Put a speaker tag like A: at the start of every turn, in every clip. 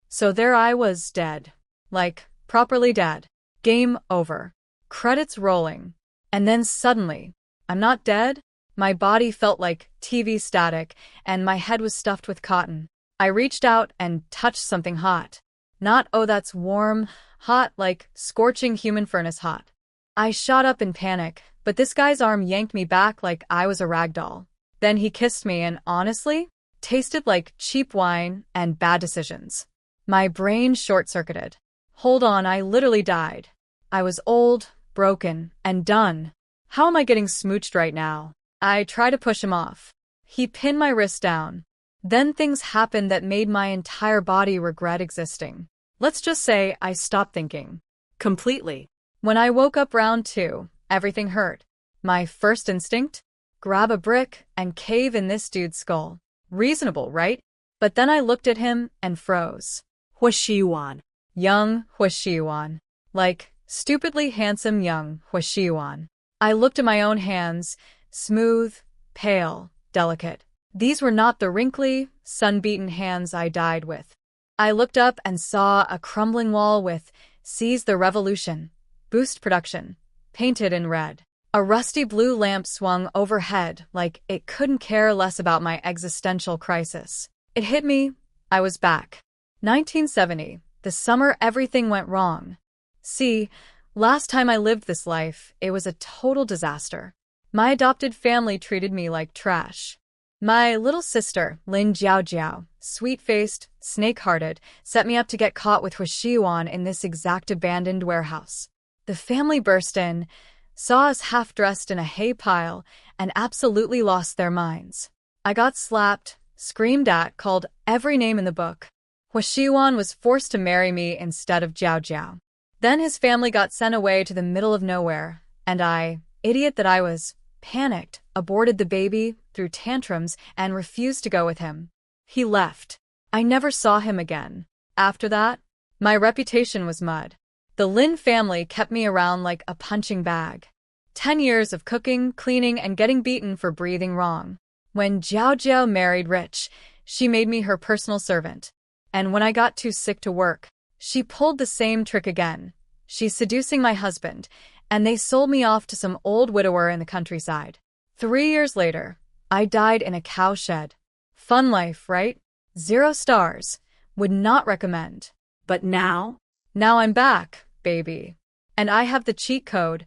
A: So there I was, dead. Like, properly dead. Game over. Credits rolling. And then suddenly, I'm not dead? My body felt like TV static, and my head was stuffed with cotton. I reached out and touched something hot. Not, oh, that's warm, hot, like scorching human furnace hot. I shot up in panic, but this guy's arm yanked me back like I was a rag doll. Then he kissed me and honestly, tasted like cheap wine and bad decisions. My brain short-circuited. Hold on, I literally died. I was old, broken, and done. How am I getting smooched right now? I tried to push him off. He pinned my wrist down. Then things happened that made my entire body regret existing. Let's just say I stopped thinking. Completely. When I woke up round two, everything hurt. My first instinct? Grab a brick and cave in this dude's skull. Reasonable, right? But then I looked at him and froze.
B: Hwashiwan.
A: Young Hwashiwan. Like, stupidly handsome young Hwashiwan. I looked at my own hands, smooth, pale, delicate. These were not the wrinkly, sun-beaten hands I died with. I looked up and saw a crumbling wall with "Seize the Revolution, Boost Production," painted in red. A rusty blue lamp swung overhead like it couldn't care less about my existential crisis. It hit me. I was back. 1970, the summer everything went wrong. See, last time I lived this life, it was a total disaster. My adopted family treated me like trash. My little sister, Lin Jiao Jiao, sweet-faced, snake-hearted, set me up to get caught with Hwashiwan in this exact abandoned warehouse. The family burst in, saw us half-dressed in a hay pile, and absolutely lost their minds. I got slapped, screamed at, called every name in the book. Hwashiwan was forced to marry me instead of Jiao Jiao. Then his family got sent away to the middle of nowhere, and I, idiot that I was, panicked, aborted the baby, threw tantrums, and refused to go with him. He left. I never saw him again. After that, my reputation was mud. The Lin family kept me around like a punching bag. 10 years of cooking, cleaning, and getting beaten for breathing wrong. When Jiao Jiao married Rich, she made me her personal servant. And when I got too sick to work, she pulled the same trick again. She's seducing my husband, and they sold me off to some old widower in the countryside. 3 years later, I died in a cow shed. Fun life, right? 0 stars. Would not recommend. But now? Now I'm back, baby. And I have the cheat code.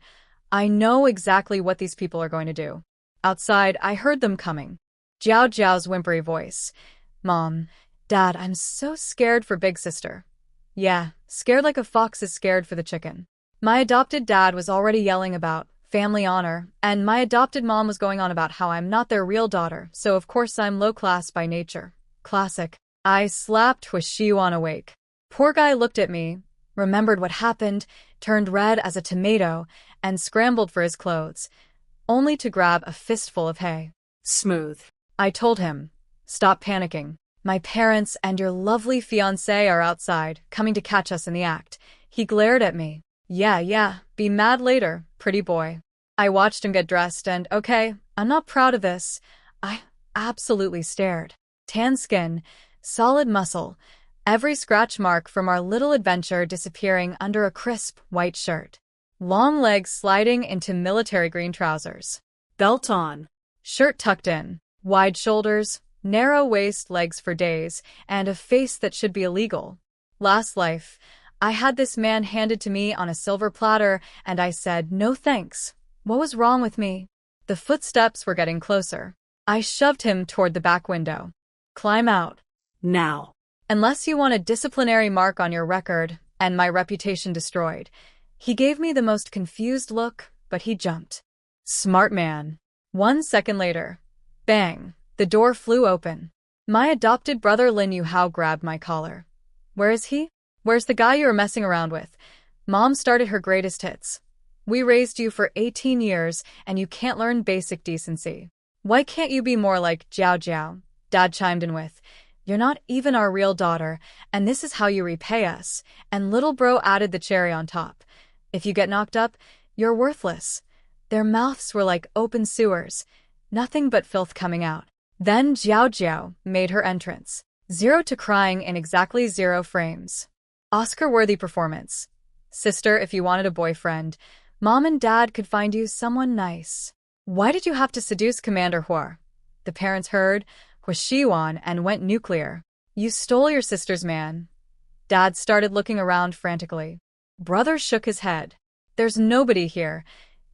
A: I know exactly what these people are going to do. Outside, I heard them coming. Jiao Jiao's whimpery voice. Mom, Dad, I'm so scared for big sister. Yeah, scared like a fox is scared for the chicken. My adopted dad was already yelling about family honor, and my adopted mom was going on about how I'm not their real daughter, so of course I'm low class by nature. Classic. I slapped Hwashiwan awake. Poor guy looked at me, remembered what happened, turned red as a tomato, and scrambled for his clothes, only to grab a fistful of hay.
B: Smooth.
A: I told him, stop panicking. My parents and your lovely fiancé are outside, coming to catch us in the act. He glared at me. Yeah, be mad later, pretty boy. I watched him get dressed and, okay, I'm not proud of this. I absolutely stared. Tan skin, solid muscle, every scratch mark from our little adventure disappearing under a crisp white shirt. Long legs sliding into military green trousers.
B: Belt on.
A: Shirt tucked in. Wide shoulders, narrow waist, legs for days, and a face that should be illegal. Last life, I had this man handed to me on a silver platter, and I said, no thanks. What was wrong with me? The footsteps were getting closer. I shoved him toward the back window. Climb out.
B: Now.
A: Unless you want a disciplinary mark on your record, and my reputation destroyed. He gave me the most confused look, but he jumped. Smart man. 1 second later. Bang. The door flew open. My adopted brother Lin Yuhao grabbed my collar. Where is he? Where's the guy you were messing around with? Mom started her greatest hits. We raised you for 18 years, and you can't learn basic decency. Why can't you be more like Jiao Jiao? Dad chimed in with, you're not even our real daughter, and this is how you repay us. And little bro added the cherry on top. If you get knocked up, you're worthless. Their mouths were like open sewers, nothing but filth coming out. Then Jiao Jiao made her entrance. 0 to crying in exactly 0 frames. Oscar-worthy performance. Sister, if you wanted a boyfriend, Mom and Dad could find you someone nice. Why did you have to seduce Commander Hua? The parents heard Hua and went nuclear. You stole your sister's man. Dad started looking around frantically. Brother shook his head. There's nobody here.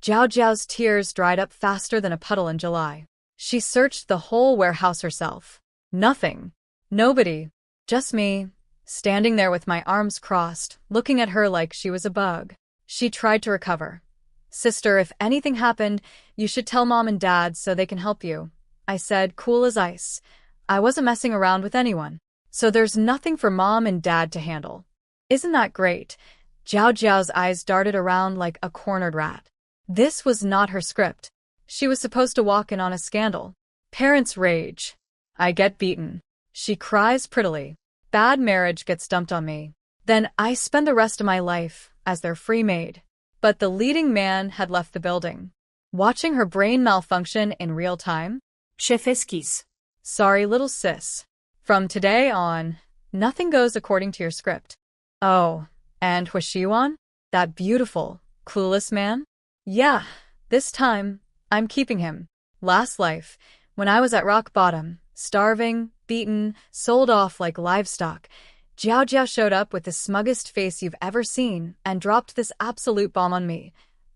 A: Jiao Jiao's tears dried up faster than a puddle in July. She searched the whole warehouse herself. Nothing. Nobody. Just me, standing there with my arms crossed, looking at her like she was a bug. She tried to recover. Sister, if anything happened, you should tell Mom and Dad so they can help you. I said, cool as ice. I wasn't messing around with anyone. So there's nothing for Mom and Dad to handle. Isn't that great? Jiao Jiao's eyes darted around like a cornered rat. This was not her script. She was supposed to walk in on a scandal. Parents rage. I get beaten. She cries prettily. Bad marriage gets dumped on me. Then I spend the rest of my life as their free maid. But the leading man had left the building. Watching her brain malfunction in real time?
B: Chef esquisse.
A: Sorry, little sis. From today on, nothing goes according to your script. Oh, and Hua? That beautiful, clueless man? Yeah, this time, I'm keeping him. Last life, when I was at rock bottom, starving, beaten, sold off like livestock, Jiao Jiao showed up with the smuggest face you've ever seen and dropped this absolute bomb on me.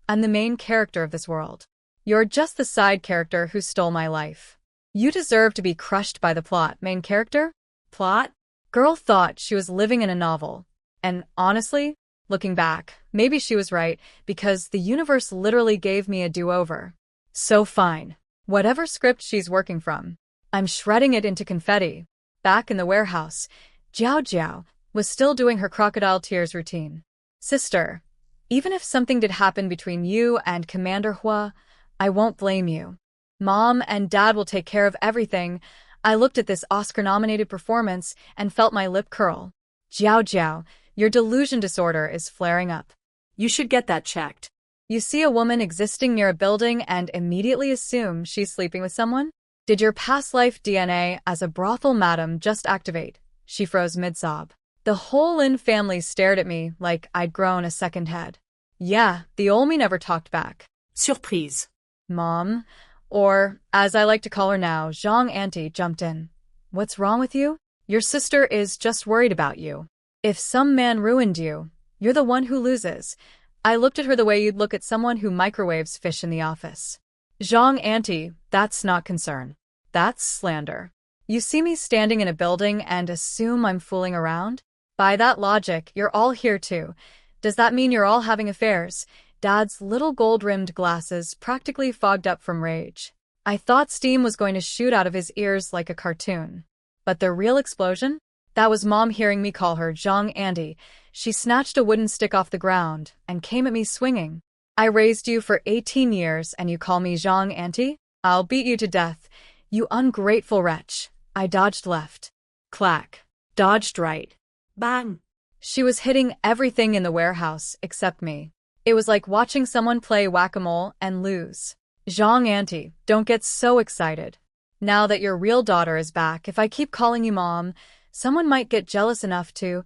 A: I'm the main character of this world. You're just the side character who stole my life. You deserve to be crushed by the plot, main character? Plot? Girl thought she was living in a novel. And honestly, looking back, maybe she was right, because the universe literally gave me a do-over. So fine. Whatever script she's working from, I'm shredding it into confetti. Back in the warehouse, Jiao Jiao was still doing her crocodile tears routine. Sister, even if something did happen between you and Commander Hua, I won't blame you. Mom and Dad will take care of everything. I looked at this Oscar-nominated performance and felt my lip curl. Jiao Jiao, your delusion disorder is flaring up.
B: You should get that checked.
A: You see a woman existing near a building and immediately assume she's sleeping with someone? Did your past life DNA as a brothel madam just activate? She froze mid-sob. The whole Lin family stared at me like I'd grown a second head. Yeah, the Olmi never talked back.
B: Surprise.
A: Mom, or as I like to call her now, Zhang Auntie, jumped in. What's wrong with you? Your sister is just worried about you. If some man ruined you, you're the one who loses. I looked at her the way you'd look at someone who microwaves fish in the office. Zhang Auntie, that's not concern. That's slander. You see me standing in a building and assume I'm fooling around? By that logic, you're all here too. Does that mean you're all having affairs? Dad's little gold-rimmed glasses practically fogged up from rage. I thought steam was going to shoot out of his ears like a cartoon. But the real explosion? That was Mom hearing me call her Zhang Auntie. She snatched a wooden stick off the ground and came at me swinging. I raised you for 18 years and you call me Zhang Auntie? I'll beat you to death. You ungrateful wretch. I dodged left. Clack. Dodged right.
B: Bang.
A: She was hitting everything in the warehouse except me. It was like watching someone play whack-a-mole and lose. Zhang Auntie, don't get so excited. Now that your real daughter is back, if I keep calling you Mom, someone might get jealous enough to,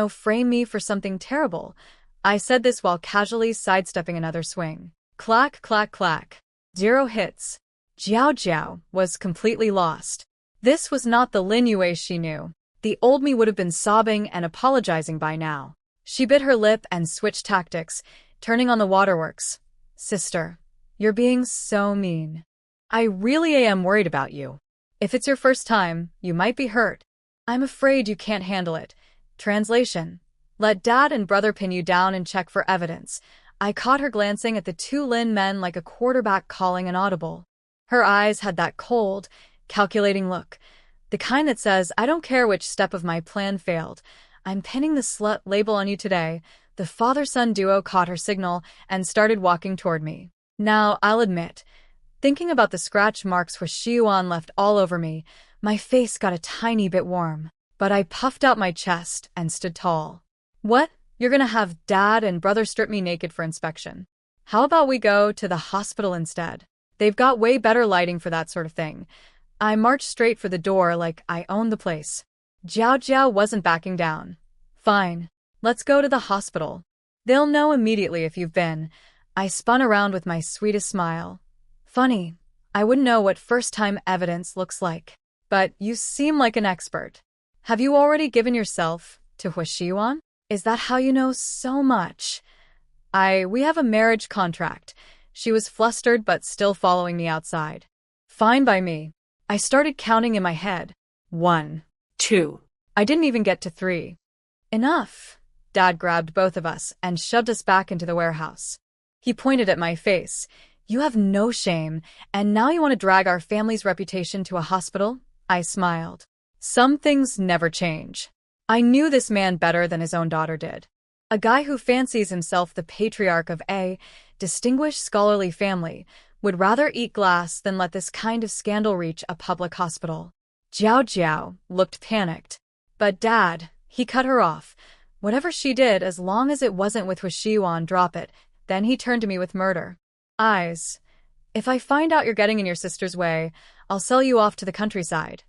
A: frame me for something terrible. I said this while casually sidestepping another swing. Clack, clack, clack. 0 hits. Jiao Jiao was completely lost. This was not the Lin Yue she knew. The old me would have been sobbing and apologizing by now. She bit her lip and switched tactics, turning on the waterworks. Sister, you're being so mean. I really am worried about you. If it's your first time, you might be hurt. I'm afraid you can't handle it. Translation. Let Dad and Brother pin you down and check for evidence. I caught her glancing at the 2 Lin men like a quarterback calling an audible. Her eyes had that cold, calculating look. The kind that says, I don't care which step of my plan failed. I'm pinning the slut label on you today. The father-son duo caught her signal and started walking toward me. Now, I'll admit, thinking about the scratch marks Hua left all over me, my face got a tiny bit warm. But I puffed out my chest and stood tall. What? You're gonna have Dad and Brother strip me naked for inspection? How about we go to the hospital instead? They've got way better lighting for that sort of thing. I marched straight for the door like I owned the place. Jiao Jiao wasn't backing down. Fine. Let's go to the hospital. They'll know immediately if you've been. I spun around with my sweetest smile. Funny, I wouldn't know what first-time evidence looks like. But you seem like an expert. Have you already given yourself to Huashiwan? Is that how you know so much? We have a marriage contract. She was flustered but still following me outside. Fine by me. I started counting in my head. 1,
B: 2.
A: I didn't even get to 3. Enough. Dad grabbed both of us and shoved us back into the warehouse. He pointed at my face. You have no shame, and now you want to drag our family's reputation to a hospital? I smiled. Some things never change. I knew this man better than his own daughter did. A guy who fancies himself the patriarch of a distinguished scholarly family would rather eat glass than let this kind of scandal reach a public hospital. Jiao Jiao looked panicked. But Dad, he cut her off. Whatever she did, as long as it wasn't with Huashiwan, drop it. Then he turned to me with murder eyes. If I find out you're getting in your sister's way, I'll sell you off to the countryside.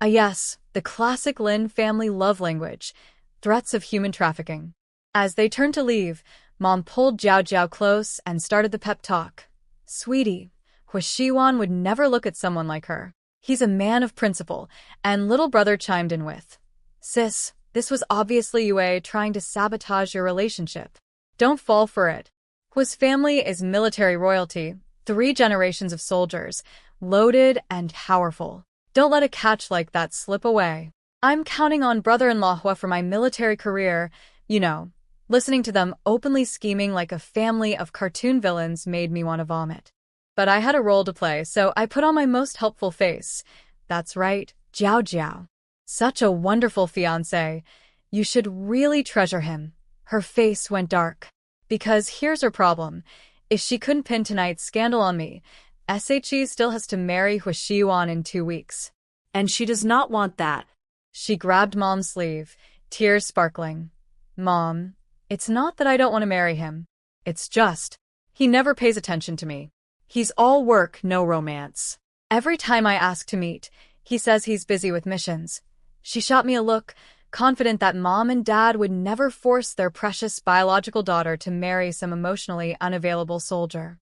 A: Yes, the classic Lin family love language. Threats of human trafficking. As they turned to leave, Mom pulled Jiao Jiao close and started the pep talk. Sweetie, Huashiwan would never look at someone like her. He's a man of principle, and little brother chimed in with, Sis, this was obviously Yue trying to sabotage your relationship. Don't fall for it. Hua's family is military royalty, 3 generations of soldiers, loaded and powerful. Don't let a catch like that slip away. I'm counting on brother-in-law Hua for my military career. You know, listening to them openly scheming like a family of cartoon villains made me want to vomit. But I had a role to play, so I put on my most helpful face. That's right, Jiao Jiao. Such a wonderful fiancé. You should really treasure him. Her face went dark. Because here's her problem. If she couldn't pin tonight's scandal on me, SHE still has to marry Huashiwan in 2 weeks.
B: And she does not want that.
A: She grabbed Mom's sleeve, tears sparkling. Mom, it's not that I don't want to marry him. It's just, he never pays attention to me. He's all work, no romance. Every time I ask to meet, he says he's busy with missions. She shot me a look, confident that Mom and Dad would never force their precious biological daughter to marry some emotionally unavailable soldier.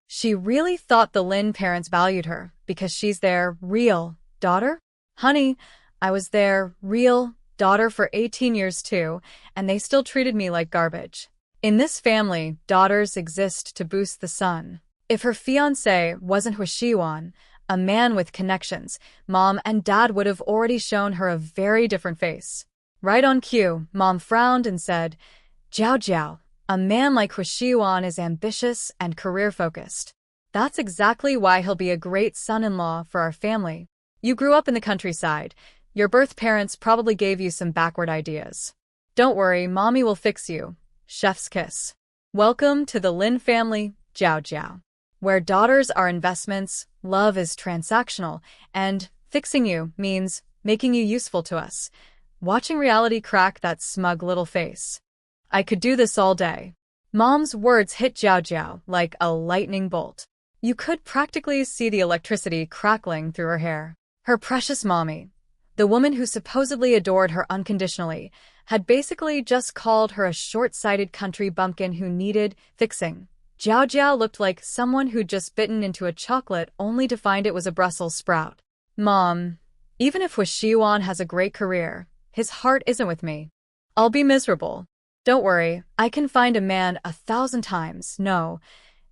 A: She really thought the Lin parents valued her because she's their real daughter? Honey, I was their real daughter for 18 years too, and they still treated me like garbage. In this family, daughters exist to boost the sun. If her fiancé wasn't Huashiwan, a man with connections, Mom and Dad would have already shown her a very different face. Right on cue, Mom frowned and said, Jiao Jiao, a man like Huashiwan is ambitious and career-focused. That's exactly why he'll be a great son-in-law for our family. You grew up in the countryside. Your birth parents probably gave you some backward ideas. Don't worry, Mommy will fix you. Chef's kiss. Welcome to the Lin family, Jiao Jiao. Where daughters are investments, love is transactional, and fixing you means making you useful to us. Watching reality crack that smug little face. I could do this all day. Mom's words hit Jiao Jiao like a lightning bolt. You could practically see the electricity crackling through her hair. Her precious mommy, the woman who supposedly adored her unconditionally, had basically just called her a short-sighted country bumpkin who needed fixing. Jiao Jiao looked like someone who'd just bitten into a chocolate only to find it was a Brussels sprout. Mom, even if Huashiwan has a great career, his heart isn't with me. I'll be miserable. Don't worry, I can find a man 1,000 times, no,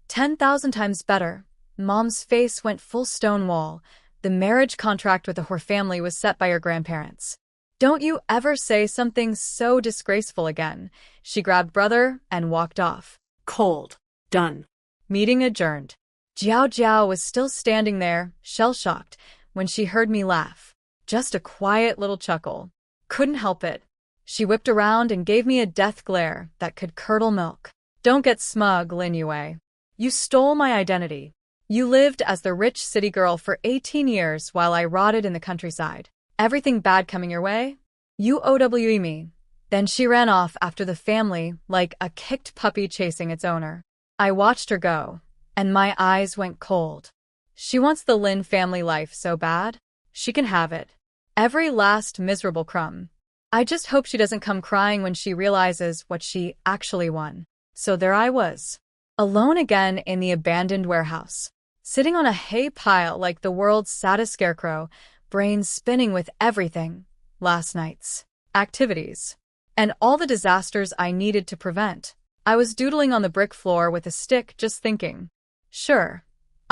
A: 10,000 times better. Mom's face went full stonewall. The marriage contract with the Hor family was set by your grandparents. Don't you ever say something so disgraceful again. She grabbed brother and walked off.
B: Cold. Done.
A: Meeting adjourned. Jiao Jiao was still standing there, shell-shocked, when she heard me laugh. Just a quiet little chuckle. Couldn't help it. She whipped around and gave me a death glare that could curdle milk. Don't get smug, Lin Yue. You stole my identity. You lived as the rich city girl for 18 years while I rotted in the countryside. Everything bad coming your way? You OWE me. Then she ran off after the family like a kicked puppy chasing its owner. I watched her go, and my eyes went cold. She wants the Lin family life so bad. She can have it. Every last miserable crumb. I just hope she doesn't come crying when she realizes what she actually won. So there I was, alone again in the abandoned warehouse, sitting on a hay pile like the world's saddest scarecrow, brain spinning with everything, last night's activities, and all the disasters I needed to prevent. I was doodling on the brick floor with a stick, just thinking. Sure,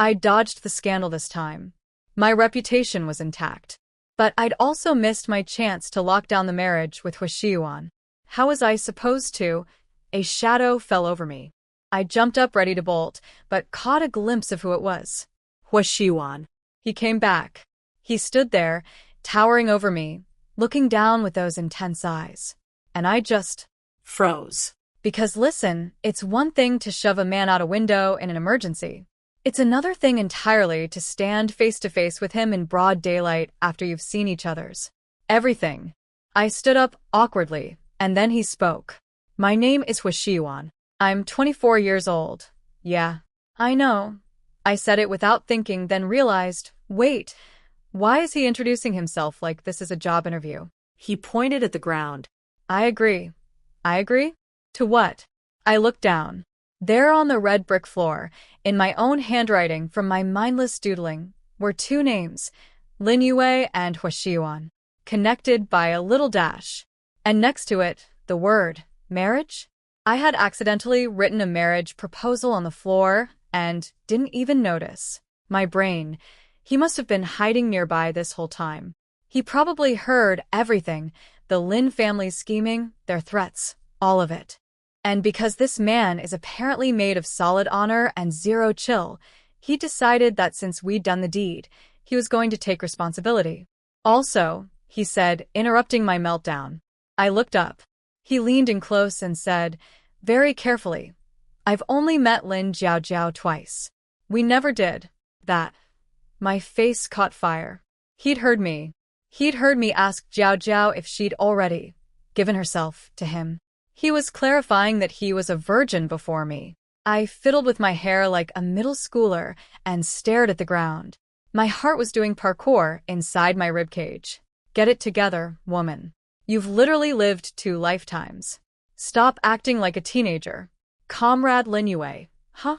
A: I dodged the scandal this time. My reputation was intact. But I'd also missed my chance to lock down the marriage with Hwashiyuan. How was I supposed to? A shadow fell over me. I jumped up ready to bolt, but caught a glimpse of who it was.
B: Hwashiyuan.
A: He came back. He stood there, towering over me, looking down with those intense eyes. And I just
B: froze.
A: Because listen, it's one thing to shove a man out a window in an emergency. It's another thing entirely to stand face to face with him in broad daylight after you've seen each other's everything. I stood up awkwardly, and then he spoke. My name is Hwashiyuan. I'm 24 years old. Yeah, I know. I said it without thinking, then realized, wait, why is he introducing himself like this is a job interview?
B: He pointed at the ground.
A: I agree. I agree? To what? I looked down. There on the red brick floor, in my own handwriting from my mindless doodling, were two names, Lin Yue and Hwashiyuan, connected by a little dash. And next to it, the word, marriage? I had accidentally written a marriage proposal on the floor and didn't even notice. My brain, he must have been hiding nearby this whole time. He probably heard everything, the Lin family scheming, their threats, all of it. And because this man is apparently made of solid honor and zero chill, he decided that since we'd done the deed, he was going to take responsibility. Also, he said, interrupting my meltdown. I looked up. He leaned in close and said, very carefully, I've only met Lin Jiao twice. We never did that. My face caught fire. He'd heard me. He'd heard me ask Jiao if she'd already given herself to him. He was clarifying that he was a virgin before me. I fiddled with my hair like a middle schooler and stared at the ground. My heart was doing parkour inside my ribcage. Get it together, woman. You've literally lived 2 lifetimes. Stop acting like a teenager. Comrade Lin Yue. Huh?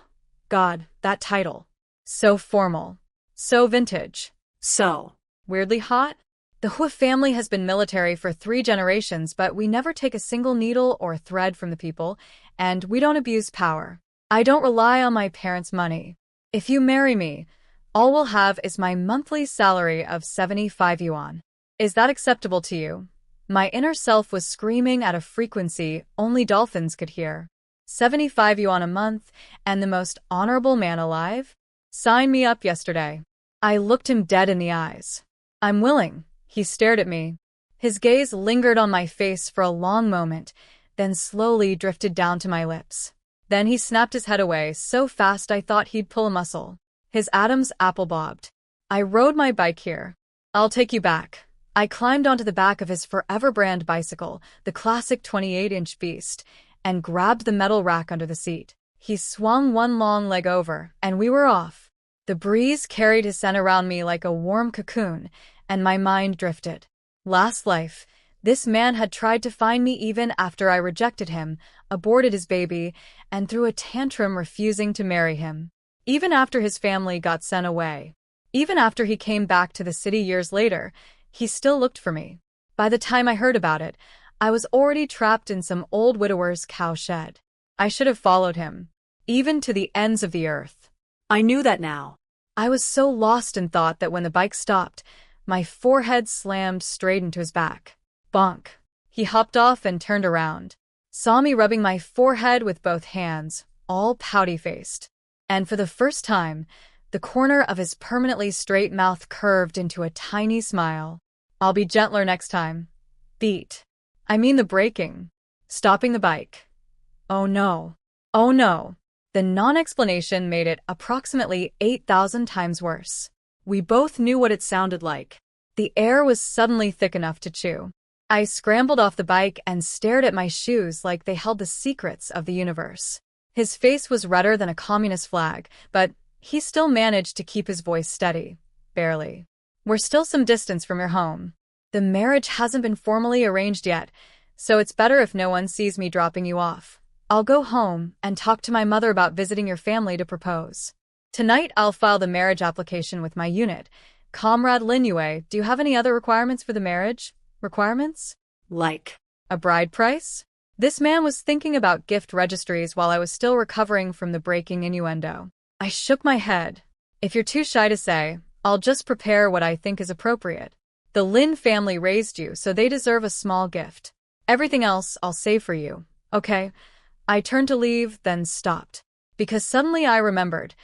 A: God, that title. So formal. So vintage.
B: So
A: weirdly hot? The Hua family has been military for 3 generations, but we never take a single needle or thread from the people, and we don't abuse power. I don't rely on my parents' money. If you marry me, all we'll have is my monthly salary of 75 yuan. Is that acceptable to you? My inner self was screaming at a frequency only dolphins could hear. 75 yuan a month, and the most honorable man alive? Sign me up yesterday. I looked him dead in the eyes. I'm willing. He stared at me. His gaze lingered on my face for a long moment, then slowly drifted down to my lips. Then he snapped his head away so fast I thought he'd pull a muscle. His Adam's apple bobbed. I rode my bike here. I'll take you back. I climbed onto the back of his Forever brand bicycle, the classic 28-inch beast, and grabbed the metal rack under the seat. He swung one long leg over, and we were off. The breeze carried his scent around me like a warm cocoon, and my mind drifted. Last life, this man had tried to find me even after I rejected him, aborted his baby, and threw a tantrum refusing to marry him. Even after his family got sent away. Even after he came back to the city years later, he still looked for me. By the time I heard about it, I was already trapped in some old widower's cow shed. I should have followed him, even to the ends of the earth.
B: I knew that now.
A: I was so lost in thought that when the bike stopped, my forehead slammed straight into his back. Bonk. He hopped off and turned around. Saw me rubbing my forehead with both hands, all pouty-faced. And for the first time, the corner of his permanently straight mouth curved into a tiny smile. I'll be gentler next time. Beat. I mean the braking. Stopping the bike. Oh no. Oh no. The non-explanation made it approximately 8,000 times worse. We both knew what it sounded like. The air was suddenly thick enough to chew. I scrambled off the bike and stared at my shoes like they held the secrets of the universe. His face was redder than a communist flag, but He still managed to keep his voice steady. Barely. We're still some distance from your home. The marriage hasn't been formally arranged yet, so it's better if no one sees me dropping you off. I'll go home and talk to my mother about visiting your family to propose. Tonight I'll file the marriage application with my unit. Comrade Linyue, do you have any other requirements for the marriage? Requirements?
B: Like.
A: A bride price? This man was thinking about gift registries while I was still recovering from the breaking innuendo. I shook my head. If you're too shy to say, I'll just prepare what I think is appropriate. The Lin family raised you, so they deserve a small gift. Everything else I'll save for you, okay? I turned to leave, then stopped. Because suddenly I remembered.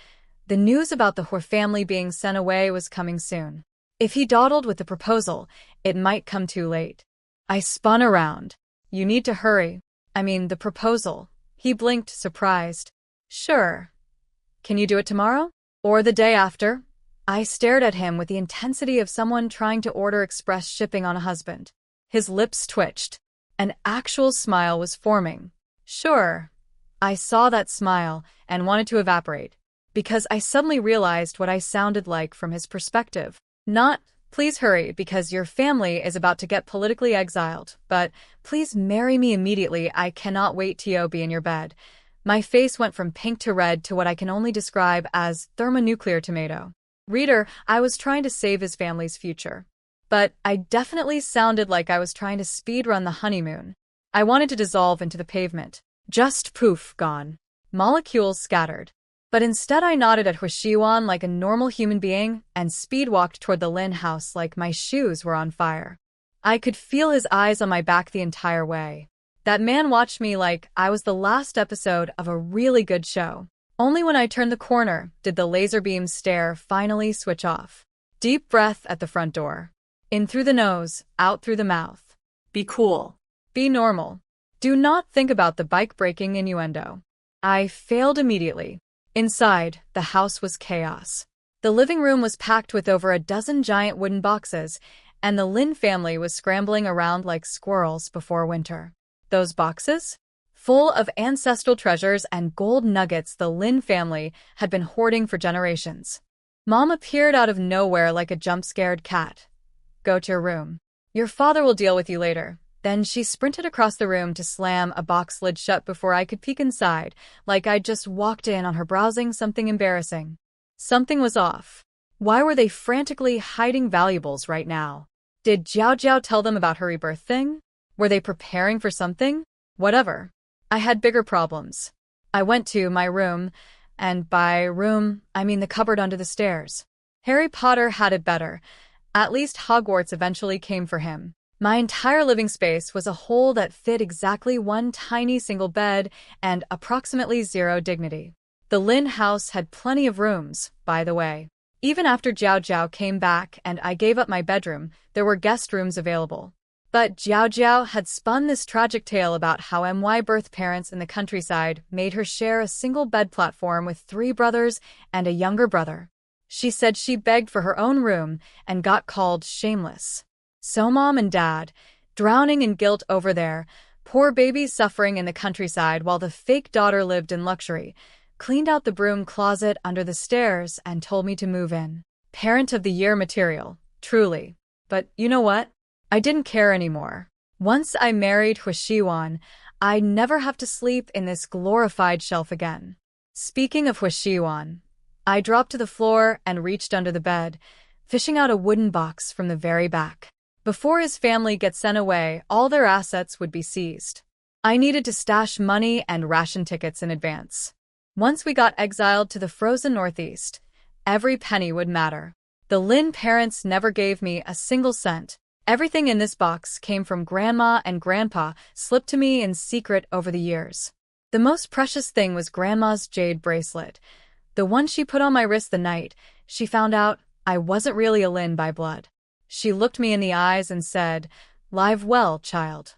A: The news about the Hor family being sent away was coming soon. If he dawdled with the proposal, it might come too late. I spun around. You need to hurry. I mean, the proposal. He blinked, surprised. Sure. Can you do it tomorrow? Or the day after? I stared at him with the intensity of someone trying to order express shipping on a husband. His lips twitched. An actual smile was forming. Sure. I saw that smile and wanted to evaporate. Because I suddenly realized what I sounded like from his perspective. Not, please hurry because your family is about to get politically exiled, but please marry me immediately. I cannot wait to be in your bed. My face went from pink to red to what I can only describe as thermonuclear tomato. Reader, I was trying to save his family's future. But I definitely sounded like I was trying to speedrun the honeymoon. I wanted to dissolve into the pavement. Just poof, gone. Molecules scattered. But instead I nodded at Hwashiwan like a normal human being and speed-walked toward the Lin house like my shoes were on fire. I could feel his eyes on my back the entire way. That man watched me like I was the last episode of a really good show. Only when I turned the corner did the laser beam stare finally switch off. Deep breath at the front door. In through the nose, out through the mouth.
B: Be cool.
A: Be normal. Do not think about the bike-breaking innuendo. I failed immediately. Inside, the house was chaos. The living room was packed with over a dozen giant wooden boxes, and the Lin family was scrambling around like squirrels before winter. Those boxes? Full of ancestral treasures and gold nuggets the Lin family had been hoarding for generations. Mom appeared out of nowhere like a jump-scared cat. Go to your room. Your father will deal with you later. Then she sprinted across the room to slam a box lid shut before I could peek inside, like I'd just walked in on her browsing something embarrassing. Something was off. Why were they frantically hiding valuables right now? Did Jiao Jiao tell them about her rebirth thing? Were they preparing for something? Whatever. I had bigger problems. I went to my room, and by room, I mean the cupboard under the stairs. Harry Potter had it better. At least Hogwarts eventually came for him. My entire living space was a hole that fit exactly one tiny single bed and approximately zero dignity. The Lin house had plenty of rooms, by the way. Even after Jiao Jiao came back and I gave up my bedroom, there were guest rooms available. But Jiao Jiao had spun this tragic tale about how my birth parents in the countryside made her share a single bed platform with 3 brothers and a younger brother. She said she begged for her own room and got called shameless. So Mom and Dad, drowning in guilt over there, poor babies suffering in the countryside while the fake daughter lived in luxury, cleaned out the broom closet under the stairs and told me to move in. Parent of the year material, truly. But you know what? I didn't care anymore. Once I married Hwashiwan, I'd never have to sleep in this glorified shelf again. Speaking of Hwashiwan, I dropped to the floor and reached under the bed, fishing out a wooden box from the very back. Before his family gets sent away, all their assets would be seized. I needed to stash money and ration tickets in advance. Once we got exiled to the frozen Northeast, every penny would matter. The Lin parents never gave me a single cent. Everything in this box came from Grandma and Grandpa, slipped to me in secret over the years. The most precious thing was Grandma's jade bracelet. The one she put on my wrist the night she found out I wasn't really a Lin by blood. She looked me in the eyes and said, "Live well, child."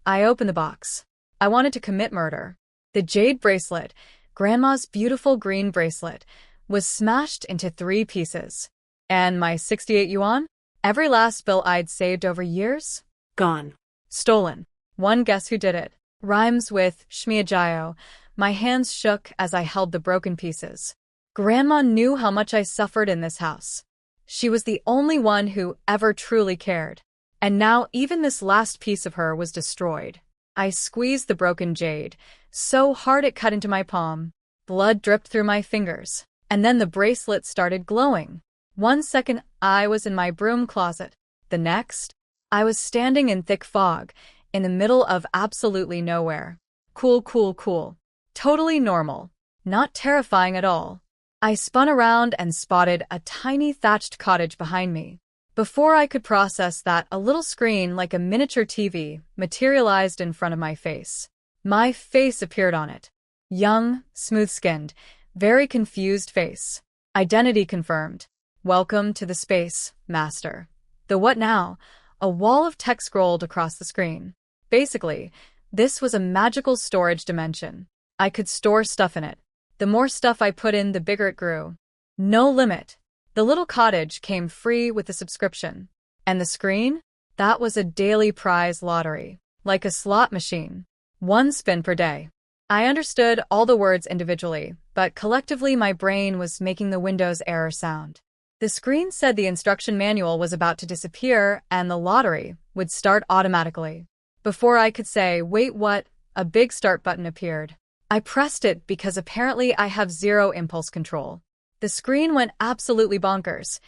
A: I opened the box. I wanted to commit murder. The jade bracelet, Grandma's beautiful green bracelet, was smashed into 3 pieces. And my 68 yuan? Every last bill I'd saved over years?
B: Gone.
A: Stolen. One guess who did it. Rhymes with Shmiajayo. My hands shook as I held the broken pieces. Grandma knew how much I suffered in this house. She was the only one who ever truly cared. And now even this last piece of her was destroyed. I squeezed the broken jade, so hard it cut into my palm. Blood dripped through my fingers. And then the bracelet started glowing. 1 second, I was in my broom closet. The next, I was standing in thick fog, in the middle of absolutely nowhere. Cool, cool, cool. Totally normal. Not terrifying at all. I spun around and spotted a tiny thatched cottage behind me. Before I could process that, a little screen like a miniature TV materialized in front of my face. My face appeared on it. Young, smooth-skinned, very confused face. Identity confirmed. Welcome to the space, Master. The what now? A wall of text scrolled across the screen. Basically, this was a magical storage dimension. I could store stuff in it. The more stuff I put in, the bigger it grew. No limit. The little cottage came free with the subscription. And the screen? That was a daily prize lottery. Like a slot machine. 1 spin per day. I understood all the words individually, but collectively my brain was making the Windows error sound. The screen said the instruction manual was about to disappear and the lottery would start automatically. Before I could say, wait, what? A big start button appeared. I pressed it because apparently I have zero impulse control. The screen went absolutely bonkers,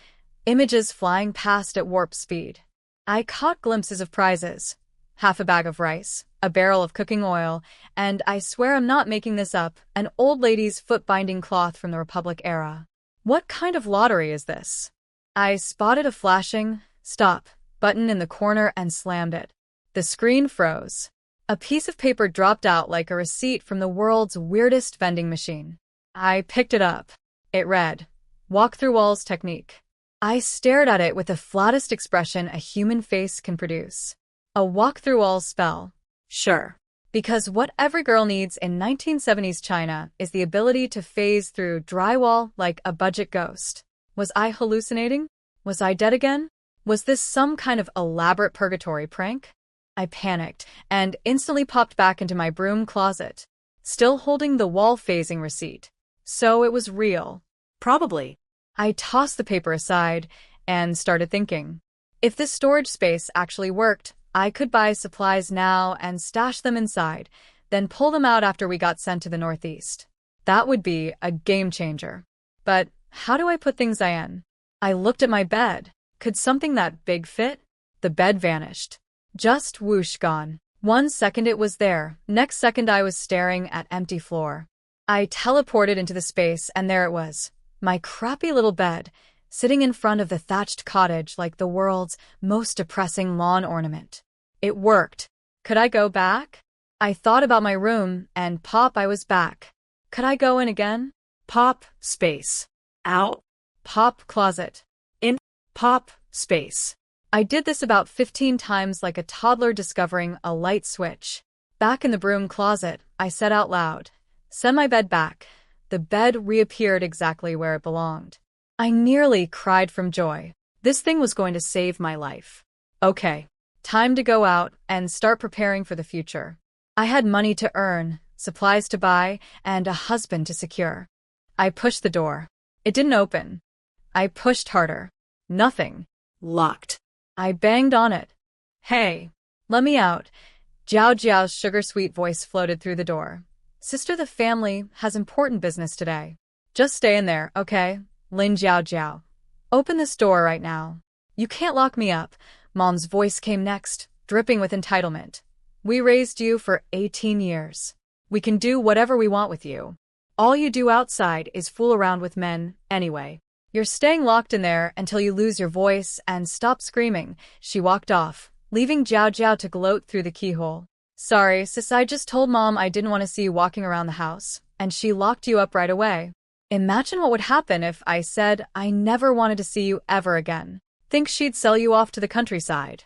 A: images flying past at warp speed. I caught glimpses of prizes. Half a bag of rice, a barrel of cooking oil, and I swear I'm not making this up, an old lady's foot-binding cloth from the Republic era. What kind of lottery is this? I spotted a flashing stop button in the corner and slammed it. The screen froze. A piece of paper dropped out like a receipt from the world's weirdest vending machine. I picked it up. It read, Walk-through walls technique. I stared at it with the flattest expression a human face can produce. A walk-through walls spell.
B: Sure.
A: Because what every girl needs in 1970s China is the ability to phase through drywall like a budget ghost. Was I hallucinating? Was I dead again? Was this some kind of elaborate purgatory prank? I panicked and instantly popped back into my broom closet, still holding the wall phasing receipt. So it was real.
B: Probably.
A: I tossed the paper aside and started thinking. If this storage space actually worked, I could buy supplies now and stash them inside, then pull them out after we got sent to the Northeast. That would be a game changer. But how do I put things in? I looked at my bed. Could something that big fit? The bed vanished. Just whoosh gone. 1 second it was there, next second I was staring at empty floor. I teleported into the space and there it was. My crappy little bed, sitting in front of the thatched cottage like the world's most depressing lawn ornament. It worked. Could I go back? I thought about my room and pop, I was back. Could I go in again?
B: Pop, space. Out.
A: Pop, closet.
B: In.
A: Pop, space. I did this about 15 times like a toddler discovering a light switch. Back in the broom closet, I said out loud, Send my bed back. The bed reappeared exactly where it belonged. I nearly cried from joy. This thing was going to save my life. Okay, time to go out and start preparing for the future. I had money to earn, supplies to buy, and a husband to secure. I pushed the door. It didn't open. I pushed harder. Nothing.
B: Locked.
A: I banged on it. Hey, let me out. Jiao Jiao's sugar-sweet voice floated through the door. Sister, the family has important business today. Just stay in there, okay? Lin Jiao Jiao. Open this door right now. You can't lock me up. Mom's voice came next, dripping with entitlement. We raised you for 18 years. We can do whatever we want with you. All you do outside is fool around with men, anyway. You're staying locked in there until you lose your voice and stop screaming. She walked off, leaving Jiao Jiao to gloat through the keyhole. Sorry, sis, I just told Mom I didn't want to see you walking around the house, and she locked you up right away. Imagine what would happen if I said I never wanted to see you ever again. Think she'd sell you off to the countryside?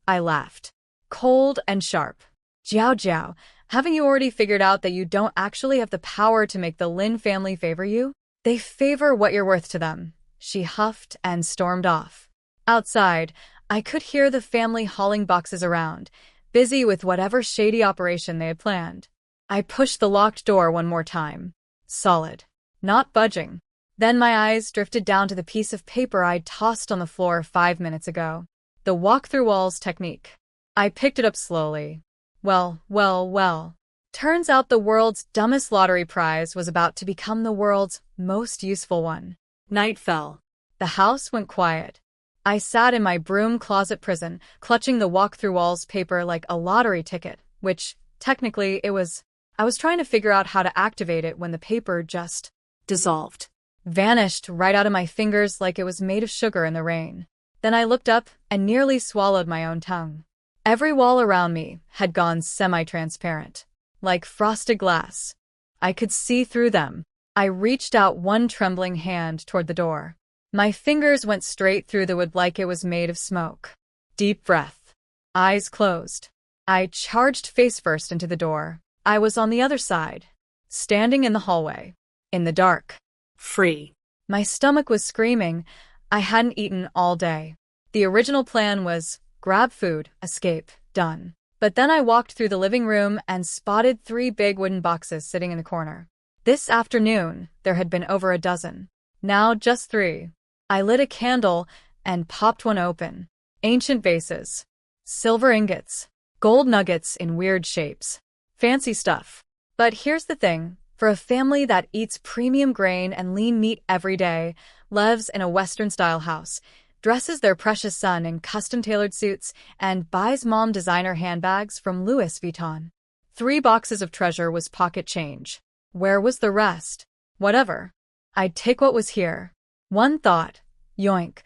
A: I laughed. Cold and sharp. Jiao Jiao, haven't you already figured out that you don't actually have the power to make the Lin family favor you? They favor what you're worth to them. She huffed and stormed off. Outside, I could hear the family hauling boxes around, busy with whatever shady operation they had planned. I pushed the locked door one more time. Solid. Not budging. Then my eyes drifted down to the piece of paper I'd tossed on the floor 5 minutes ago. The walk-through-walls technique. I picked it up slowly. Well. Turns out the world's dumbest lottery prize was about to become the world's most useful one.
B: Night fell.
A: The house went quiet. I sat in my broom closet prison, clutching the walk-through-walls paper like a lottery ticket, which, technically, it was. I was trying to figure out how to activate it when the paper just
B: dissolved.
A: Vanished right out of my fingers like it was made of sugar in the rain. Then I looked up and nearly swallowed my own tongue. Every wall around me had gone semi-transparent, like frosted glass. I could see through them. I reached out one trembling hand toward the door. My fingers went straight through the wood like it was made of smoke. Deep breath. Eyes closed. I charged face first into the door. I was on the other side, standing in the hallway, in the dark.
B: Free.
A: My stomach was screaming. I hadn't eaten all day. The original plan was grab food, escape, done. But then I walked through the living room and spotted 3 big wooden boxes sitting in the corner. This afternoon, there had been over a dozen. Now just 3. I lit a candle and popped one open. Ancient vases, silver ingots, gold nuggets in weird shapes. Fancy stuff. But here's the thing. For a family that eats premium grain and lean meat every day, lives in a Western-style house, dresses their precious son in custom-tailored suits, and buys mom designer handbags from Louis Vuitton. 3 boxes of treasure was pocket change. Where was the rest? Whatever. I'd take what was here. One thought. Yoink.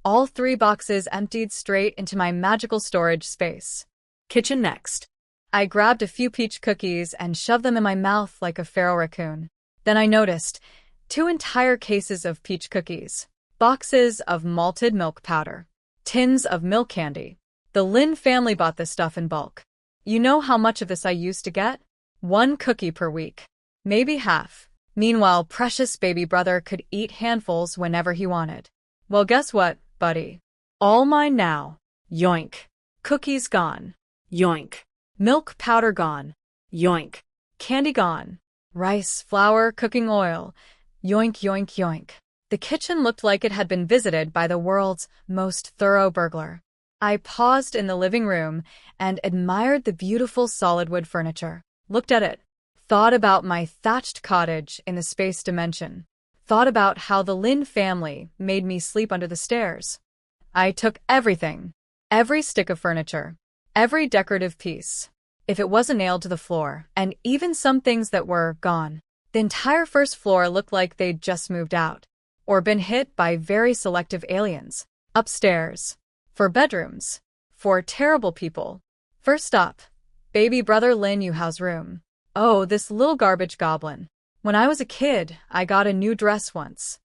A: All 3 boxes emptied straight into my magical storage space.
B: Kitchen next.
A: I grabbed a few peach cookies and shoved them in my mouth like a feral raccoon. Then I noticed 2 entire cases of peach cookies, boxes of malted milk powder, tins of milk candy. The Lin family bought this stuff in bulk. You know how much of this I used to get? 1 cookie per week. Maybe half. Meanwhile, precious baby brother could eat handfuls whenever he wanted. Well, guess what, buddy? All mine now. Yoink. Cookies gone.
B: Yoink.
A: Milk powder gone.
B: Yoink.
A: Candy gone. Rice, flour, cooking oil. Yoink, yoink, yoink. The kitchen looked like it had been visited by the world's most thorough burglar. I paused in the living room and admired the beautiful solid wood furniture. Looked at it. Thought about my thatched cottage in the space dimension. Thought about how the Lin family made me sleep under the stairs. I took everything. Every stick of furniture. Every decorative piece. If it wasn't nailed to the floor, and even some things that were gone. The entire first floor looked like they'd just moved out, or been hit by very selective aliens. Upstairs. For bedrooms. For terrible people. First up, baby brother Lin Yuhao's room. Oh, this little garbage goblin. When I was a kid, I got a new dress once.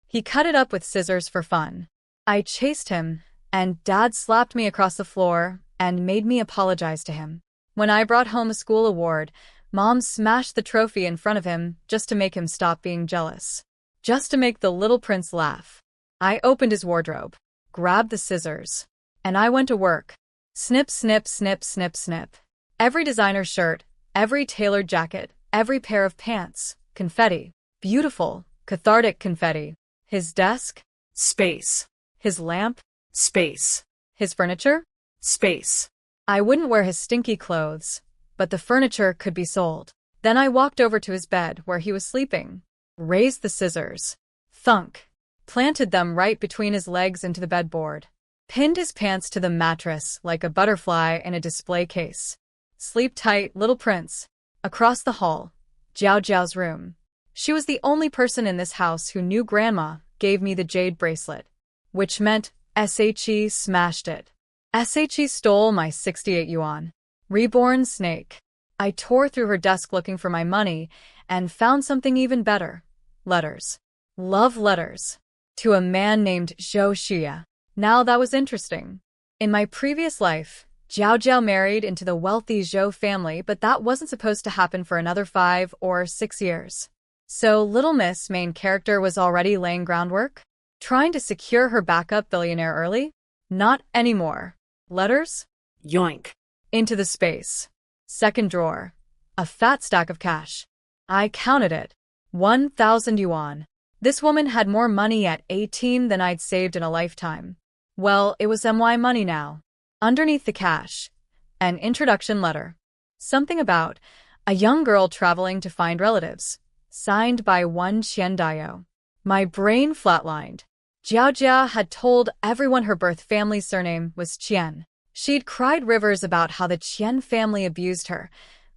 A: He cut it up with scissors for fun. I chased him, and Dad slapped me across the floor and made me apologize to him. When I brought home a school award, Mom smashed the trophy in front of him just to make him stop being jealous. Just to make the little prince laugh. I opened his wardrobe, grabbed the scissors, and I went to work. Snip, snip, snip, snip, snip. Every designer shirt, every tailored jacket, every pair of pants. Confetti. Beautiful, cathartic confetti. His desk?
B: Space.
A: His lamp?
B: Space.
A: His furniture?
B: Space.
A: I wouldn't wear his stinky clothes, but the furniture could be sold. Then I walked over to his bed where he was sleeping, raised the scissors, thunk, planted them right between his legs into the bedboard, pinned his pants to the mattress like a butterfly in a display case. Sleep tight, little prince. Across the hall, Jiao Jiao's room. She was the only person in this house who knew Grandma gave me the jade bracelet, which meant SHE smashed it. SHE stole my 68 yuan. Reborn snake. I tore through her desk looking for my money and found something even better. Letters. Love letters. To a man named Zhou Xia. Now that was interesting. In my previous life, Jiao Jiao married into the wealthy Zhou family, but that wasn't supposed to happen for another 5 or 6 years. So Little Miss main character was already laying groundwork? Trying to secure her backup billionaire early? Not anymore. Letters?
B: Yoink.
A: Into the space. Second drawer. A fat stack of cash. I counted it. 1,000 yuan. This woman had more money at 18 than I'd saved in a lifetime. Well, it was my money now. Underneath the cash, an introduction letter. Something about a young girl traveling to find relatives. Signed by one Qian Dayo. My brain flatlined. Jiao Jia had told everyone her birth family's surname was Qian. She'd cried rivers about how the Qian family abused her,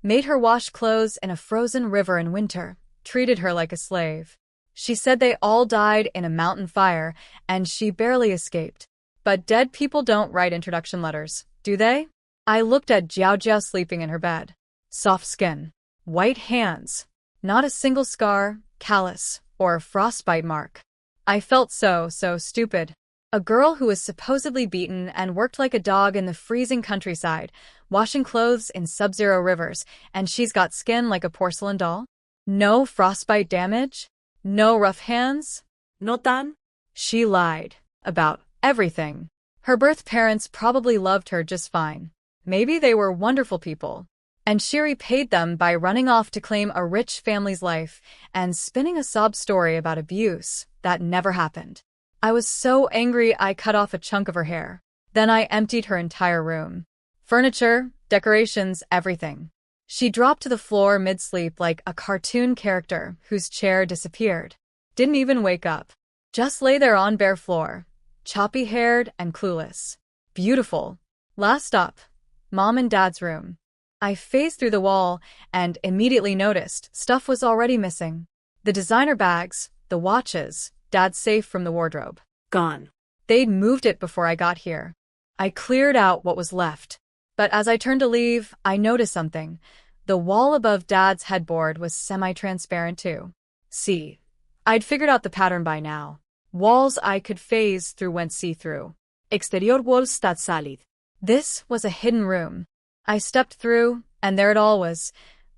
A: made her wash clothes in a frozen river in winter, treated her like a slave. She said they all died in a mountain fire, and she barely escaped. But dead people don't write introduction letters, do they? I looked at Jiao Jiao sleeping in her bed. Soft skin. White hands. Not a single scar, callus, or frostbite mark. I felt so stupid. A girl who was supposedly beaten and worked like a dog in the freezing countryside, washing clothes in sub-zero rivers, and she's got skin like a porcelain doll? No frostbite damage? No rough hands?
B: No tan?
A: She lied. About everything. Her birth parents probably loved her just fine. Maybe they were wonderful people. And she repaid them by running off to claim a rich family's life and spinning a sob story about abuse that never happened. I was so angry I cut off a chunk of her hair. Then I emptied her entire room. Furniture, decorations, everything. She dropped to the floor mid-sleep like a cartoon character whose chair disappeared. Didn't even wake up. Just lay there on bare floor, choppy-haired and clueless. Beautiful. Last up, Mom and Dad's room. I phased through the wall and immediately noticed stuff was already missing. The designer bags, the watches, Dad's safe from the wardrobe.
B: Gone.
A: They'd moved it before I got here. I cleared out what was left. But as I turned to leave, I noticed something. The wall above Dad's headboard was semi-transparent too. See, I'd figured out the pattern by now. Walls I could phase through went see-through.
B: Exterior walls stad salid.
A: This was a hidden room. I stepped through, and there it all was.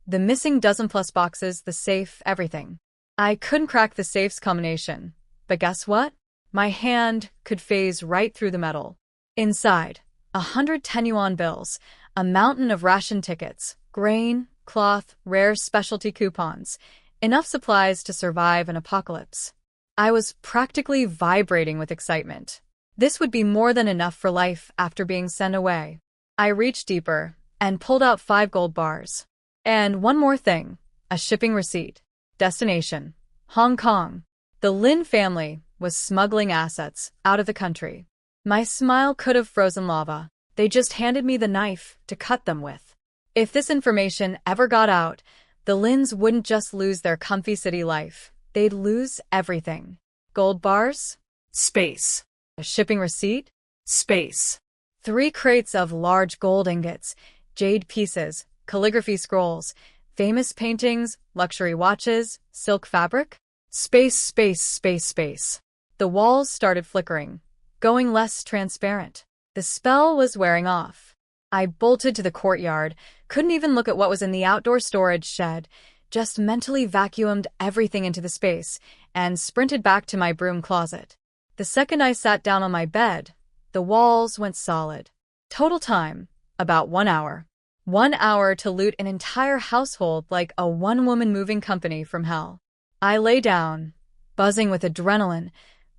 A: The missing dozen-plus boxes, the safe, everything. I couldn't crack the safe's combination. But guess what? My hand could phase right through the metal. Inside, 110 yuan bills, a mountain of ration tickets, grain, cloth, rare specialty coupons, enough supplies to survive an apocalypse. I was practically vibrating with excitement. This would be more than enough for life after being sent away. I reached deeper and pulled out 5 gold bars. And one more thing, a shipping receipt. Destination, Hong Kong. The Lin family was smuggling assets out of the country. My smile could have frozen lava. They just handed me the knife to cut them with. If this information ever got out, the Lins wouldn't just lose their comfy city life. They'd lose everything. Gold bars?
B: Space.
A: A shipping receipt?
B: Space.
A: 3 crates of large gold ingots, jade pieces, calligraphy scrolls, famous paintings, luxury watches, silk fabric? Space, space, space, space. The walls started flickering, going less transparent. The spell was wearing off. I bolted to the courtyard, couldn't even look at what was in the outdoor storage shed, just mentally vacuumed everything into the space, and sprinted back to my broom closet. The second I sat down on my bed, the walls went solid. Total time, about 1 hour. 1 hour to loot an entire household like a one-woman moving company from hell. I lay down, buzzing with adrenaline,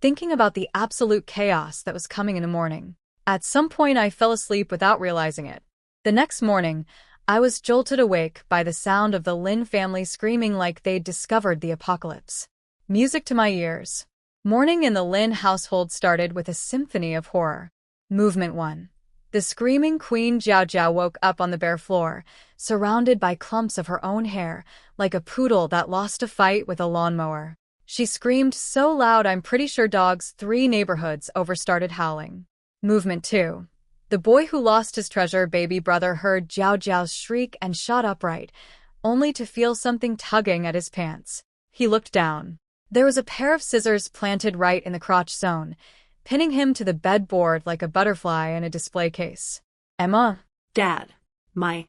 A: thinking about the absolute chaos that was coming in the morning. At some point I fell asleep without realizing it. The next morning, I was jolted awake by the sound of the Lin family screaming like they'd discovered the apocalypse. Music to my ears. Morning in the Lin household started with a symphony of horror. Movement 1. The screaming Queen Jiao Jiao woke up on the bare floor, surrounded by clumps of her own hair, like a poodle that lost a fight with a lawnmower. She screamed so loud I'm pretty sure dogs 3 neighborhoods over started howling. Movement 2. The boy who lost his treasure baby brother heard Jiao Jiao's shriek and shot upright, only to feel something tugging at his pants. He looked down. There was a pair of scissors planted right in the crotch zone, pinning him to the bedboard like a butterfly in a display case. Emma?
B: Dad. My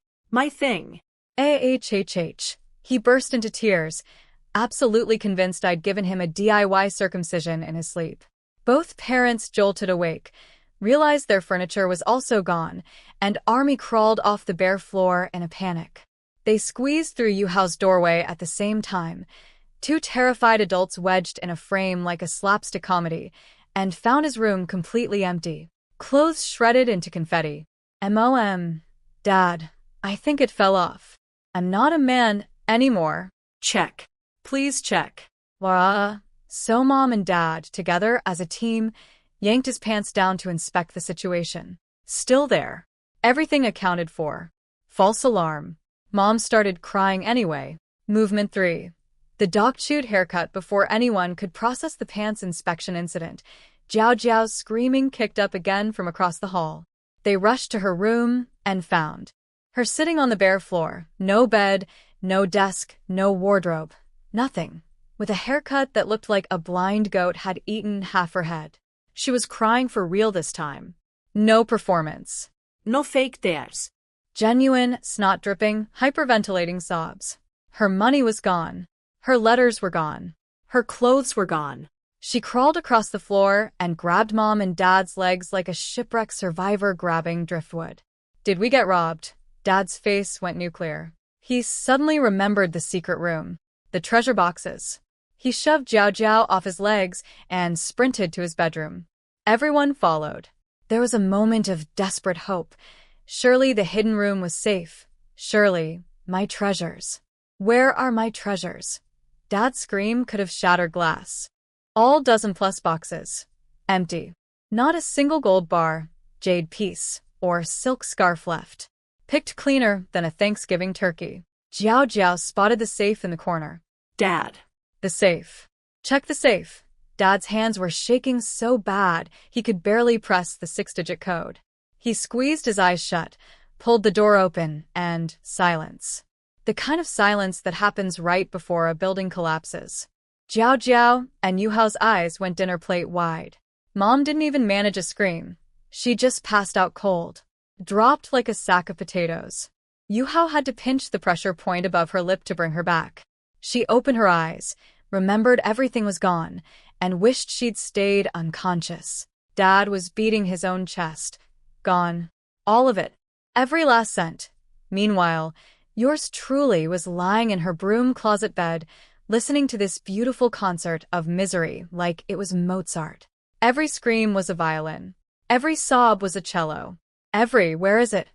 B: thing.
A: AHHH. He burst into tears, absolutely convinced I'd given him a DIY circumcision in his sleep. Both parents jolted awake, realized their furniture was also gone, and Army crawled off the bare floor in a panic. They squeezed through Yuhao's doorway at the same time, Two terrified adults wedged in a frame like a slapstick comedy, and found his room completely empty. Clothes shredded into confetti. Dad, I think it fell off. I'm not a man anymore.
B: Check. Please check.
A: So Mom and Dad, together as a team, yanked his pants down to inspect the situation. Still there. Everything accounted for. False alarm. Mom started crying anyway. Movement 3. The dog chewed haircut before anyone could process the pants inspection incident. Jiao Jiao's screaming kicked up again from across the hall. They rushed to her room and found her sitting on the bare floor. No bed, no desk, no wardrobe. Nothing. With a haircut that looked like a blind goat had eaten half her head. She was crying for real this time. No performance.
B: No fake tears.
A: Genuine, snot-dripping, hyperventilating sobs. Her money was gone. Her letters were gone.
B: Her clothes were gone.
A: She crawled across the floor and grabbed Mom and Dad's legs like a shipwreck survivor grabbing driftwood. Did we get robbed? Dad's face went nuclear. He suddenly remembered the secret room. The treasure boxes. He shoved Jiao Jiao off his legs and sprinted to his bedroom. Everyone followed. There was a moment of desperate hope. Surely the hidden room was safe. Surely, my treasures. Where are my treasures? Dad's scream could have shattered glass. All dozen-plus boxes. Empty. Not a single gold bar, jade piece, or silk scarf left. Picked cleaner than a Thanksgiving turkey. Jiao Jiao spotted the safe in the corner.
B: Dad.
A: The safe. Check the safe. Dad's hands were shaking so bad he could barely press the 6-digit code. He squeezed his eyes shut, pulled the door open, and silence. The kind of silence that happens right before a building collapses. Jiao Jiao and Yuhao's eyes went dinner plate wide. Mom didn't even manage a scream. She just passed out cold. Dropped like a sack of potatoes. Yuhao had to pinch the pressure point above her lip to bring her back. She opened her eyes, remembered everything was gone, and wished she'd stayed unconscious. Dad was beating his own chest. Gone. All of it. Every last cent. Meanwhile, yours truly was lying in her broom closet bed, listening to this beautiful concert of misery like it was Mozart. Every scream was a violin. Every sob was a cello. Every, where is it,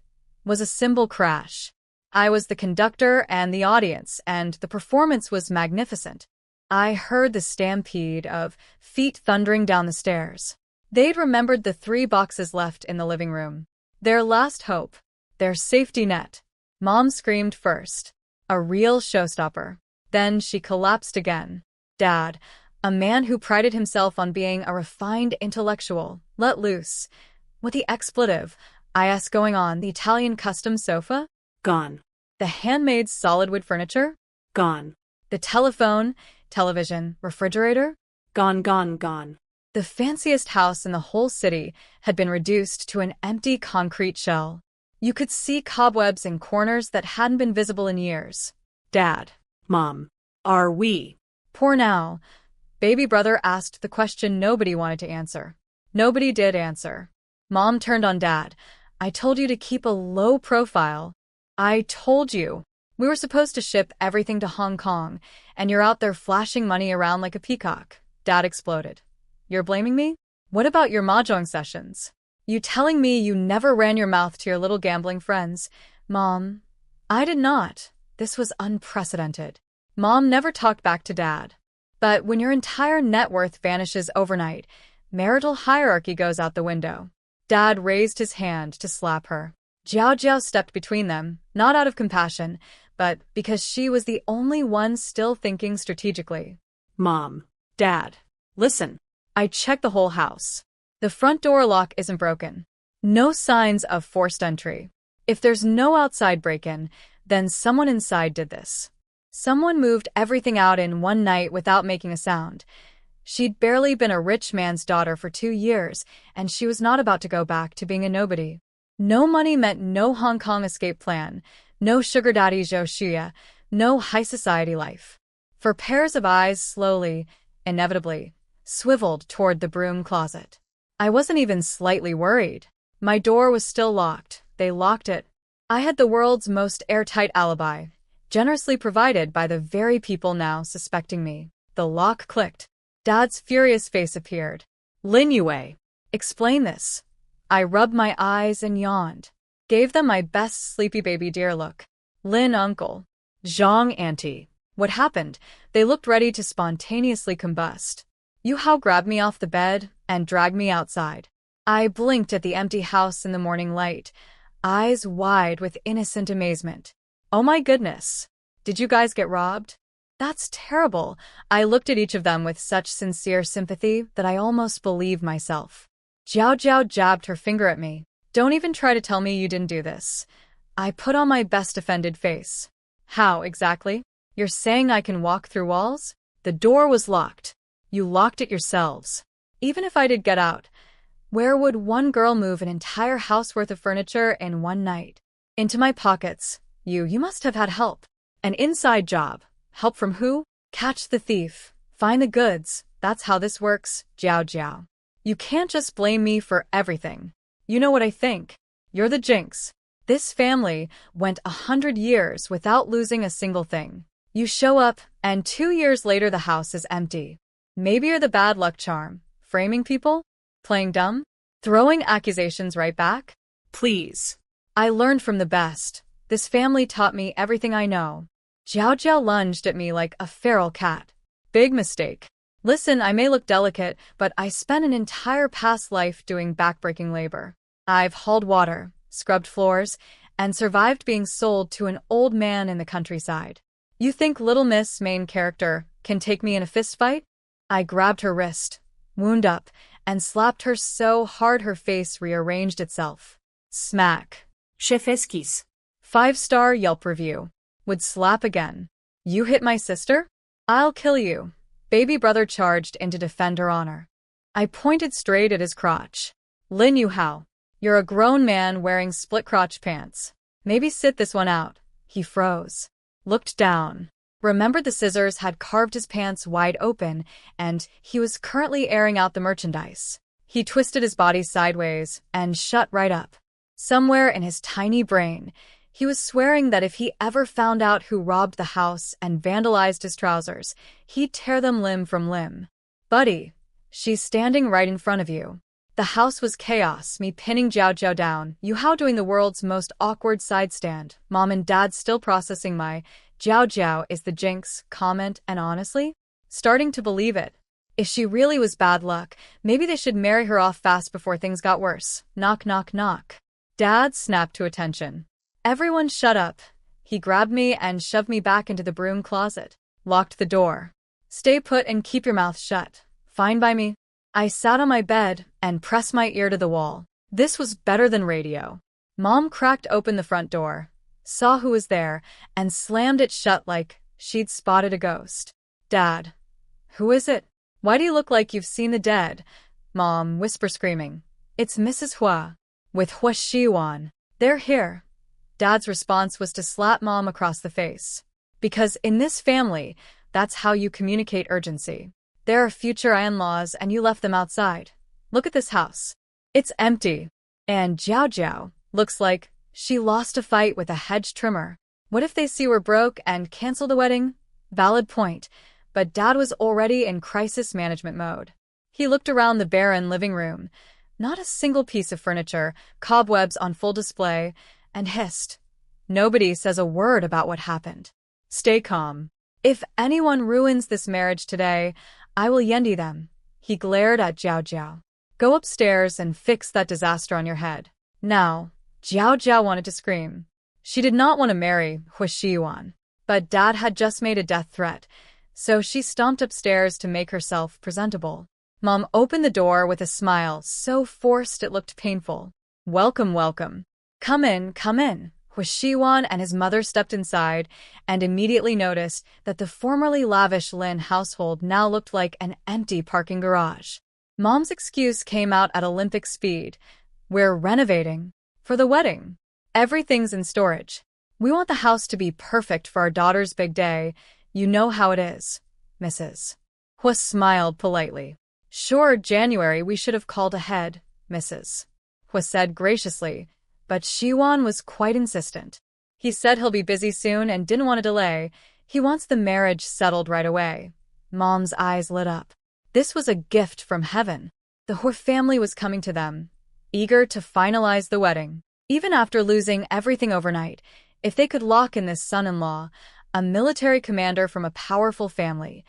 A: was a cymbal crash. I was the conductor and the audience, and the performance was magnificent. I heard the stampede of feet thundering down the stairs. They'd remembered the 3 boxes left in the living room. Their last hope. Their safety net. Mom screamed first. A real showstopper. Then she collapsed again. Dad, a man who prided himself on being a refined intellectual, let loose. With the expletive, IS going on, the Italian custom sofa?
B: Gone.
A: The handmade solid wood furniture?
B: Gone.
A: The telephone, television, refrigerator?
B: Gone, gone, gone.
A: The fanciest house in the whole city had been reduced to an empty concrete shell. You could see cobwebs in corners that hadn't been visible in years. Dad.
B: Mom. Are we?
A: Poor now. Baby brother asked the question nobody wanted to answer. Nobody did answer. Mom turned on Dad. I told you to keep a low profile. I told you. We were supposed to ship everything to Hong Kong, and you're out there flashing money around like a peacock. Dad exploded. You're blaming me? What about your mahjong sessions? You telling me you never ran your mouth to your little gambling friends? Mom, I did not. This was unprecedented. Mom never talked back to Dad. But when your entire net worth vanishes overnight, marital hierarchy goes out the window. Dad raised his hand to slap her. Jiao Jiao stepped between them, not out of compassion, but because she was the only one still thinking strategically.
B: Mom.
A: Dad.
B: Listen.
A: I checked the whole house. The front door lock isn't broken. No signs of forced entry. If there's no outside break-in, then someone inside did this. Someone moved everything out in one night without making a sound. She'd barely been a rich man's daughter for 2 years, and she was not about to go back to being a nobody. No money meant no Hong Kong escape plan, no sugar daddy Zhou Xia, no high society life. For pairs of eyes slowly, inevitably, swiveled toward the broom closet. I wasn't even slightly worried. My door was still locked. They locked it. I had the world's most airtight alibi. generously provided by the very people now suspecting me. The lock clicked. Dad's furious face appeared. Lin Yue, explain this. I rubbed my eyes and yawned. Gave them my best sleepy baby dear look. Lin uncle. Zhang auntie. What happened? They looked ready to spontaneously combust. Yu Hao grabbed me off the bed and dragged me outside. I blinked at the empty house in the morning light, eyes wide with innocent amazement. Oh my goodness. Did you guys get robbed? That's terrible. I looked at each of them with such sincere sympathy that I almost believed myself. Jiao Jiao jabbed her finger at me. Don't even try to tell me you didn't do this. I put on my best offended face. How, exactly? You're saying I can walk through walls? The door was locked. You locked it yourselves. Even if I did get out, where would one girl move an entire house worth of furniture in one night? Into my pockets. You must have had help. An inside job. Help from who? Catch the thief. Find the goods. That's how this works, Jiao Jiao. You can't just blame me for everything. You know what I think. You're the jinx. This family went 100 years without losing a single thing. You show up, and 2 years later the house is empty. Maybe you're the bad luck charm. Framing people? Playing dumb? Throwing accusations right back?
B: Please.
A: I learned from the best. This family taught me everything I know. Jiao Jiao lunged at me like a feral cat. Big mistake. Listen, I may look delicate, but I spent an entire past life doing backbreaking labor. I've hauled water, scrubbed floors, and survived being sold to an old man in the countryside. You think Little Miss, main character, can take me in a fistfight? I grabbed her wrist, wound up, and slapped her so hard her face rearranged itself. Smack.
B: Chefeskis.
A: 5-star Yelp review. Would slap again. You hit my sister? I'll kill you. Baby brother charged in to defend her honor. I pointed straight at his crotch. Lin Yu Hao, you're a grown man wearing split-crotch pants. Maybe sit this one out. He froze. Looked down. Remembered the scissors had carved his pants wide open, and he was currently airing out the merchandise. He twisted his body sideways and shut right up. Somewhere in his tiny brain, he was swearing that if he ever found out who robbed the house and vandalized his trousers, he'd tear them limb from limb. Buddy, she's standing right in front of you. The house was chaos, me pinning Jiao Jiao down, Yu Hao doing the world's most awkward side stand, Mom and Dad still processing my Jiao Jiao is the jinx comment, and honestly, starting to believe it. If she really was bad luck, maybe they should marry her off fast before things got worse. Knock, knock, knock. Dad snapped to attention. Everyone shut up. He grabbed me and shoved me back into the broom closet. Locked the door. Stay put and keep your mouth shut. Fine by me. I sat on my bed and pressed my ear to the wall. This was better than radio. Mom cracked open the front door, saw who was there, and slammed it shut like she'd spotted a ghost. Dad. Who is it? Why do you look like you've seen the dead? Mom, whisper screaming. It's Mrs. Hua. With Hua Shiwan. They're here. Dad's response was to slap Mom across the face. Because in this family, that's how you communicate urgency. There are future in-laws and you left them outside. Look at this house. It's empty. And Jiao Jiao looks like she lost a fight with a hedge trimmer. What if they see we're broke and cancel the wedding? Valid point. But Dad was already in crisis management mode. He looked around the barren living room. Not a single piece of furniture, cobwebs on full display, and hissed. Nobody says a word about what happened. Stay calm. If anyone ruins this marriage today, I will yendi them. He glared at Jiao Jiao. Go upstairs and fix that disaster on your head. Now, Jiao Jiao wanted to scream. She did not want to marry Hua Shiyuan, but Dad had just made a death threat, so she stomped upstairs to make herself presentable. Mom opened the door with a smile so forced it looked painful. Welcome, welcome. Come in, come in. Hua Shiwan and his mother stepped inside and immediately noticed that the formerly lavish Lin household now looked like an empty parking garage. Mom's excuse came out at Olympic speed. We're renovating. For the wedding. Everything's in storage. We want the house to be perfect for our daughter's big day. You know how it is, Mrs. Hua smiled politely. Sure, January we should have called ahead, Mrs. Hua said graciously, but Shiwan was quite insistent. He said he'll be busy soon and didn't want to delay. He wants the marriage settled right away. Mom's eyes lit up. This was a gift from heaven. The Hua family was coming to them, eager to finalize the wedding. Even after losing everything overnight, if they could lock in this son-in-law, a military commander from a powerful family,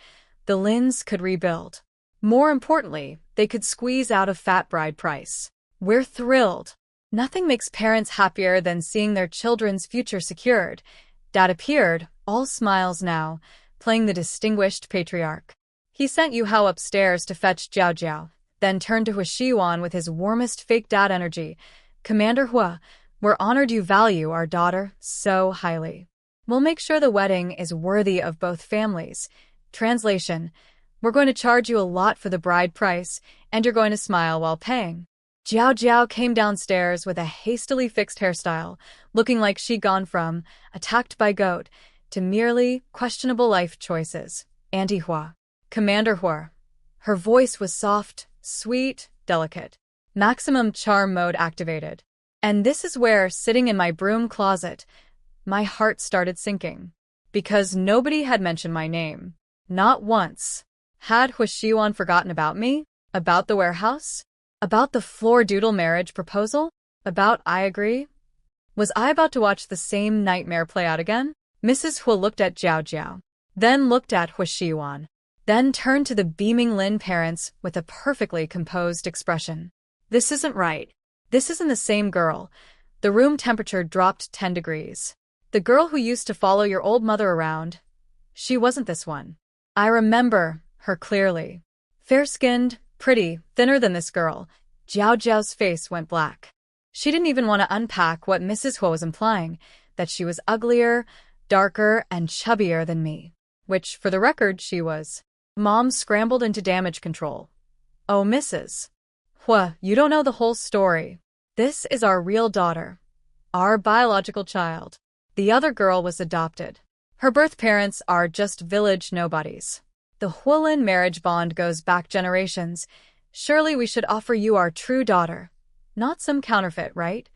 A: the Lins could rebuild. More importantly, they could squeeze out a fat bride price. We're thrilled. Nothing makes parents happier than seeing their children's future secured. Dad appeared, all smiles now, playing the distinguished patriarch. He sent Yu Hao upstairs to fetch Jiao Jiao, then turned to Hua Shiwan with his warmest fake dad energy. Commander Hua, we're honored you value our daughter so highly. We'll make sure the wedding is worthy of both families. Translation: we're going to charge you a lot for the bride price, and you're going to smile while paying. Jiao Jiao came downstairs with a hastily fixed hairstyle, looking like she'd gone from attacked by goat to merely questionable life choices. Auntie Hua. Commander Hua. Her voice was soft, sweet, delicate. Maximum charm mode activated. And this is where, sitting in my broom closet, my heart started sinking. Because nobody had mentioned my name. Not once. Had Hua Shiwan forgotten about me? About the warehouse? About the floor doodle marriage proposal? About I agree? Was I about to watch the same nightmare play out again? Mrs. Hua looked at Jiao Jiao, then looked at Hua Shiwan, then turned to the beaming Lin parents with a perfectly composed expression. This isn't right. This isn't the same girl. The room temperature dropped 10 degrees. The girl who used to follow your old mother around. She wasn't this one. I remember her clearly. Fair-skinned, pretty, thinner than this girl. Jiao Jiao's face went black. She didn't even want to unpack what Mrs. Hua was implying, that she was uglier, darker, and chubbier than me. Which, for the record, she was. Mom scrambled into damage control. Oh, Mrs. Hua, you don't know the whole story. This is our real daughter. Our biological child. The other girl was adopted. Her birth parents are just village nobodies. The Hualin marriage bond goes back generations. Surely we should offer you our true daughter. Not some counterfeit, right?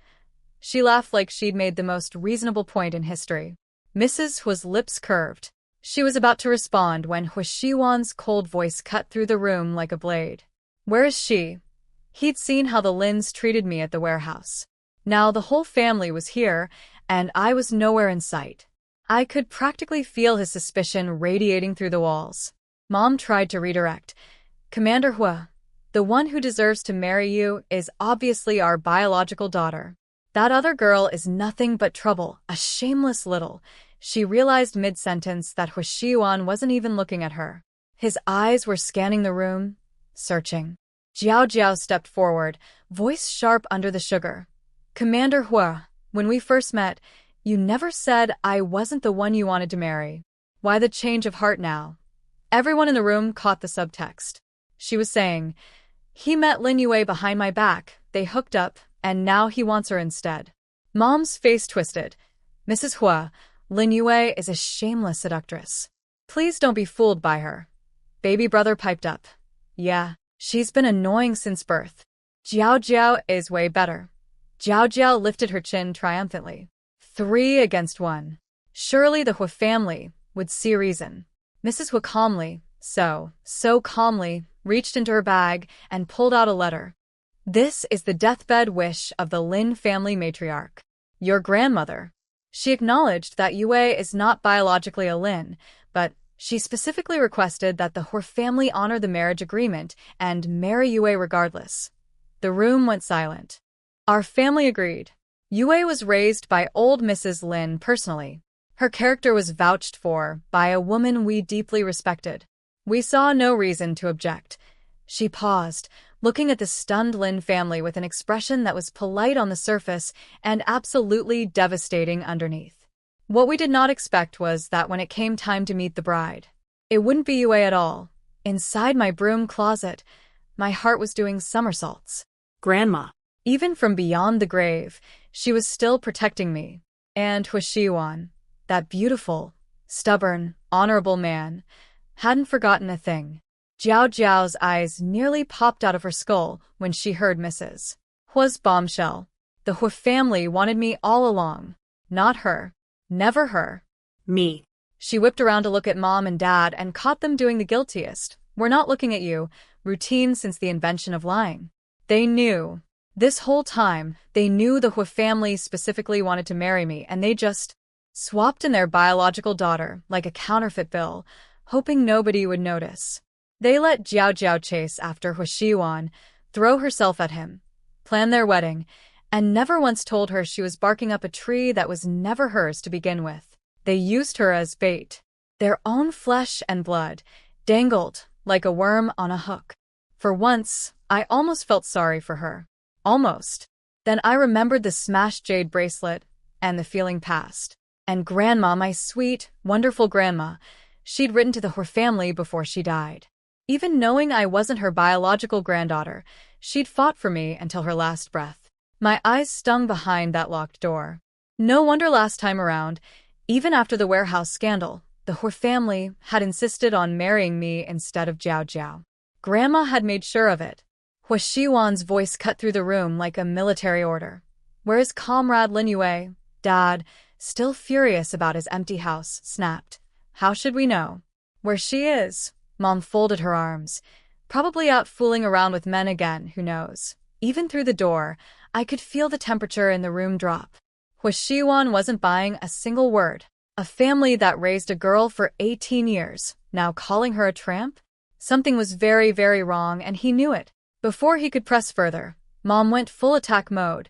A: She laughed like she'd made the most reasonable point in history. Mrs. Hua's lips curved. She was about to respond when Hua Shiwan's cold voice cut through the room like a blade. Where is she? He'd seen how the Lins treated me at the warehouse. Now the whole family was here, and I was nowhere in sight. I could practically feel his suspicion radiating through the walls. Mom tried to redirect. Commander Hua, the one who deserves to marry you is obviously our biological daughter. That other girl is nothing but trouble, a shameless little. She realized mid-sentence that Hua Shiwan wasn't even looking at her. His eyes were scanning the room, searching. Jiao Jiao stepped forward, voice sharp under the sugar. Commander Hua, when we first met, you never said I wasn't the one you wanted to marry. Why the change of heart now? Everyone in the room caught the subtext. She was saying, he met Lin Yue behind my back, they hooked up, and now he wants her instead. Mom's face twisted. Mrs. Hua, Lin Yue is a shameless seductress. Please don't be fooled by her. Baby brother piped up. Yeah, she's been annoying since birth. Jiao Jiao is way better. Jiao Jiao lifted her chin triumphantly. 3 against 1. Surely the Hua family would see reason. Mrs. Hua calmly, so calmly, reached into her bag and pulled out a letter. This is the deathbed wish of the Lin family matriarch. Your grandmother. She acknowledged that Yue is not biologically a Lin, but she specifically requested that the Hua family honor the marriage agreement and marry Yue regardless. The room went silent. Our family agreed. Yue was raised by old Mrs. Lin personally. Her character was vouched for by a woman we deeply respected. We saw no reason to object. She paused, looking at the stunned Lin family with an expression that was polite on the surface and absolutely devastating underneath. What we did not expect was that when it came time to meet the bride, it wouldn't be Yue at all. Inside my broom closet, my heart was doing somersaults.
B: Grandma.
A: Even from beyond the grave, she was still protecting me. And Hua Shiwan, that beautiful, stubborn, honorable man, hadn't forgotten a thing. Jiao Jiao's eyes nearly popped out of her skull when she heard Mrs. Hua's bombshell. The Hua family wanted me all along, not her. Never her.
B: Me.
A: She whipped around to look at Mom and Dad and caught them doing the guiltiest. We're not looking at you. Routine since the invention of lying. They knew. This whole time, they knew the Hua family specifically wanted to marry me, and they just swapped in their biological daughter like a counterfeit bill, hoping nobody would notice. They let Jiao Jiao chase after Hua Xiwan, throw herself at him, plan their wedding, and never once told her she was barking up a tree that was never hers to begin with. They used her as bait. Their own flesh and blood dangled like a worm on a hook. For once, I almost felt sorry for her. Almost. Then I remembered the smashed jade bracelet, and the feeling passed. And Grandma, my sweet, wonderful Grandma, she'd written to the Hua family before she died. Even knowing I wasn't her biological granddaughter, she'd fought for me until her last breath. My eyes stung behind that locked door. No wonder last time around, even after the warehouse scandal, the Hua family had insisted on marrying me instead of Jiao Jiao. Grandma had made sure of it. Hua Xiwan's voice cut through the room like a military order. Where is Comrade Lin Yue? Dad, still furious about his empty house, snapped. How should we know? Where she is? Mom folded her arms. Probably out fooling around with men again, who knows? Even through the door, I could feel the temperature in the room drop. Hua Xiwan wasn't buying a single word. A family that raised a girl for 18 years, now calling her a tramp? Something was very, very wrong, and he knew it. Before he could press further, Mom went full attack mode.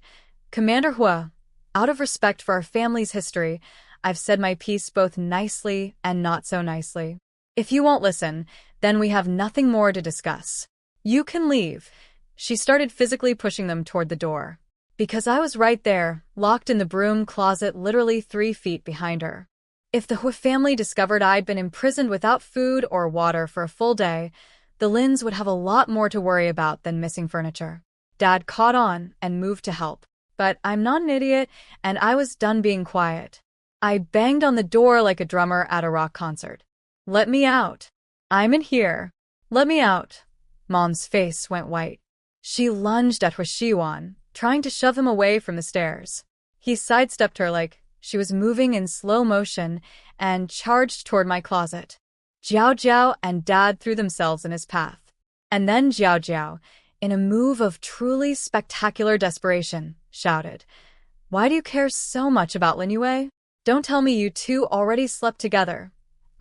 A: Commander Hua, out of respect for our family's history, I've said my piece both nicely and not so nicely. If you won't listen, then we have nothing more to discuss. You can leave. She started physically pushing them toward the door. Because I was right there, locked in the broom closet literally 3 feet behind her. If the Hua family discovered I'd been imprisoned without food or water for a full day, the Lins would have a lot more to worry about than missing furniture. Dad caught on and moved to help. But I'm not an idiot, and I was done being quiet. I banged on the door like a drummer at a rock concert. Let me out. I'm in here. Let me out. Mom's face went white. She lunged at Hua Xiwan, trying to shove him away from the stairs. He sidestepped her like she was moving in slow motion and charged toward my closet. Jiao Jiao and Dad threw themselves in his path. And then Jiao Jiao, in a move of truly spectacular desperation, shouted, "Why do you care so much about Lin Yue? Don't tell me you two already slept together."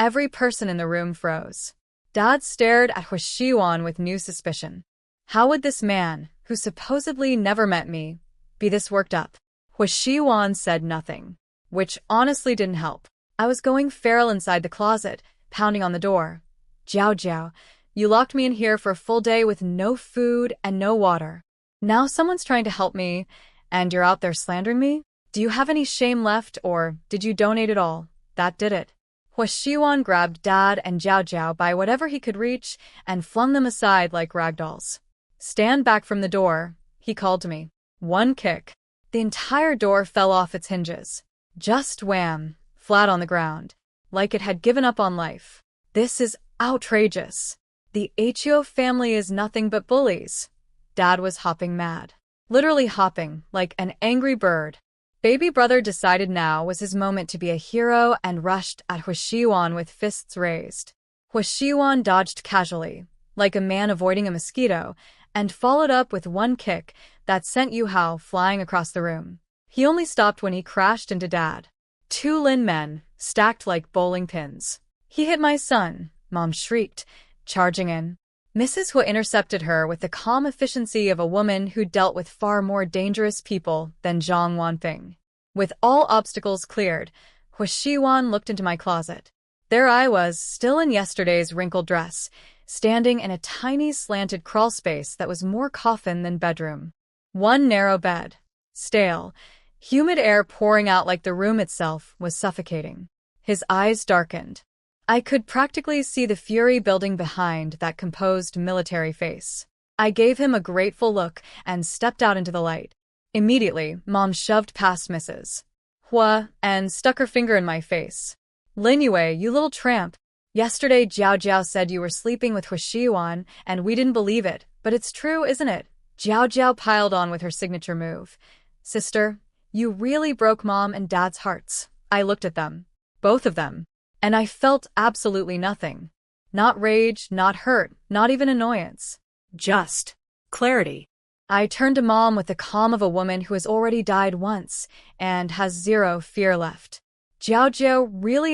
A: Every person in the room froze. Dad stared at Hua Xiwan with new suspicion. How would this man, who supposedly never met me, be this worked up? Hua Xiwan said nothing, which honestly didn't help. I was going feral inside the closet, pounding on the door. Jiao Jiao, you locked me in here for a full day with no food and no water. Now someone's trying to help me, and you're out there slandering me? Do you have any shame left, or did you donate it all? That did it. Hua Xiwan grabbed Dad and Jiao Jiao by whatever he could reach and flung them aside like ragdolls. Stand back from the door, he called to me. One kick. The entire door fell off its hinges. Just wham, flat on the ground, like it had given up on life. This is outrageous. The Hio family is nothing but bullies. Dad was hopping mad. Literally hopping, like an angry bird. Baby brother decided now was his moment to be a hero and rushed at Hua Xiwan with fists raised. Hua Xiwan dodged casually, like a man avoiding a mosquito, and followed up with one kick that sent Yu Hao flying across the room. He only stopped when he crashed into Dad. 2 Lin men, stacked like bowling pins. He hit my son, Mom shrieked, charging in. Mrs. Hua intercepted her with the calm efficiency of a woman who dealt with far more dangerous people than Zhang Wanping. With all obstacles cleared, Hua Xiwan looked into my closet. There I was, still in yesterday's wrinkled dress, standing in a tiny slanted crawl space that was more coffin than bedroom. One narrow bed. Stale, humid air pouring out like the room itself was suffocating. His eyes darkened. I could practically see the fury building behind that composed military face. I gave him a grateful look and stepped out into the light. Immediately, Mom shoved past Mrs. Hua and stuck her finger in my face. Lin Yue, you little tramp. Yesterday Jiao Jiao said you were sleeping with Hua Xiwan, and we didn't believe it, but it's true, isn't it? Jiao Jiao piled on with her signature move. Sister, you really broke Mom and Dad's hearts. I looked at them. Both of them. And I felt absolutely nothing. Not rage, not hurt, not even annoyance.
B: Just clarity.
A: I turned to Mom with the calm of a woman who has already died once and has zero fear left. Jiao, really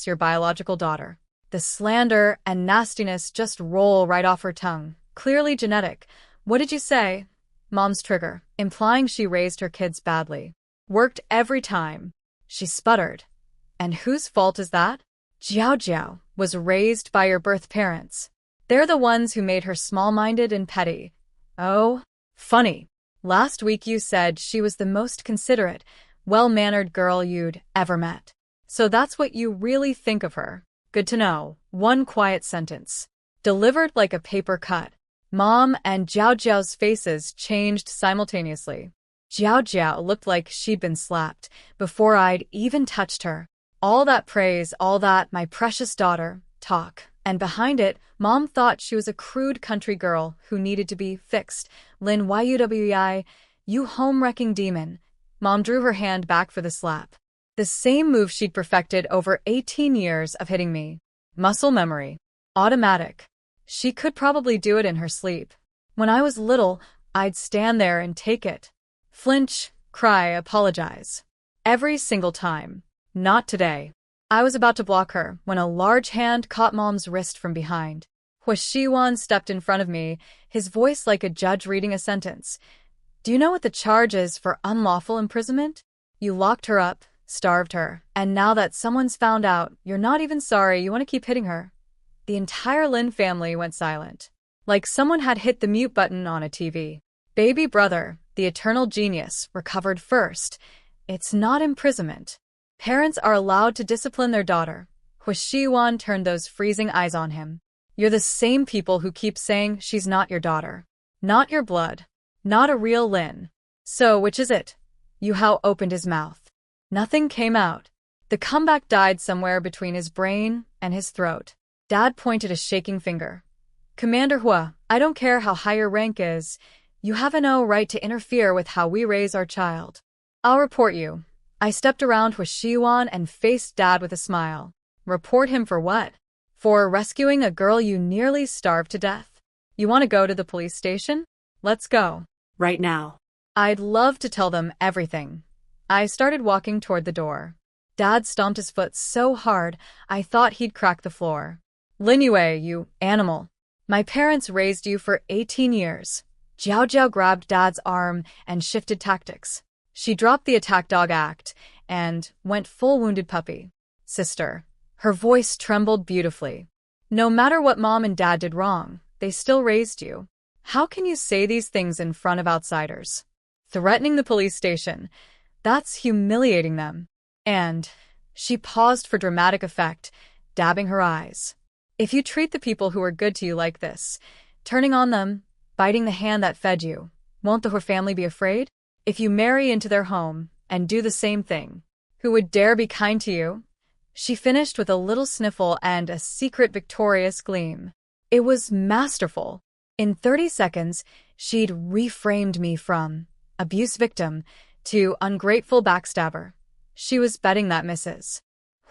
A: your biological daughter. The slander and nastiness just roll right off her tongue. Clearly genetic. What did you say? Mom's trigger, implying she raised her kids badly. Worked every time. She sputtered. And whose fault is that? Jiao was raised by your birth parents. They're the ones who made her small-minded and petty. Oh, funny. Last week you said she was the most considerate, well-mannered girl you'd ever met. So that's what you really think of her. Good to know. One quiet sentence. Delivered like a paper cut. Mom and Jiao's faces changed simultaneously. Jiao looked like she'd been slapped before I'd even touched her. All that praise, all that my precious daughter talk. And behind it, Mom thought she was a crude country girl who needed to be fixed. Lin Yuwei, you home-wrecking demon. Mom drew her hand back for the slap. The same move she'd perfected over 18 years of hitting me. Muscle memory. Automatic. She could probably do it in her sleep. When I was little, I'd stand there and take it. Flinch, cry, apologize. Every single time. Not today. I was about to block her when a large hand caught Mom's wrist from behind. Huashiwan stepped in front of me, his voice like a judge reading a sentence. Do you know what the charge is for unlawful imprisonment? You locked her up, starved her, and now that someone's found out, you're not even sorry you want to keep hitting her. The entire Lin family went silent. Like someone had hit the mute button on a TV. Baby brother, the eternal genius, recovered first. It's not imprisonment. Parents are allowed to discipline their daughter. Huashiwan turned those freezing eyes on him. You're the same people who keep saying she's not your daughter. Not your blood. Not a real Lin. So which is it? Yu Hao opened his mouth. Nothing came out. The comeback died somewhere between his brain and his throat. Dad pointed a shaking finger. Commander Hua, I don't care how high your rank is. You have no right to interfere with how we raise our child. I'll report you. I stepped around Huashiwan and faced Dad with a smile. Report him for what? For rescuing a girl you nearly starved to death. You want to go to the police station? Let's go.
B: Right now.
A: I'd love to tell them everything. I started walking toward the door. Dad stomped his foot so hard, I thought he'd crack the floor. Lin Yuwei, you animal. My parents raised you for 18 years. Jiao grabbed Dad's arm and shifted tactics. She dropped the attack dog act and went full wounded puppy. Sister. Her voice trembled beautifully. No matter what Mom and Dad did wrong, they still raised you. How can you say these things in front of outsiders? Threatening the police station. That's humiliating them. And she paused for dramatic effect, dabbing her eyes. If you treat the people who are good to you like this, turning on them, biting the hand that fed you, won't the Hua family be afraid? If you marry into their home and do the same thing, who would dare be kind to you? She finished with a little sniffle and a secret victorious gleam. It was masterful. In 30 seconds, she'd reframed me from abuse victim to ungrateful backstabber. She was betting that Mrs.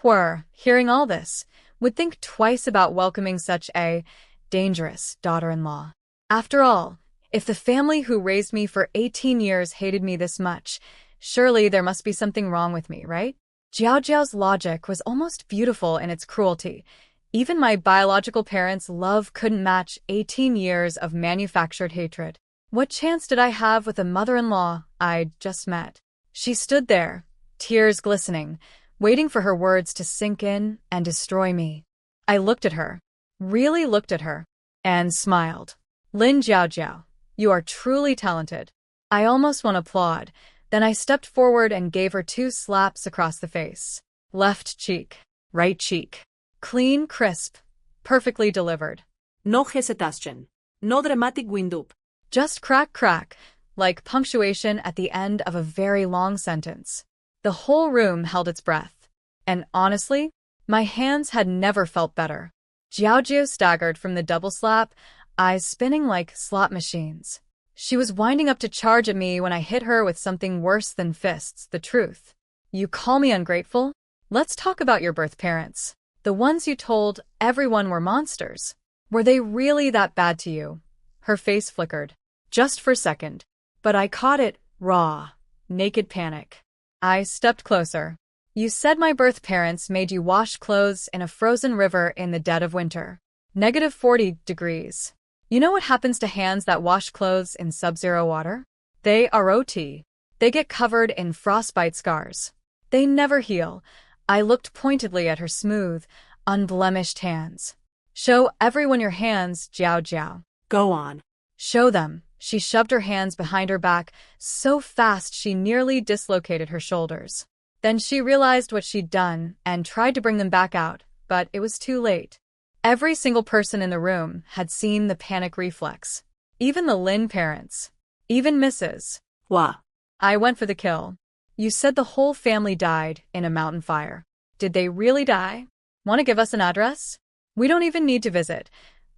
A: Hua, hearing all this, would think twice about welcoming such a dangerous daughter-in-law. After all, if the family who raised me for 18 years hated me this much, surely there must be something wrong with me, right? Jiao's logic was almost beautiful in its cruelty. Even my biological parents' love couldn't match 18 years of manufactured hatred. What chance did I have with a mother-in-law I'd just met? She stood there, tears glistening, waiting for her words to sink in and destroy me. I looked at her, really looked at her, and smiled. Lin Jiao, you are truly talented. I almost want to applaud. Then I stepped forward and gave her 2 slaps across the face. Left cheek, right cheek. Clean, crisp, perfectly delivered.
B: No hesitation. No dramatic wind-up.
A: Just crack, crack, like punctuation at the end of a very long sentence. The whole room held its breath. And honestly, my hands had never felt better. Jiao staggered from the double slap, eyes spinning like slot machines. She was winding up to charge at me when I hit her with something worse than fists, the truth. You call me ungrateful? Let's talk about your birth parents. The ones you told everyone were monsters. Were they really that bad to you? Her face flickered. Just for a second. But I caught it raw. Naked panic. I stepped closer. You said my birth parents made you wash clothes in a frozen river in the dead of winter. -40 degrees. You know what happens to hands that wash clothes in sub-zero water? They are OT. They get covered in frostbite scars. They never heal. I looked pointedly at her smooth, unblemished hands. Show everyone your hands, Jiao Jiao.
B: Go on.
A: Show them. She shoved her hands behind her back so fast she nearly dislocated her shoulders. Then she realized what she'd done and tried to bring them back out, but it was too late. Every single person in the room had seen the panic reflex. Even the Lin parents. Even Mrs.
B: Hua.
A: I went for the kill. You said the whole family died in a mountain fire. Did they really die? Want to give us an address? We don't even need to visit.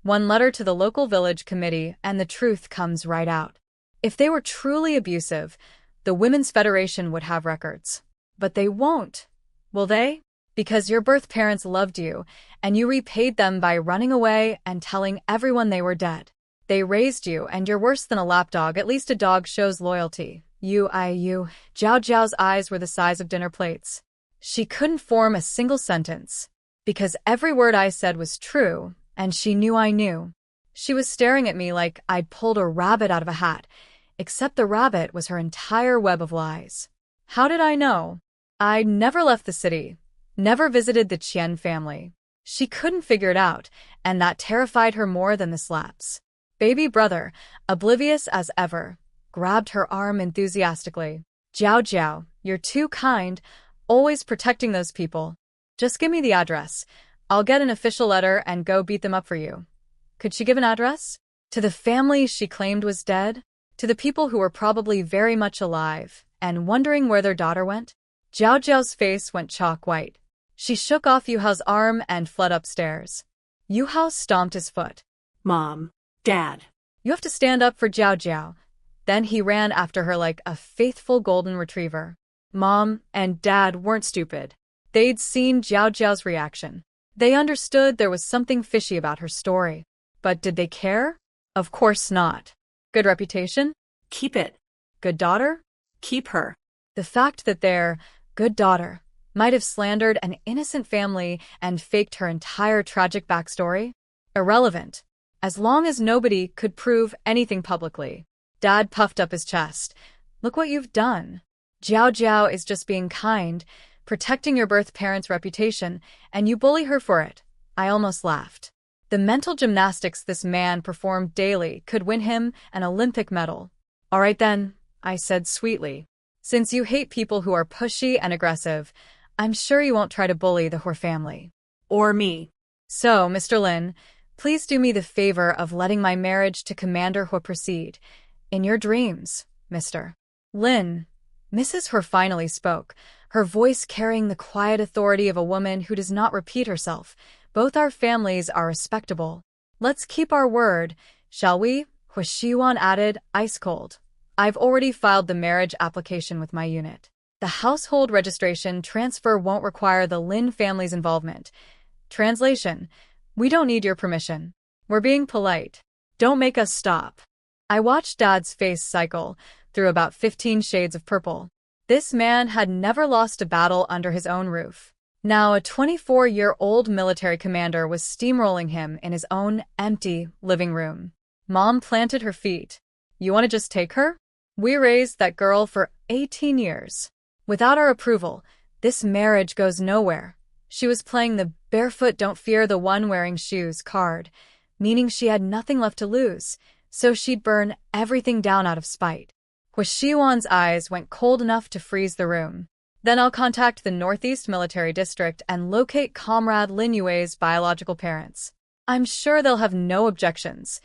A: One letter to the local village committee and the truth comes right out. If they were truly abusive, the Women's Federation would have records. But they won't. Will they? Because your birth parents loved you, and you repaid them by running away and telling everyone they were dead. They raised you, and you're worse than a lapdog. At least a dog shows loyalty. You. Jiao Jiao's eyes were the size of dinner plates. She couldn't form a single sentence. Because every word I said was true, and she knew I knew. She was staring at me like I'd pulled a rabbit out of a hat, except the rabbit was her entire web of lies. How did I know? I'd never left the city, never visited the Qian family. She couldn't figure it out, and that terrified her more than the slaps. Baby brother, oblivious as ever, grabbed her arm enthusiastically. Jiao Jiao, you're too kind, always protecting those people. Just give me the address. I'll get an official letter and go beat them up for you. Could she give an address? To the family she claimed was dead? To the people who were probably very much alive and wondering where their daughter went? Jiao Jiao's face went chalk white. She shook off Yuhao's arm and fled upstairs. Yuhao stomped his foot.
B: Mom. Dad.
A: You have to stand up for Jiao Jiao. Then he ran after her like a faithful golden retriever. Mom and Dad weren't stupid. They'd seen Jiao Jiao's reaction. They understood there was something fishy about her story. But did they care? Of course not. Good reputation?
B: Keep it.
A: Good daughter?
B: Keep her.
A: The fact that their good daughter might have slandered an innocent family and faked her entire tragic backstory? Irrelevant. As long as nobody could prove anything publicly. Dad puffed up his chest. Look what you've done. Jiao Jiao is just being kind, protecting your birth parents' reputation, and you bully her for it. I almost laughed. The mental gymnastics this man performed daily could win him an Olympic medal. All right then, I said sweetly. Since you hate people who are pushy and aggressive, I'm sure you won't try to bully the Hua family.
B: Or me.
A: So, Mr. Lin, please do me the favor of letting my marriage to Commander Hua proceed. In your dreams, Mr. Lin. Mrs. Hua finally spoke, her voice carrying the quiet authority of a woman who does not repeat herself. Both our families are respectable. Let's keep our word, shall we? Hua Xiwan added, ice cold. I've already filed the marriage application with my unit. The household registration transfer won't require the Lin family's involvement. Translation: we don't need your permission. We're being polite. Don't make us stop. I watched Dad's face cycle through about 15 shades of purple. This man had never lost a battle under his own roof. Now a 24-year-old military commander was steamrolling him in his own empty living room. Mom planted her feet. You want to just take her? We raised that girl for 18 years. Without our approval, this marriage goes nowhere. She was playing the barefoot don't fear the one wearing shoes card, meaning she had nothing left to lose, so she'd burn everything down out of spite. Hua Xiwan's eyes went cold enough to freeze the room. Then I'll contact the Northeast Military District and locate Comrade Lin Yue's biological parents. I'm sure they'll have no objections.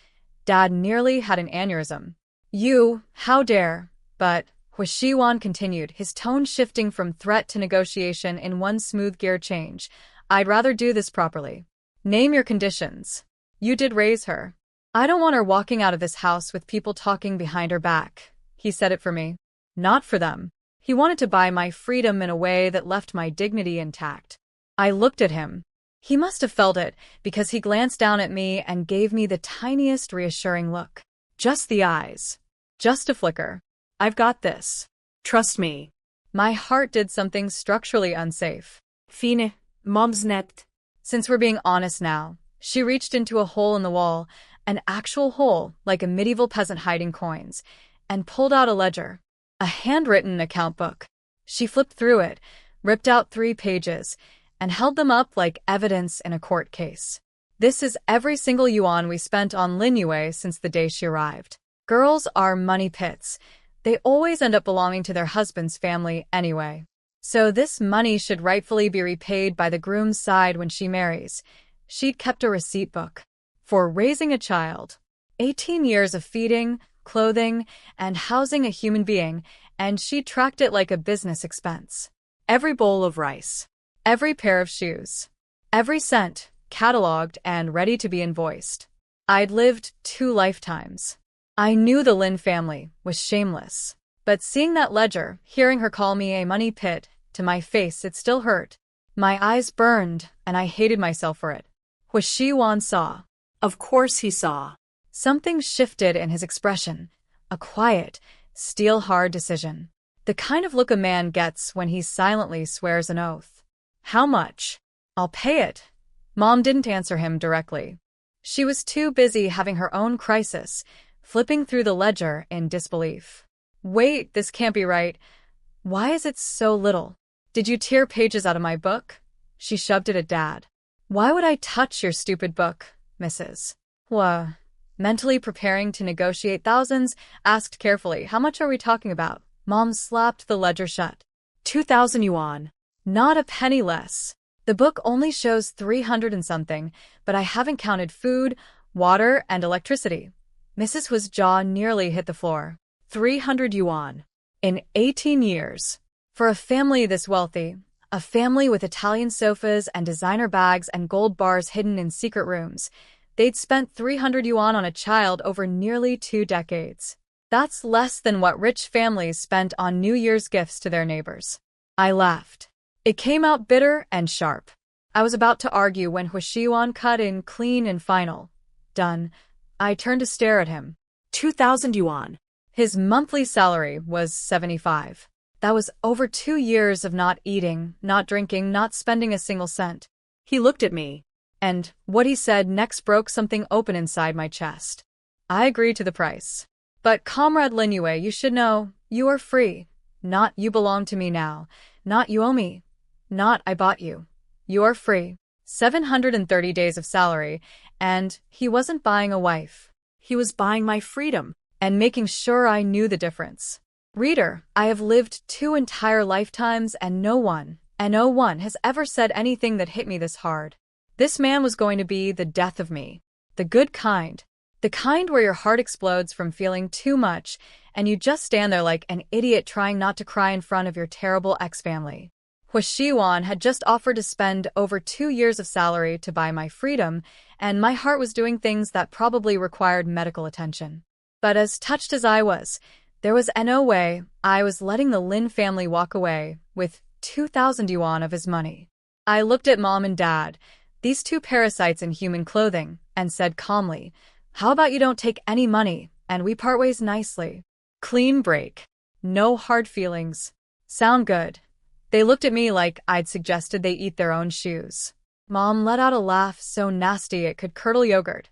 A: Dad nearly had an aneurysm. You, how dare? But, Hua Xiwan continued, his tone shifting from threat to negotiation in one smooth gear change. I'd rather do this properly. Name your conditions. You did raise her. I don't want her walking out of this house with people talking behind her back. He said it for me. Not for them. He wanted to buy my freedom in a way that left my dignity intact. I looked at him. He must have felt it, because he glanced down at me and gave me the tiniest reassuring look. Just the eyes. Just a flicker. I've got this.
B: Trust me.
A: My heart did something structurally unsafe.
B: Fine, mom's net.
A: Since we're being honest now, she reached into a hole in the wall, an actual hole, like a medieval peasant hiding coins, and pulled out a ledger. A handwritten account book. She flipped through it, ripped out 3 pages, and held them up like evidence in a court case. This is every single yuan we spent on Lin Yue since the day she arrived. Girls are money pits. They always end up belonging to their husband's family anyway. So this money should rightfully be repaid by the groom's side when she marries. She'd kept a receipt book. For raising a child. 18 years of feeding, clothing, and housing a human being, and she tracked it like a business expense. Every bowl of rice. Every pair of shoes. Every cent, cataloged and ready to be invoiced. I'd lived 2 lifetimes. I knew the Lin family was shameless. But seeing that ledger, hearing her call me a money pit, to my face it still hurt. My eyes burned, and I hated myself for it. Huashiwan saw.
B: Of course he saw.
A: Something shifted in his expression. A quiet, steel-hard decision. The kind of look a man gets when he silently swears an oath. How much? I'll pay it. Mom didn't answer him directly. She was too busy having her own crisis, flipping through the ledger in disbelief. Wait, this can't be right. Why is it so little? Did you tear pages out of my book? She shoved it at Dad. Why would I touch your stupid book, Mrs. Hua? Mentally preparing to negotiate thousands, asked carefully, how much are we talking about? Mom slapped the ledger shut.
B: 2,000 yuan.
A: Not a penny less. The book only shows 300 and something, but I haven't counted food, water, and electricity. Mrs. Hua's jaw nearly hit the floor.
B: 300 yuan.
A: In 18 years. For a family this wealthy, a family with Italian sofas and designer bags and gold bars hidden in secret rooms, they'd spent 300 yuan on a child over nearly 2 decades. That's less than what rich families spent on New Year's gifts to their neighbors. I laughed. It came out bitter and sharp. I was about to argue when Huashiwan cut in clean and final. Done. I turned to stare at him.
B: 2,000 yuan.
A: His monthly salary was 75. That was over 2 years of not eating, not drinking, not spending a single cent.
B: He looked at me.
A: And what he said next broke something open inside my chest. I agreed to the price. But Comrade Lin Yue, you should know, you are free. Not you belong to me now. Not you owe me. Not I bought you. You are free. 730 days of salary, and he wasn't buying a wife.
B: He was buying my freedom.
A: And making sure I knew the difference. Reader, I have lived 2 entire lifetimes and no one has ever said anything that hit me this hard. This man was going to be the death of me. The good kind. The kind where your heart explodes from feeling too much and you just stand there like an idiot trying not to cry in front of your terrible ex-family. Huashiwan had just offered to spend over 2 years of salary to buy my freedom, and my heart was doing things that probably required medical attention. But as touched as I was, there was no way I was letting the Lin family walk away with 2,000 yuan of his money. I looked at Mom and Dad, these 2 parasites in human clothing, and said calmly, how about you don't take any money, and we part ways nicely? Clean break. No hard feelings. Sound good. They looked at me like I'd suggested they eat their own shoes. Mom let out a laugh so nasty it could curdle yogurt.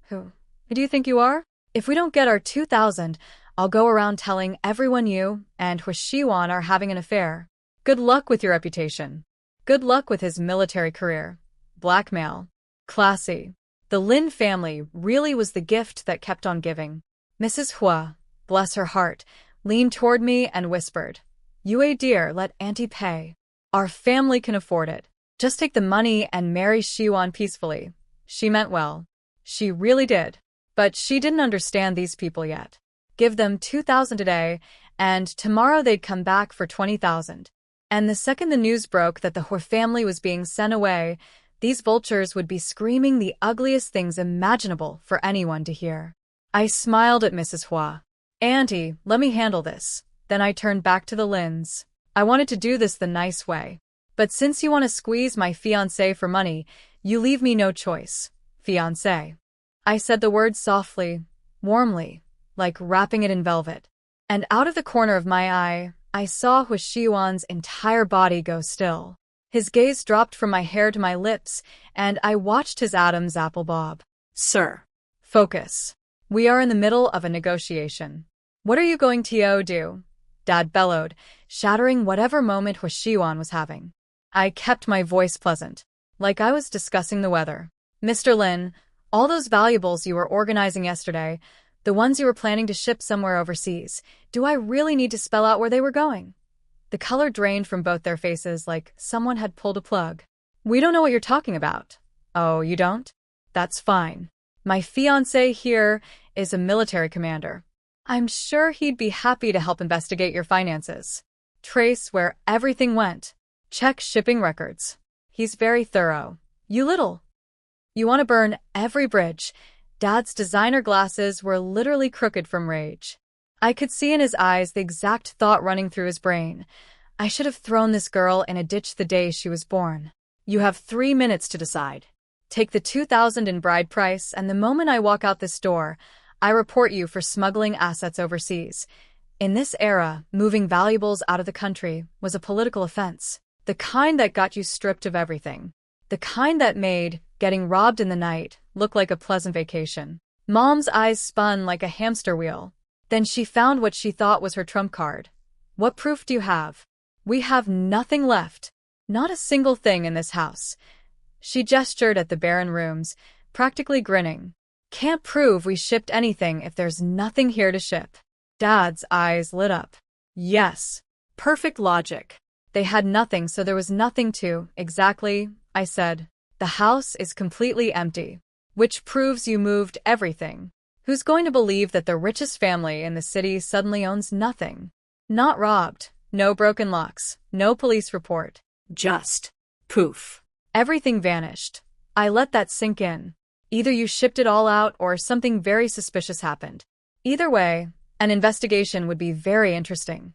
A: Who do you think you are? If we don't get our 2,000, I'll go around telling everyone you and Huashiwan are having an affair. Good luck with your reputation. Good luck with his military career. Blackmail. Classy. The Lin family really was the gift that kept on giving. Mrs. Hua, bless her heart, leaned toward me and whispered, Yue dear, let Auntie pay. Our family can afford it. Just take the money and marry Shiwan peacefully. She meant well. She really did. But she didn't understand these people yet. Give them 2,000 a day, and tomorrow they'd come back for 20,000. And the second the news broke that the Hua family was being sent away, these vultures would be screaming the ugliest things imaginable for anyone to hear. I smiled at Mrs. Hua. Auntie, let me handle this. Then I turned back to the Lins. I wanted to do this the nice way. But since you want to squeeze my fiancé for money, you leave me no choice. Fiancé. I said the word softly, warmly, like wrapping it in velvet. And out of the corner of my eye, I saw Huashiwan's entire body go still. His gaze dropped from my hair to my lips, and I watched his Adam's apple bob.
B: Sir.
A: Focus. We are in the middle of a negotiation. What are you going to do? Dad bellowed, shattering whatever moment Huashiwan was having. I kept my voice pleasant, like I was discussing the weather. Mr. Lin, all those valuables you were organizing yesterday, the ones you were planning to ship somewhere overseas, do I really need to spell out where they were going? The color drained from both their faces like someone had pulled a plug. We don't know what you're talking about. Oh, you don't? That's fine. My fiancé here is a military commander. I'm sure he'd be happy to help investigate your finances. Trace where everything went. Check shipping records. He's very thorough. You want to burn every bridge. Dad's designer glasses were literally crooked from rage. I could see in his eyes the exact thought running through his brain. I should have thrown this girl in a ditch the day she was born. You have 3 minutes to decide. Take the $2,000 in bride price, and the moment I walk out this door, I report you for smuggling assets overseas. In this era, moving valuables out of the country was a political offense. The kind that got you stripped of everything. The kind that made getting robbed in the night look like a pleasant vacation. Mom's eyes spun like a hamster wheel. Then she found what she thought was her trump card. What proof do you have? We have nothing left. Not a single thing in this house. She gestured at the barren rooms, practically grinning. Can't prove we shipped anything if there's nothing here to ship. Dad's eyes lit up. Yes. Perfect logic. They had nothing, so there was nothing to, exactly, I said. The house is completely empty. Which proves you moved everything. Who's going to believe that the richest family in the city suddenly owns nothing? Not robbed. No broken locks. No police report.
B: Just poof.
A: Everything vanished. I let that sink in. Either you shipped it all out or something very suspicious happened. Either way, an investigation would be very interesting.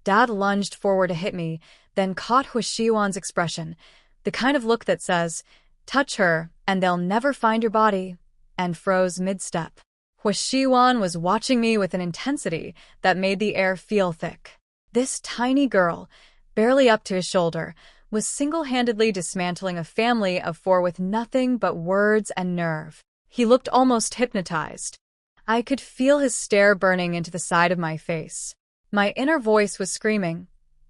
A: Dad lunged forward to hit me, then caught Huashiwan's expression, the kind of look that says, touch her, and they'll never find your body, and froze mid-step. Huashiwan was watching me with an intensity that made the air feel thick. This tiny girl, barely up to his shoulder, was single-handedly dismantling a family of 4 with nothing but words and nerve. He looked almost hypnotized. I could feel his stare burning into the side of my face. My inner voice was screaming,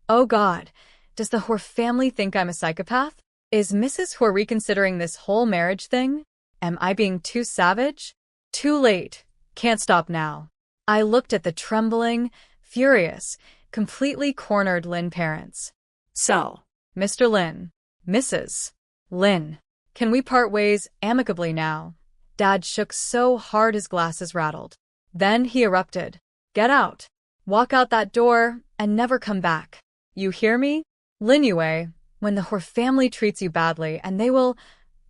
A: oh God, does the Hur family think I'm a psychopath? Is Mrs. Hur reconsidering this whole marriage thing? Am I being too savage? Too late. Can't stop now. I looked at the trembling, furious, completely cornered Lin parents.
B: So,
A: Mr. Lin, Mrs. Lin, can we part ways amicably now? Dad shook so hard his glasses rattled. Then he erupted. Get out. Walk out that door and never come back. You hear me? Lin Yue, when the Hur family treats you badly and they will,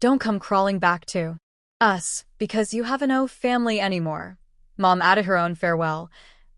A: don't come crawling back to us, because you have no family anymore. Mom added her own farewell.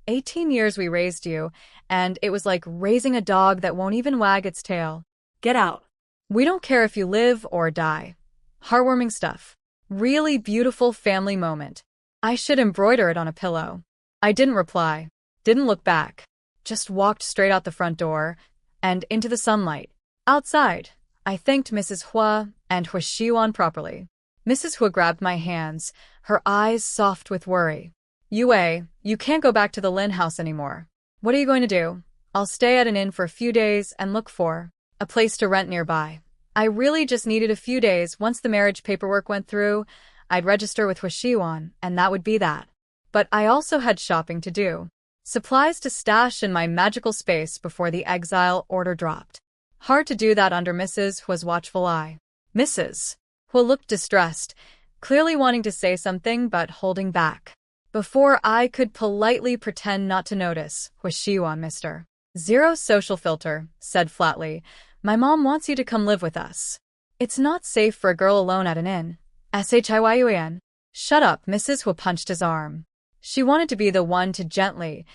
A: 18 years we raised you, and it was like raising a dog that won't even wag its tail.
B: Get out.
A: We don't care if you live or die. Heartwarming stuff. Really beautiful family moment. I should embroider it on a pillow. I didn't reply. Didn't look back. Just walked straight out the front door and into the sunlight. Outside, I thanked Mrs. Hua and Huashiwan properly. Mrs. Hua grabbed my hands, her eyes soft with worry. Yue, you can't go back to the Lin house anymore. What are you going to do? I'll stay at an inn for a few days and look for a place to rent nearby. I really just needed a few days. Once the marriage paperwork went through, I'd register with Huashiwan, and that would be that. But I also had shopping to do. Supplies to stash in my magical space before the exile order dropped. Hard to do that under Mrs. Hua's watchful eye. Mrs. Hua looked distressed, clearly wanting to say something but holding back. Before I could politely pretend not to notice, Huashiwan Mr. Zero social filter, said flatly, my mom wants you to come live with us. It's not safe for a girl alone at an inn. Shiyuan. Shut up, Mrs. Hua punched his arm. She wanted to be the one to gently,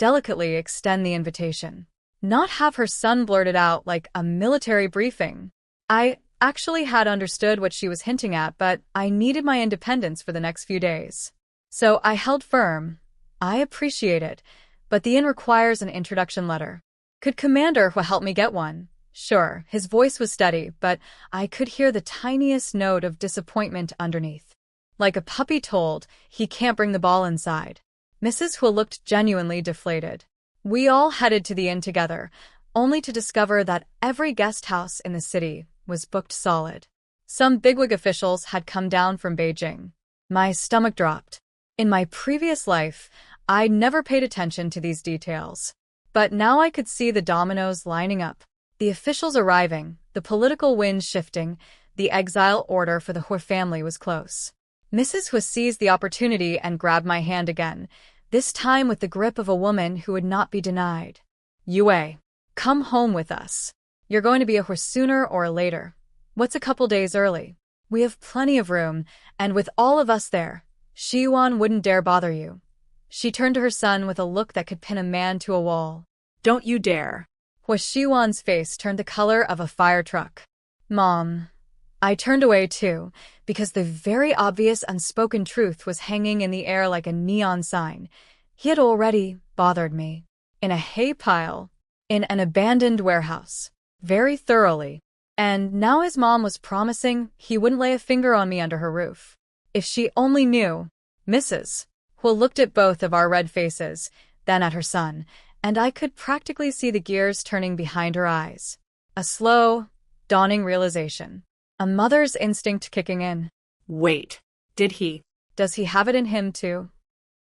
A: delicately extend the invitation. Not have her son blurted out like a military briefing. I actually had understood what she was hinting at, but I needed my independence for the next few days. So I held firm. I appreciate it, but the inn requires an introduction letter. Could Commander Hua help me get one? Sure, his voice was steady, but I could hear the tiniest note of disappointment underneath. Like a puppy told, he can't bring the ball inside. Mrs. Hua looked genuinely deflated. We all headed to the inn together, only to discover that every guest house in the city was booked solid. Some bigwig officials had come down from Beijing. My stomach dropped. In my previous life, I'd never paid attention to these details. But now I could see the dominoes lining up. The officials arriving, the political winds shifting, the exile order for the Hua family was close. Mrs. Hua seized the opportunity and grabbed my hand again, this time with the grip of a woman who would not be denied. Yue, come home with us. You're going to be a Hua sooner or later. What's a couple days early? We have plenty of room, and with all of us there, Shiyuan wouldn't dare bother you. She turned to her son with a look that could pin a man to a wall.
B: Don't you dare.
A: Hua Shiyuan's face turned the color of a fire truck. Mom. I turned away too, because the very obvious unspoken truth was hanging in the air like a neon sign. He had already bothered me. In a hay pile, in an abandoned warehouse, very thoroughly. And now his mom was promising he wouldn't lay a finger on me under her roof. If she only knew. Mrs. Hua looked at both of our red faces, then at her son, and I could practically see the gears turning behind her eyes. A slow, dawning realization. A mother's instinct kicking in.
B: Wait, did he?
A: Does he have it in him too?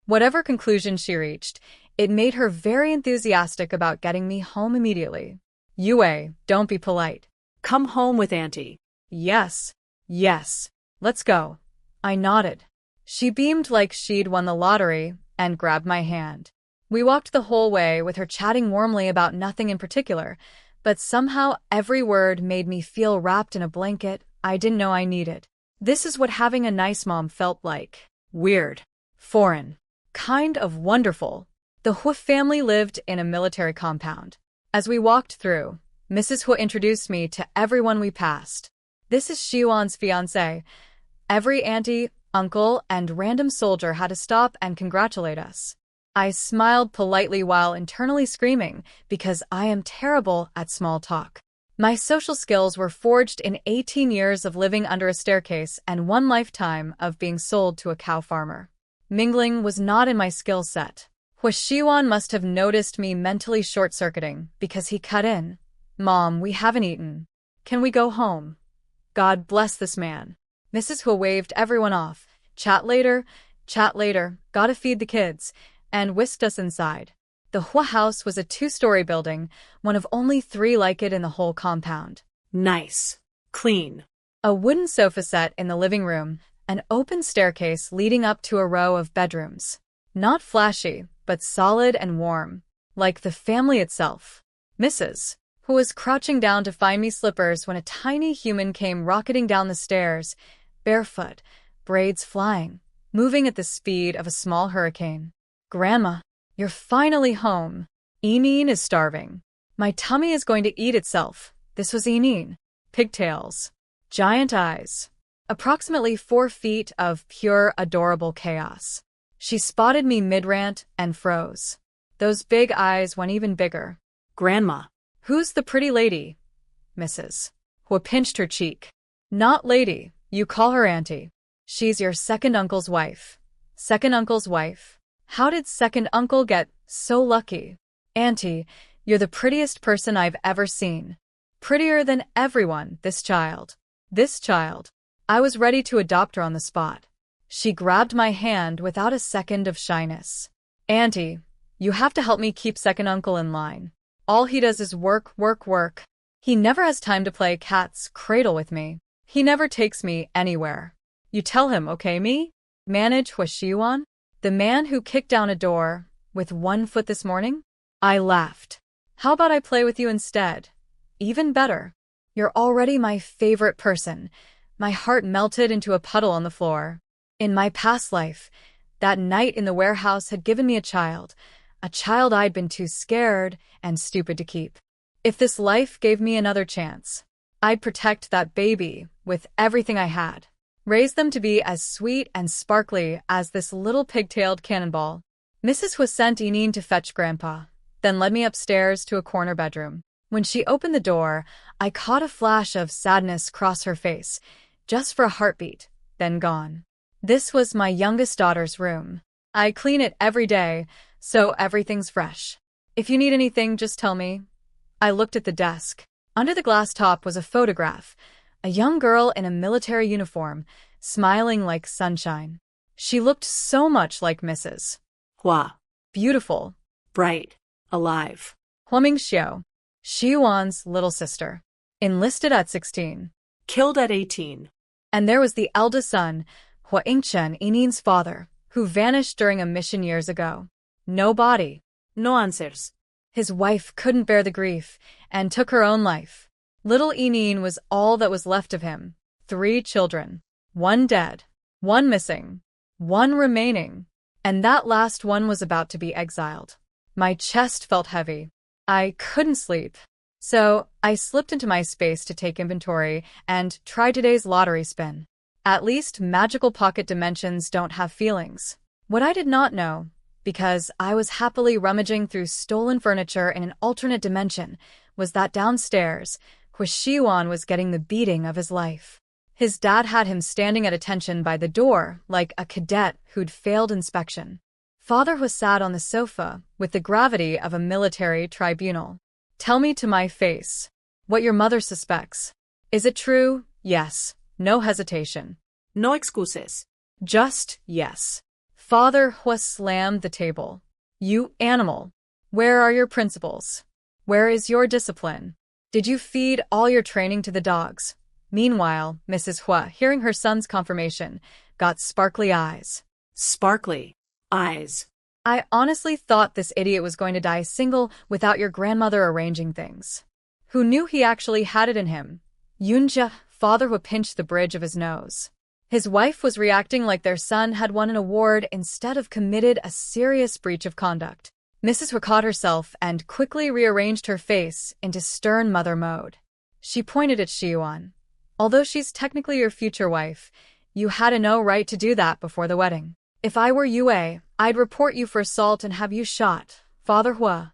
A: Whatever conclusion she reached, it made her very enthusiastic about getting me home immediately. Yue, don't be polite.
B: Come home with Auntie.
A: Yes, yes, let's go. I nodded. She beamed like she'd won the lottery and grabbed my hand. We walked the whole way with her chatting warmly about nothing in particular, but somehow every word made me feel wrapped in a blanket I didn't know I needed. This is what having a nice mom felt like. Weird. Foreign. Kind of wonderful. The Hua family lived in a military compound. As we walked through, Mrs. Hua introduced me to everyone we passed. This is Shiyuan's fiancé. Every auntie, uncle, and random soldier had to stop and congratulate us. I smiled politely while internally screaming because I am terrible at small talk. My social skills were forged in 18 years of living under a staircase and one lifetime of being sold to a cow farmer. Mingling was not in my skill set. Hua Shiyuan must have noticed me mentally short-circuiting because he cut in. Mom, we haven't eaten. Can we go home? God bless this man. Mrs. Hua waved everyone off. Chat later, gotta feed the kids, and whisked us inside. The Hua house was a 2-story building, one of only 3 like it in the whole compound.
B: Nice. Clean.
A: A wooden sofa set in the living room, an open staircase leading up to a row of bedrooms. Not flashy, but solid and warm, like the family itself. Mrs. Hua was crouching down to find me slippers when a tiny human came rocketing down the stairs, barefoot, braids flying, moving at the speed of a small hurricane. Grandma, you're finally home. Eneen is starving. My tummy is going to eat itself. This was Eneen. Pigtails. Giant eyes. Approximately 4 feet of pure, adorable chaos. She spotted me mid-rant and froze. Those big eyes went even bigger.
B: Grandma.
A: Who's the pretty lady? Mrs. Hua pinched her cheek. Not lady, you call her auntie. She's your second uncle's wife. Second uncle's wife? How did second uncle get so lucky? Auntie, you're the prettiest person I've ever seen. Prettier than everyone, this child. This child. I was ready to adopt her on the spot. She grabbed my hand without a second of shyness. Auntie, you have to help me keep second uncle in line. All he does is work, work, work. He never has time to play cat's cradle with me. He never takes me anywhere. You tell him, okay, me? Manage Hua Shiyuan? The man who kicked down a door with 1 foot this morning? I laughed. How about I play with you instead? Even better. You're already my favorite person. My heart melted into a puddle on the floor. In my past life, that night in the warehouse had given me a child. a child I'd been too scared and stupid to keep. If this life gave me another chance, I'd protect that baby with everything I had. Raise them to be as sweet and sparkly as this little pigtailed cannonball. Mrs. Hua sent Eneen to fetch Grandpa, then led me upstairs to a corner bedroom. When she opened the door, I caught a flash of sadness cross her face, just for a heartbeat, then gone. This was my youngest daughter's room. I clean it every day, so everything's fresh. If you need anything, just tell me. I looked at the desk. Under the glass top was a photograph, a young girl in a military uniform, smiling like sunshine. She looked so much like Mrs.
B: Hua.
A: Beautiful.
B: Bright. Alive.
A: Hua Mingxiu, Shiyuan's little sister. Enlisted at 16.
B: Killed at 18.
A: And there was the eldest son, Hua Ingchen, Eneen's father, who vanished during a mission years ago. No body.
B: No answers.
A: His wife couldn't bear the grief and took her own life. Little Eneen was all that was left of him. 3 children. 1 dead. 1 missing. 1 remaining. And that last one was about to be exiled. My chest felt heavy. I couldn't sleep. So I slipped into my space to take inventory and try today's lottery spin. At least magical pocket dimensions don't have feelings. What I did not know, because I was happily rummaging through stolen furniture in an alternate dimension, was that downstairs, Hua Shiyuan was getting the beating of his life. His dad had him standing at attention by the door like a cadet who'd failed inspection. Father was sat on the sofa with the gravity of a military tribunal. Tell me to my face what your mother suspects. Is it true? Yes. No hesitation.
B: No excuses.
A: Just yes. Father Hua slammed the table. You animal. Where are your principles? Where is your discipline? Did you feed all your training to the dogs? Meanwhile, Mrs. Hua, hearing her son's confirmation, got sparkly eyes.
B: Sparkly eyes.
A: I honestly thought this idiot was going to die single without your grandmother arranging things. Who knew he actually had it in him? Yunjia, Father Hua pinched the bridge of his nose. His wife was reacting like their son had won an award instead of committed a serious breach of conduct. Mrs. Hua caught herself and quickly rearranged her face into stern mother mode. She pointed at Shiyuan. Although she's technically your future wife, you had no right to do that before the wedding. If I were Yue, I'd report you for assault and have you shot, Father Hua.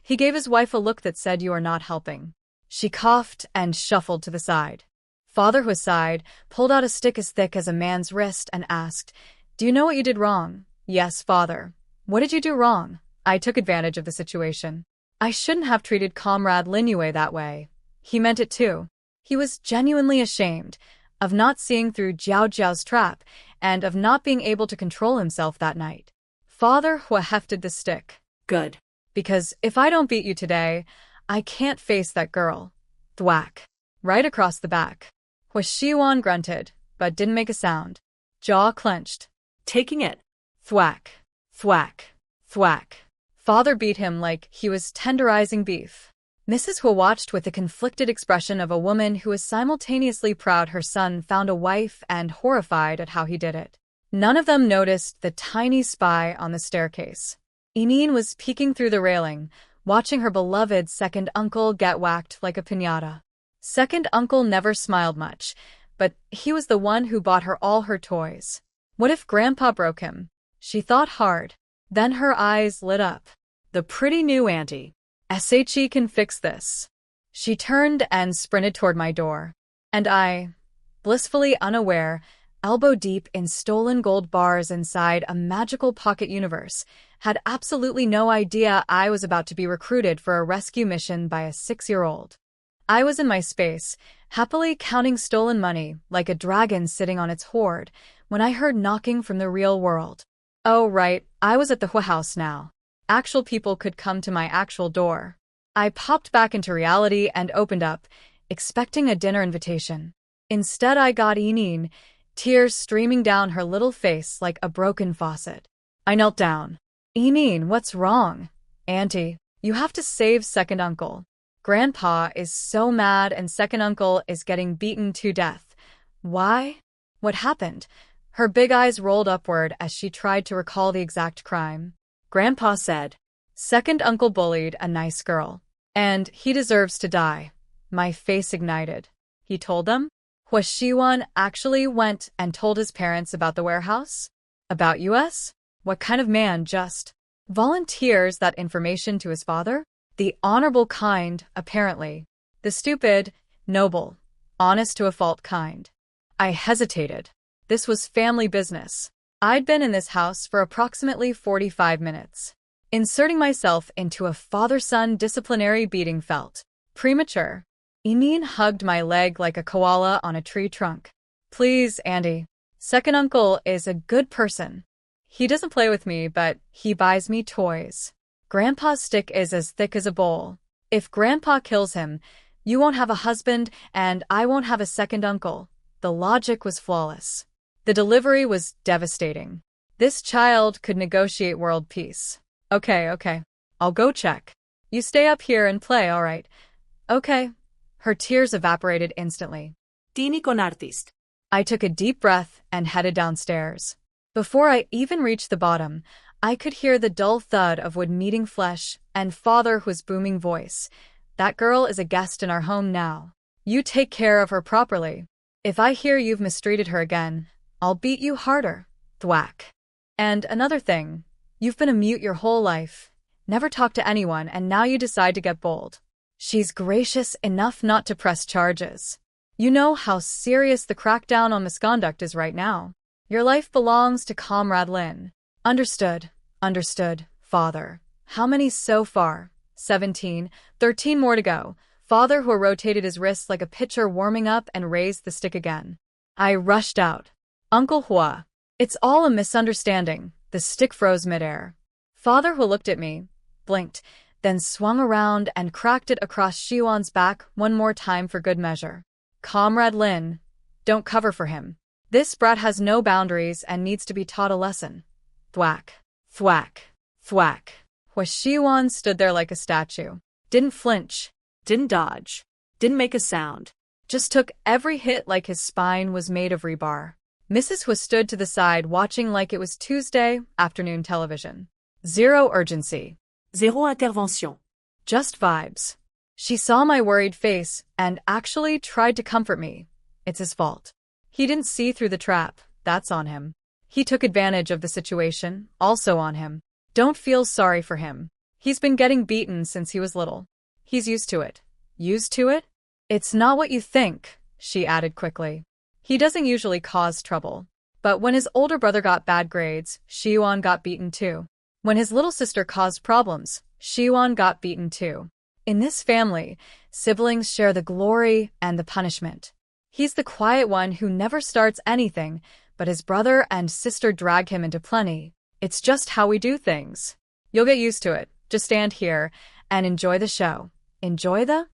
A: He gave his wife a look that said you are not helping. She coughed and shuffled to the side. Father Hua sighed, pulled out a stick as thick as a man's wrist and asked, Do you know what you did wrong? Yes, Father. What did you do wrong? I took advantage of the situation. I shouldn't have treated Comrade Lin Yue that way. He meant it too. He was genuinely ashamed of not seeing through Jiao Jiao's trap and of not being able to control himself that night. Father Hua hefted the stick.
B: Good.
A: Because if I don't beat you today, I can't face that girl. Thwack. Right across the back. Hua Shiyuan grunted, but didn't make a sound. Jaw clenched.
B: Taking it.
A: Thwack. Thwack. Thwack. Father beat him like he was tenderizing beef. Mrs. Hua watched with the conflicted expression of a woman who is simultaneously proud her son found a wife and horrified at how he did it. None of them noticed the tiny spy on the staircase. Eneen was peeking through the railing, watching her beloved second uncle get whacked like a piñata. Second uncle never smiled much, but he was the one who bought her all her toys. What if Grandpa broke him? She thought hard. Then her eyes lit up. The pretty new auntie. SHE can fix this. She turned and sprinted toward my door. And I, blissfully unaware, elbow deep in stolen gold bars inside a magical pocket universe, had absolutely no idea I was about to be recruited for a rescue mission by a 6-year-old. I was in my space, happily counting stolen money like a dragon sitting on its hoard, when I heard knocking from the real world. Oh right, I was at the Hua house now. Actual people could come to my actual door. I popped back into reality and opened up, expecting a dinner invitation. Instead I got Eneen, tears streaming down her little face like a broken faucet. I knelt down. Eneen, what's wrong? Auntie, you have to save second uncle. Grandpa is so mad and second uncle is getting beaten to death. Why? What happened? Her big eyes rolled upward as she tried to recall the exact crime. Grandpa said. Second uncle bullied a nice girl. And he deserves to die. My face ignited. He told them? Hwashiwan actually went and told his parents about the warehouse? About us? What kind of man just volunteers that information to his father? The honorable kind, apparently. The stupid, noble, honest to a fault kind. I hesitated. This was family business. I'd been in this house for approximately 45 minutes. Inserting myself into a father-son disciplinary beating felt premature. Emin hugged my leg like a koala on a tree trunk. Please, Andy. Second uncle is a good person. He doesn't play with me, but he buys me toys. Grandpa's stick is as thick as a bowl. If Grandpa kills him, you won't have a husband and I won't have a second uncle. The logic was flawless. The delivery was devastating. This child could negotiate world peace. Okay. I'll go check. You stay up here and play, all right? Okay. Her tears evaporated instantly.
B: Tini con artist.
A: I took a deep breath and headed downstairs. Before I even reached the bottom, I could hear the dull thud of wood meeting flesh and father's booming voice. That girl is a guest in our home now. You take care of her properly. If I hear you've mistreated her again, I'll beat you harder. Thwack. And another thing. You've been a mute your whole life, never talked to anyone, and now you decide to get bold. She's gracious enough not to press charges. You know how serious the crackdown on misconduct is right now. Your life belongs to Comrade Lin. Understood, father. How many so far? 17, 13 more to go. Father who rotated his wrists like a pitcher warming up and raised the stick again. I rushed out. Uncle Hua. It's all a misunderstanding. The stick froze midair. Father Hu looked at me, blinked, then swung around and cracked it across Shiwan's back one more time for good measure. Comrade Lin, don't cover for him. This brat has no boundaries and needs to be taught a lesson. Thwack, thwack, thwack. Shiwan stood there like a statue. Didn't flinch.
B: Didn't dodge. Didn't make a sound.
A: Just took every hit like his spine was made of rebar. Mrs. Hu stood to the side watching like it was Tuesday afternoon television. Zero urgency.
B: Zéro intervention.
A: Just vibes. She saw my worried face and actually tried to comfort me. It's his fault. He didn't see through the trap. That's on him. He took advantage of the situation. Also on him. Don't feel sorry for him. He's been getting beaten since he was little. He's used to it. Used to it? It's not what you think, she added quickly. He doesn't usually cause trouble. But when his older brother got bad grades, Shiwan got beaten too. When his little sister caused problems, Shiwan got beaten too. In this family, siblings share the glory and the punishment. He's the quiet one who never starts anything, but his brother and sister drag him into plenty. It's just how we do things. You'll get used to it. Just stand here and enjoy the show. Enjoy the?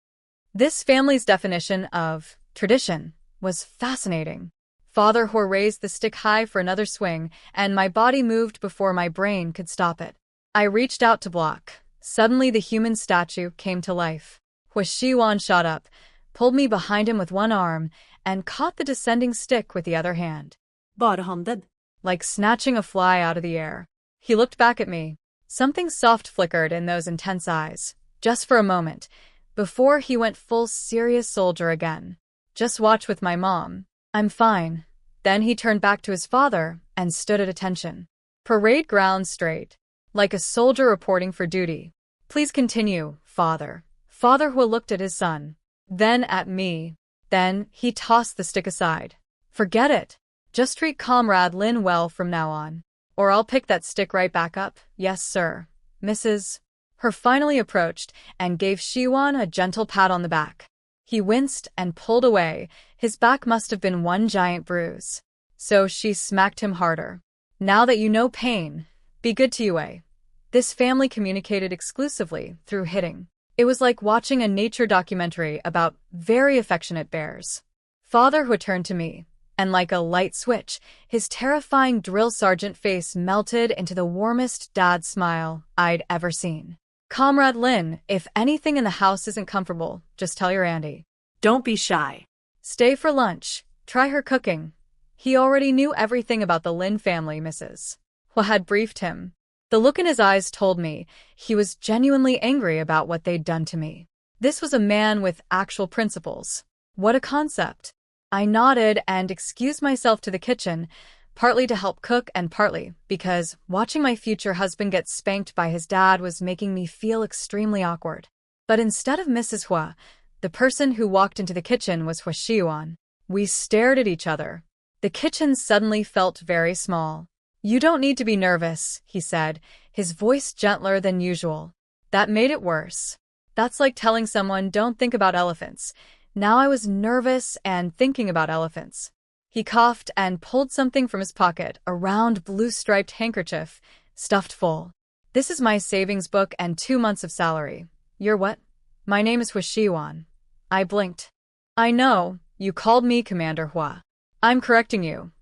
A: This family's definition of tradition was fascinating. Father Hor raised the stick high for another swing, and my body moved before my brain could stop it. I reached out to block. Suddenly the human statue came to life. Shiwan shot up, pulled me behind him with one arm, and caught the descending stick with the other hand.
B: Barhanded.
A: Like snatching a fly out of the air. He looked back at me. Something soft flickered in those intense eyes, just for a moment, before he went full serious soldier again. Just watch with my mom. I'm fine. Then he turned back to his father and stood at attention. Parade ground straight, like a soldier reporting for duty. Please continue, father. Father Hu looked at his son, then at me. Then he tossed the stick aside. Forget it. Just treat Comrade Lin well from now on. Or I'll pick that stick right back up. Yes, sir. Mrs. Her finally approached and gave Shiwan a gentle pat on the back. He winced and pulled away. His back must have been one giant bruise. So she smacked him harder. Now that you know pain, be good to Yue. This family communicated exclusively through hitting. It was like watching a nature documentary about very affectionate bears. Father Hu turned to me, and like a light switch, his terrifying drill sergeant face melted into the warmest dad smile I'd ever seen. Comrade Lin, if anything in the house isn't comfortable, just tell your Andy.
B: Don't be shy.
A: Stay for lunch. Try her cooking. He already knew everything about the Lin family, Mrs. Hua had briefed him. The look in his eyes told me he was genuinely angry about what they'd done to me. This was a man with actual principles. What a concept. I nodded and excused myself to the kitchen, partly to help cook and partly because watching my future husband get spanked by his dad was making me feel extremely awkward. But instead of Mrs. Hua, the person who walked into the kitchen was Hua Xiuan. We stared at each other. The kitchen suddenly felt very small. "You don't need to be nervous," he said, his voice gentler than usual. That made it worse. That's like telling someone, "Don't think about elephants." Now I was nervous and thinking about elephants. He coughed and pulled something from his pocket, a round blue-striped handkerchief, stuffed full. "This is my savings book and 2 months of salary." "You're what?" "My name is Hua Xiuan." I blinked. "I know, you called me Commander Hua. I'm correcting you."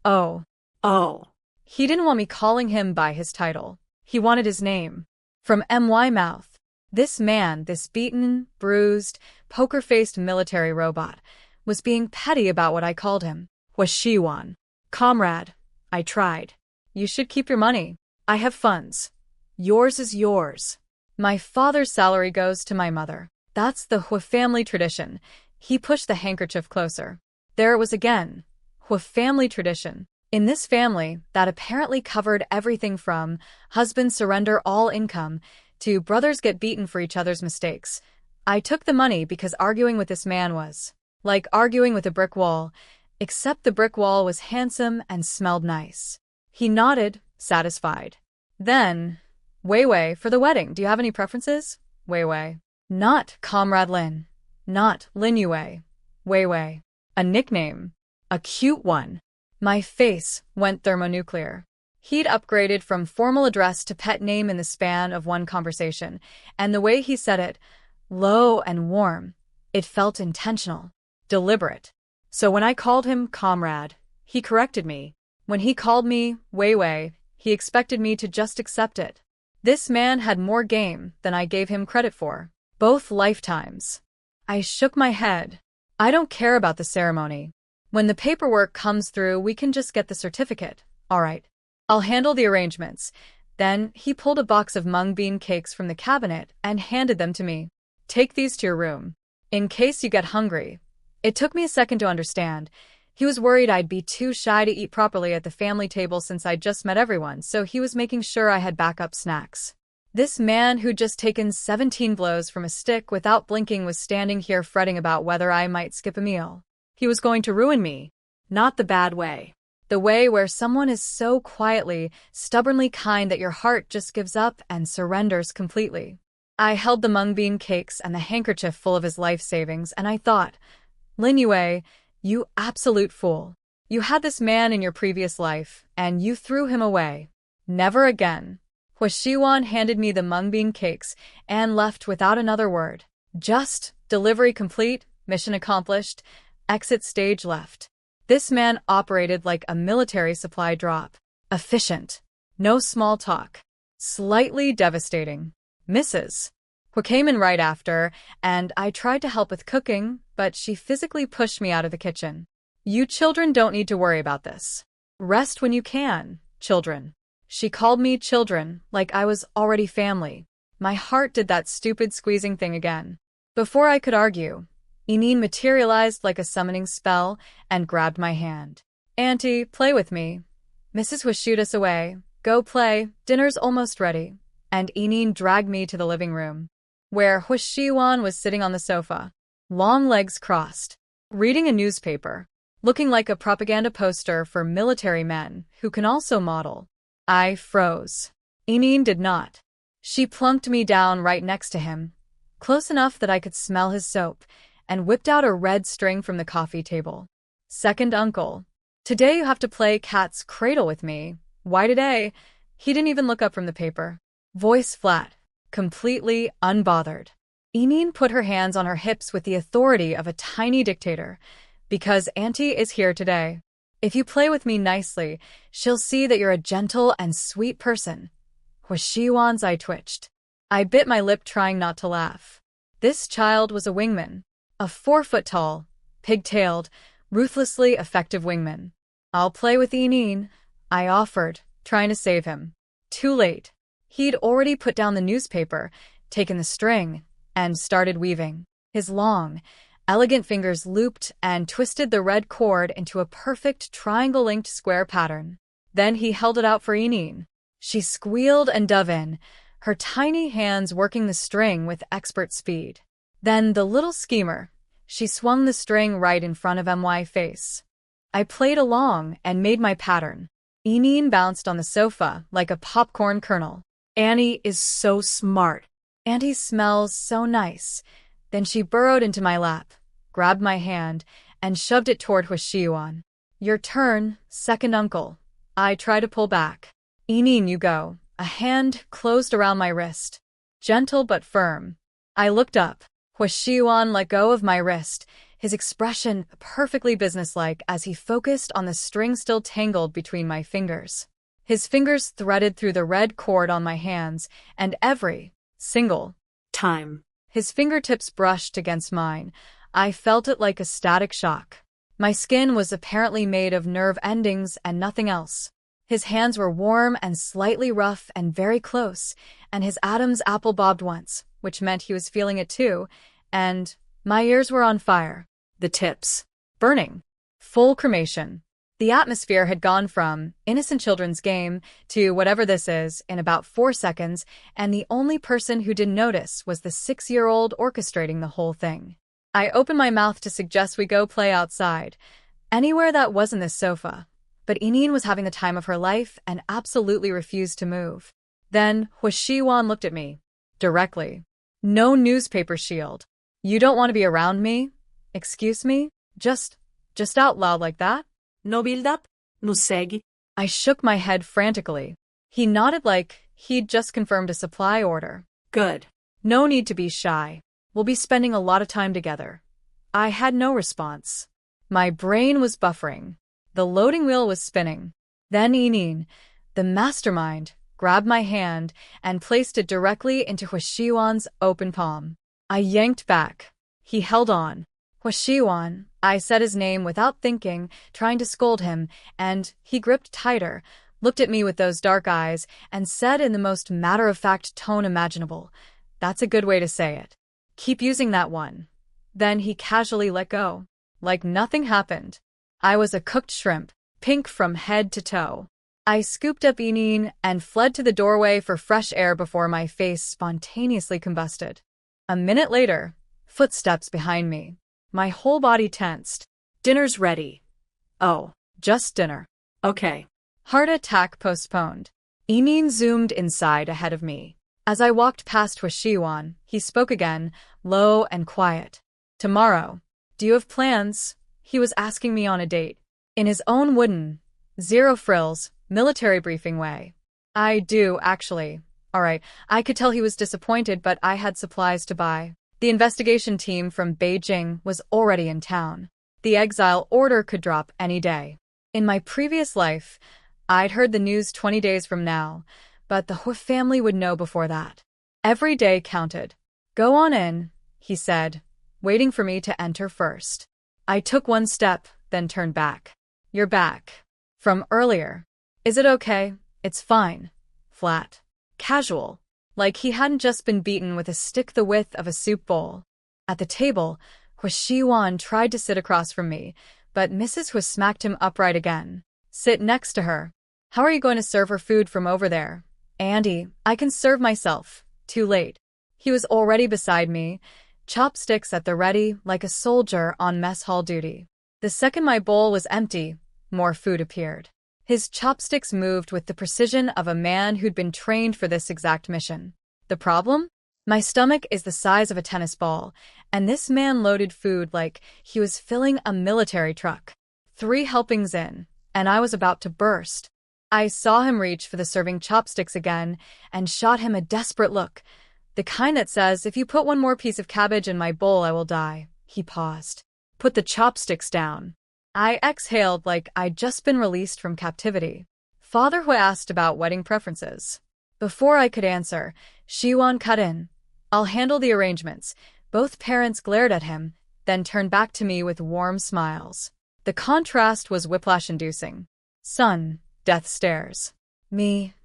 A: "Oh."
B: Oh.
A: He didn't want me calling him by his title. He wanted his name. From my mouth. This man, this beaten, bruised, poker-faced military robot, was being petty about what I called him. Hua Xiuan. "Comrade." I tried. "You should keep your money. I have funds. Yours is yours. My father's salary goes to my mother. That's the Hua family tradition." He pushed the handkerchief closer. There it was again. Hua family tradition. In this family, that apparently covered everything from husbands surrender all income to brothers get beaten for each other's mistakes. I took the money because arguing with this man was like arguing with a brick wall, except the brick wall was handsome and smelled nice. He nodded, satisfied. Then, Wei Wei, for the wedding, do you have any preferences? Wei Wei. Not Comrade Lin. Not Lin Yue. Wei Wei. A nickname. A cute one. My face went thermonuclear. He'd upgraded from formal address to pet name in the span of one conversation, and the way he said it, low and warm, it felt intentional, deliberate. So when I called him Comrade, he corrected me. When he called me Wei Wei, he expected me to just accept it. This man had more game than I gave him credit for. Both lifetimes. I shook my head. I don't care about the ceremony. When the paperwork comes through, we can just get the certificate. All right. I'll handle the arrangements. Then he pulled a box of mung bean cakes from the cabinet and handed them to me. Take these to your room. In case you get hungry. It took me a second to understand. He was worried I'd be too shy to eat properly at the family table since I'd just met everyone, so he was making sure I had backup snacks. This man who'd just taken 17 blows from a stick without blinking was standing here fretting about whether I might skip a meal. He was going to ruin me. Not the bad way. The way where someone is so quietly, stubbornly kind that your heart just gives up and surrenders completely. I held the mung bean cakes and the handkerchief full of his life savings, and I thought, Lin Yue, you absolute fool. You had this man in your previous life, and you threw him away. Never again. Hua Xiuan handed me the mung bean cakes and left without another word. Just, delivery complete, mission accomplished, exit stage left. This man operated like a military supply drop. Efficient. No small talk. Slightly devastating. Mrs. Hua came in right after, and I tried to help with cooking, but she physically pushed me out of the kitchen. You children don't need to worry about this. Rest when you can, children. She called me children, like I was already family. My heart did that stupid squeezing thing again. Before I could argue, Ineen materialized like a summoning spell and grabbed my hand. Auntie, play with me. Mrs. Hua shooed us away. Go play, dinner's almost ready. And Ineen dragged me to the living room, where Hua Xiuan was sitting on the sofa, long legs crossed, reading a newspaper, looking like a propaganda poster for military men who can also model. I froze. Ineen did not. She plunked me down right next to him, close enough that I could smell his soap, and whipped out a red string from the coffee table. Second uncle. Today you have to play cat's cradle with me. Why today? He didn't even look up from the paper. Voice flat, completely unbothered. Ineen put her hands on her hips with the authority of a tiny dictator. Because Auntie is here today. If you play with me nicely, she'll see that you're a gentle and sweet person. Hua Xiuan's eye twitched. I bit my lip trying not to laugh. This child was a wingman. A 4-foot-tall, pig-tailed, ruthlessly effective wingman. I'll play with Ineen, I offered, trying to save him. Too late. He'd already put down the newspaper, taken the string, and started weaving. His long, elegant fingers looped and twisted the red cord into a perfect triangle-linked square pattern. Then he held it out for Enine. She squealed and dove in, her tiny hands working the string with expert speed. Then the little schemer, she swung the string right in front of my face. I played along and made my pattern. Enine bounced on the sofa like a popcorn kernel.
B: Annie is so smart.
A: Auntie smells so nice. Then she burrowed into my lap, grabbed my hand, and shoved it toward Huashiyuan. Your turn, second uncle. I try to pull back. Enine, you go. A hand closed around my wrist. Gentle but firm. I looked up. Huashiyuan let go of my wrist, his expression perfectly businesslike as he focused on the string still tangled between my fingers. His fingers threaded through the red cord on my hands, and every single
B: time
A: his fingertips brushed against mine, I felt it like a static shock. My skin was apparently made of nerve endings and nothing else. His hands were warm and slightly rough and very close, and his Adam's apple bobbed once, which meant he was feeling it too, and my ears were on fire.
B: The tips.
A: Burning. Full cremation. The atmosphere had gone from innocent children's game to whatever this is in about 4 seconds, and the only person who didn't notice was the 6-year-old orchestrating the whole thing. I opened my mouth to suggest we go play outside, anywhere that wasn't this sofa, but Enine was having the time of her life and absolutely refused to move. Then Huashiyuan looked at me. Directly. No newspaper shield. You don't want to be around me? Excuse me? Just out loud like that?
B: No build-up? No segue?
A: I shook my head frantically. He nodded like he'd just confirmed a supply order.
B: Good.
A: No need to be shy. We'll be spending a lot of time together. I had no response. My brain was buffering. The loading wheel was spinning. Then Enine, the mastermind, grabbed my hand and placed it directly into Huashiyuan's open palm. I yanked back. He held on. Huashiyuan, I said his name without thinking, trying to scold him, and he gripped tighter, looked at me with those dark eyes, and said in the most matter-of-fact tone imaginable, "That's a good way to say it. Keep using that one." Then he casually let go. Like nothing happened. I was a cooked shrimp, pink from head to toe. I scooped up Enine and fled to the doorway for fresh air before my face spontaneously combusted. A minute later, footsteps behind me. My whole body tensed.
B: Dinner's ready.
A: Oh, just dinner.
B: Okay.
A: Heart attack postponed. Enine zoomed inside ahead of me. As I walked past Huashiyuan, he spoke again, low and quiet. Tomorrow. Do you have plans? He was asking me on a date. In his own wooden, zero frills, military briefing way. I do, actually. All right, I could tell he was disappointed, but I had supplies to buy. The investigation team from Beijing was already in town. The exile order could drop any day. In my previous life, I'd heard the news 20 days from now, but the Hu family would know before that. Every day counted. Go on in, he said, waiting for me to enter first. I took one step, then turned back. You're back. From earlier. Is it okay? It's fine. Flat. Casual. Like he hadn't just been beaten with a stick the width of a soup bowl. At the table, Huashiyuan tried to sit across from me, but Mrs. Hu smacked him upright again. Sit next to her. How are you going to serve her food from over there? Andy, I can serve myself. Too late. He was already beside me, chopsticks at the ready like a soldier on mess hall duty. The second my bowl was empty, more food appeared. His chopsticks moved with the precision of a man who'd been trained for this exact mission. The problem? My stomach is the size of a tennis ball, and this man loaded food like he was filling a military truck. 3 helpings in, and I was about to burst. I saw him reach for the serving chopsticks again and shot him a desperate look, the kind that says, if you put one more piece of cabbage in my bowl, I will die. He paused. Put the chopsticks down. I exhaled like I'd just been released from captivity. Father Hu asked about wedding preferences. Before I could answer, Shiwan cut in. I'll handle the arrangements. Both parents glared at him, then turned back to me with warm smiles. The contrast was whiplash-inducing. Son, death stares. Me,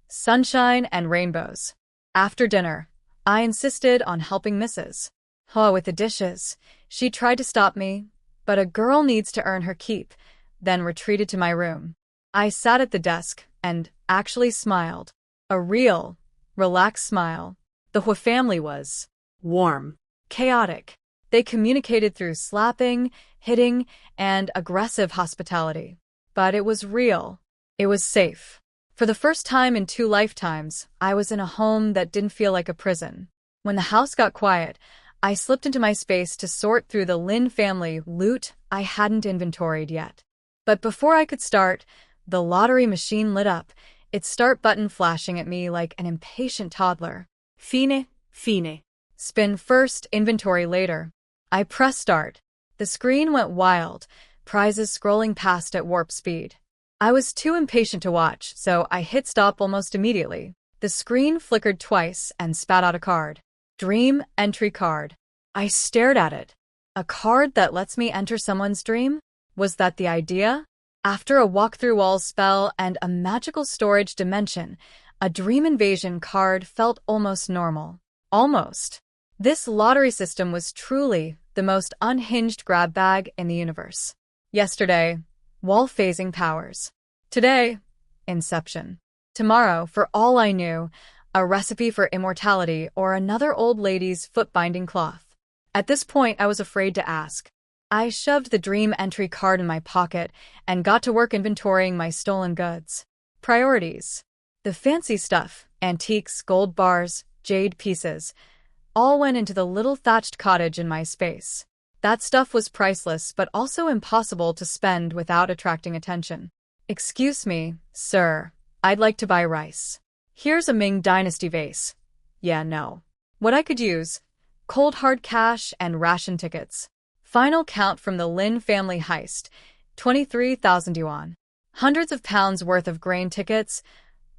A: sunshine and rainbows. After dinner, I insisted on helping Mrs. Hua with the dishes. She tried to stop me, but a girl needs to earn her keep, then retreated to my room. I sat at the desk and actually smiled. A real, relaxed smile. The Hua family was
B: Warm.
A: chaotic. They communicated through slapping, hitting, and aggressive hospitality. But it was real. It was safe. For the first time in 2 lifetimes, I was in a home that didn't feel like a prison. When the house got quiet, I slipped into my space to sort through the Lin family loot I hadn't inventoried yet. But before I could start, the lottery machine lit up, its start button flashing at me like an impatient toddler.
B: Fine. Fine.
A: Spin first, inventory later. I pressed start. The screen went wild, prizes scrolling past at warp speed. I was too impatient to watch, so I hit stop almost immediately. The screen flickered twice and spat out a card. Dream entry card. I stared at it. A card that lets me enter someone's dream? Was that the idea? After a walk-through-walls spell and a magical storage dimension, a dream invasion card felt almost normal. Almost. This lottery system was truly the most unhinged grab bag in the universe. Yesterday, wall phasing powers. Today, Inception. Tomorrow, for all I knew, a recipe for immortality or another old lady's foot-binding cloth. At this point, I was afraid to ask. I shoved the dream entry card in my pocket and got to work inventorying my stolen goods. Priorities. The fancy stuff, antiques, gold bars, jade pieces, all went into the little thatched cottage in my space. That stuff was priceless but also impossible to spend without attracting attention. Excuse me, sir, I'd like to buy rice. Here's a Ming Dynasty vase. Yeah, no. What I could use? Cold hard cash and ration tickets. Final count from the Lin family heist, 23,000 yuan. Hundreds of pounds worth of grain tickets,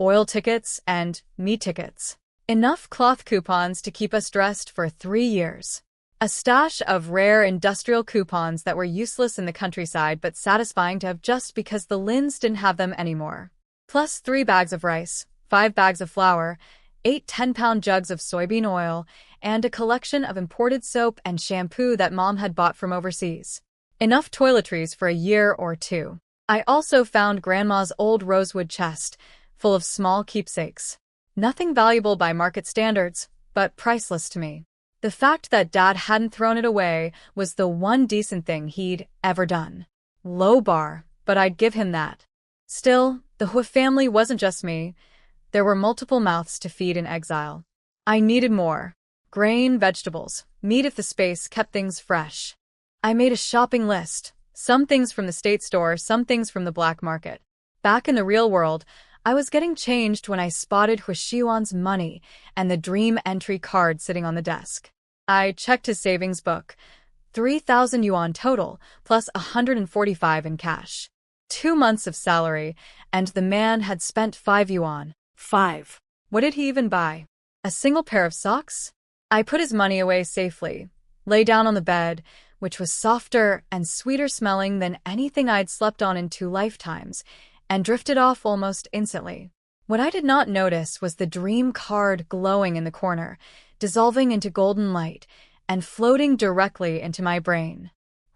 A: oil tickets, and meat tickets. Enough cloth coupons to keep us dressed for 3 years. A stash of rare industrial coupons that were useless in the countryside but satisfying to have just because the Lins didn't have them anymore. Plus 3 bags of rice, 5 bags of flour, 8 10-pound jugs of soybean oil, and a collection of imported soap and shampoo that Mom had bought from overseas. Enough toiletries for a year or 2. I also found Grandma's old rosewood chest, full of small keepsakes. Nothing valuable by market standards, but priceless to me. The fact that Dad hadn't thrown it away was the one decent thing he'd ever done. Low bar, but I'd give him that. Still, the Hua family wasn't just me. There were multiple mouths to feed in exile. I needed more. Grain, vegetables, meat if the space kept things fresh. I made a shopping list. Some things from the state store, some things from the black market. Back in the real world, I was getting changed when I spotted Huashiwan's money and the dream entry card sitting on the desk. I checked his savings book. 3,000 yuan total, plus 145 in cash. 2 months of salary, and the man had spent 5 yuan.
B: 5.
A: What did he even buy? A single pair of socks? I put his money away safely, lay down on the bed, which was softer and sweeter smelling than anything I'd slept on in 2 lifetimes, and drifted off almost instantly. What I did not notice was the dream card glowing in the corner, dissolving into golden light, and floating directly into my brain.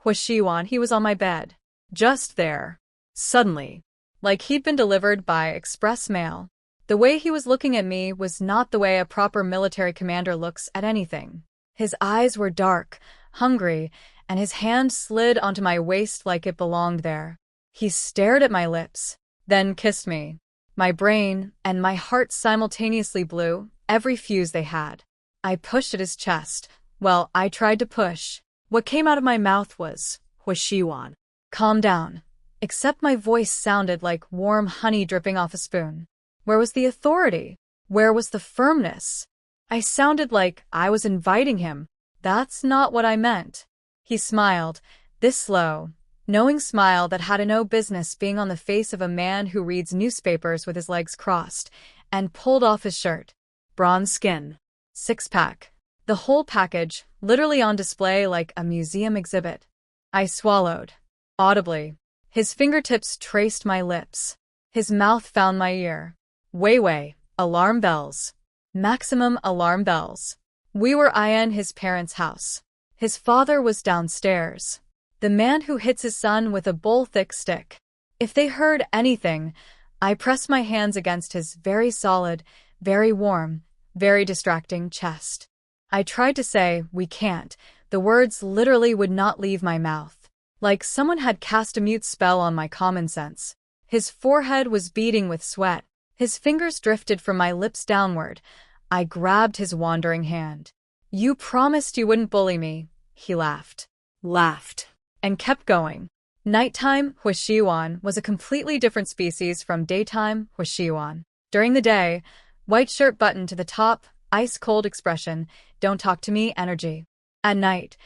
A: Huashiwan, he was on my bed. Just there. Suddenly. Like he'd been delivered by express mail. The way he was looking at me was not the way a proper military commander looks at anything. His eyes were dark, hungry, and his hand slid onto my waist like it belonged there. He stared at my lips, then kissed me. My brain and my heart simultaneously blew, every fuse they had. I pushed at his chest. Well, I tried to push. What came out of my mouth was, Huashiwan. Calm down. Except my voice sounded like warm honey dripping off a spoon. Where was the authority? Where was the firmness? I sounded like I was inviting him. That's not what I meant. He smiled, this slow, knowing smile that had no business being on the face of a man who reads newspapers with his legs crossed, and pulled off his shirt. Bronze skin. 6-pack. The whole package, literally on display like a museum exhibit. I swallowed. Audibly. His fingertips traced my lips. His mouth found my ear. Wei Wei, Alarm bells. Maximum alarm bells. We were in his parents' house. His father was downstairs. The man who hits his son with a bowl-thick stick. If they heard anything, I pressed my hands against his very solid, very warm, very distracting chest. I tried to say, "We can't." The words literally would not leave my mouth. Like someone had cast a mute spell on my common sense. His forehead was beading with sweat. His fingers drifted from my lips downward. I grabbed his wandering hand. "You promised you wouldn't bully me," he laughed. And kept going. Nighttime Hwashiwan was a completely different species from daytime Hwashiwan. During the day, white shirt buttoned to the top, ice-cold expression, don't talk to me energy. At night,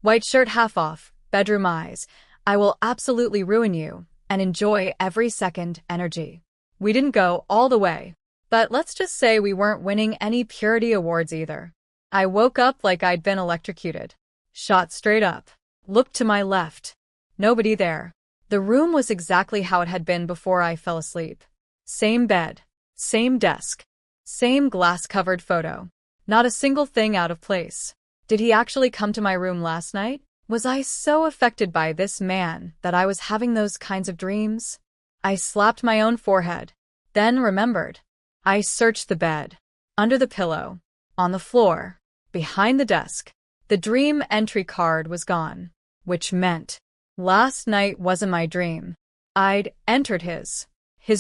A: white shirt half off, bedroom eyes, I will absolutely ruin you, and enjoy every second energy. We didn't go all the way, but let's just say we weren't winning any purity awards either. I woke up like I'd been electrocuted. Shot straight up. Looked to my left. Nobody there. The room was exactly how it had been before I fell asleep. Same bed. Same desk. Same glass-covered photo. Not a single thing out of place. Did he actually come to my room last night? Was I so affected by this man that I was having those kinds of dreams? I slapped my own forehead. Then remembered. I searched the bed. Under the pillow. On the floor. Behind the desk. The dream entry card was gone. Which meant last night wasn't my dream. I'd entered his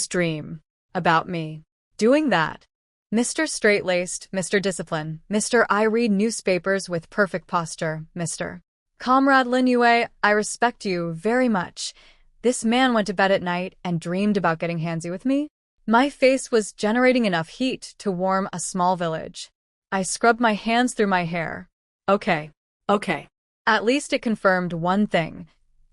A: dream about me. Doing that. Mr. Straight-laced, Mr. Discipline, Mr. I read newspapers with perfect posture, Mr. Comrade Linue, I respect you very much. This man went to bed at night and dreamed about getting handsy with me? My face was generating enough heat to warm a small village. I scrubbed my hands through my hair. Okay. At least it confirmed one thing.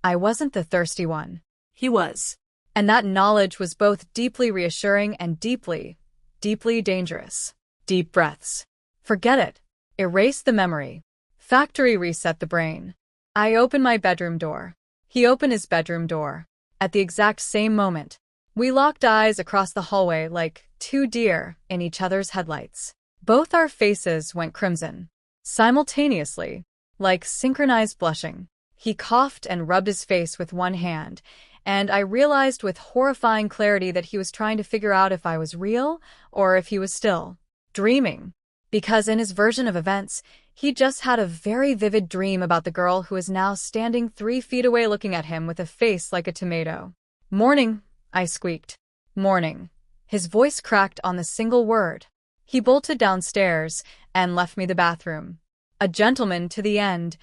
A: I wasn't the thirsty one.
B: He was.
A: And that knowledge was both deeply reassuring and deeply dangerous. Deep breaths. Forget it. Erase the memory. Factory reset the brain. I opened my bedroom door. He opened his bedroom door. At the exact same moment, we locked eyes across the hallway like two deer in each other's headlights. Both our faces went crimson. Simultaneously. Like synchronized blushing. He coughed and rubbed his face with one hand, and I realized with horrifying clarity that he was trying to figure out if I was real or if he was still dreaming. Because in his version of events, he just had a very vivid dream about the girl who is now standing 3 feet away looking at him with a face like a tomato. "Morning," I squeaked. "Morning." His voice cracked on the single word. He bolted downstairs and left me the bathroom. A gentleman to the end,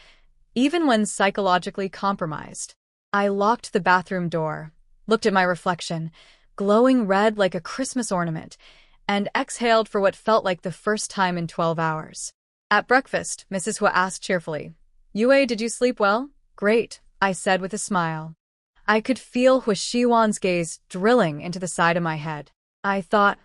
A: even when psychologically compromised. I locked the bathroom door, looked at my reflection, glowing red like a Christmas ornament, and exhaled for what felt like the first time in 12 hours. At breakfast, Mrs. Hua asked cheerfully, "Yue, did you sleep well?" "Great," I said with a smile. I could feel Hwashiwan's gaze drilling into the side of my head. I thought,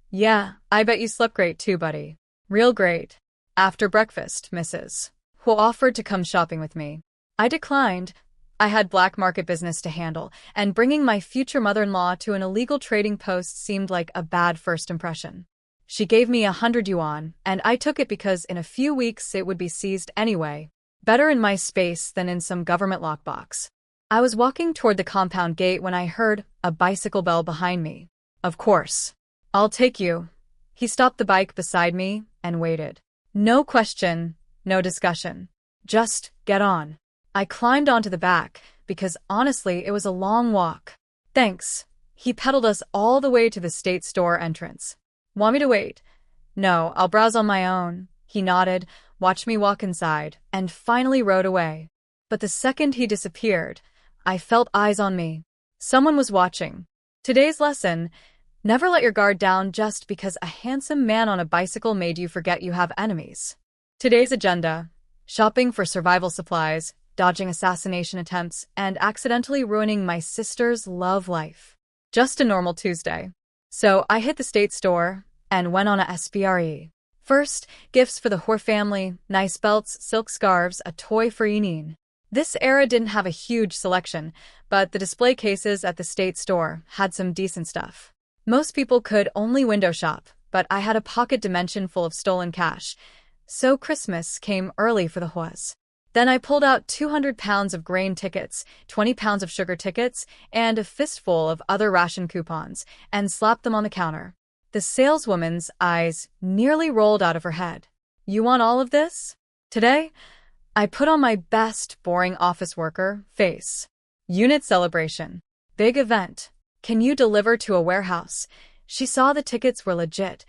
A: "Yeah, I bet you slept great too, buddy. Real great." After breakfast, Mrs. Hua offered to come shopping with me. I declined. I had black market business to handle, and bringing my future mother-in-law to an illegal trading post seemed like a bad first impression. She gave me 100 yuan, and I took it because in a few weeks it would be seized anyway. Better in my space than in some government lockbox. I was walking toward the compound gate when I heard a bicycle bell behind me. "Of course. I'll take you." He stopped the bike beside me and waited. No question, no discussion. Just get on. I climbed onto the back, because honestly it was a long walk. "Thanks." He pedaled us all the way to the state store entrance. "Want me to wait?" "No, I'll browse on my own." He nodded, watched me walk inside, and finally rode away. But the second he disappeared, I felt eyes on me. Someone was watching. Today's lesson: never let your guard down just because a handsome man on a bicycle made you forget you have enemies. Today's agenda: shopping for survival supplies, dodging assassination attempts, and accidentally ruining my sister's love life. Just a normal Tuesday. So I hit the state store and went on a SPRE. First, gifts for the Hor family, nice belts, silk scarves, a toy for Yinin. This era didn't have a huge selection, but the display cases at the state store had some decent stuff. Most people could only window shop, but I had a pocket dimension full of stolen cash. So Christmas came early for the Huas. Then I pulled out 200 pounds of grain tickets, 20 pounds of sugar tickets, and a fistful of other ration coupons, and slapped them on the counter. The saleswoman's eyes nearly rolled out of her head. You want all of this? Today, I put on my best boring office worker face. Unit celebration. Big event. Can you deliver to a warehouse? She saw the tickets were legit.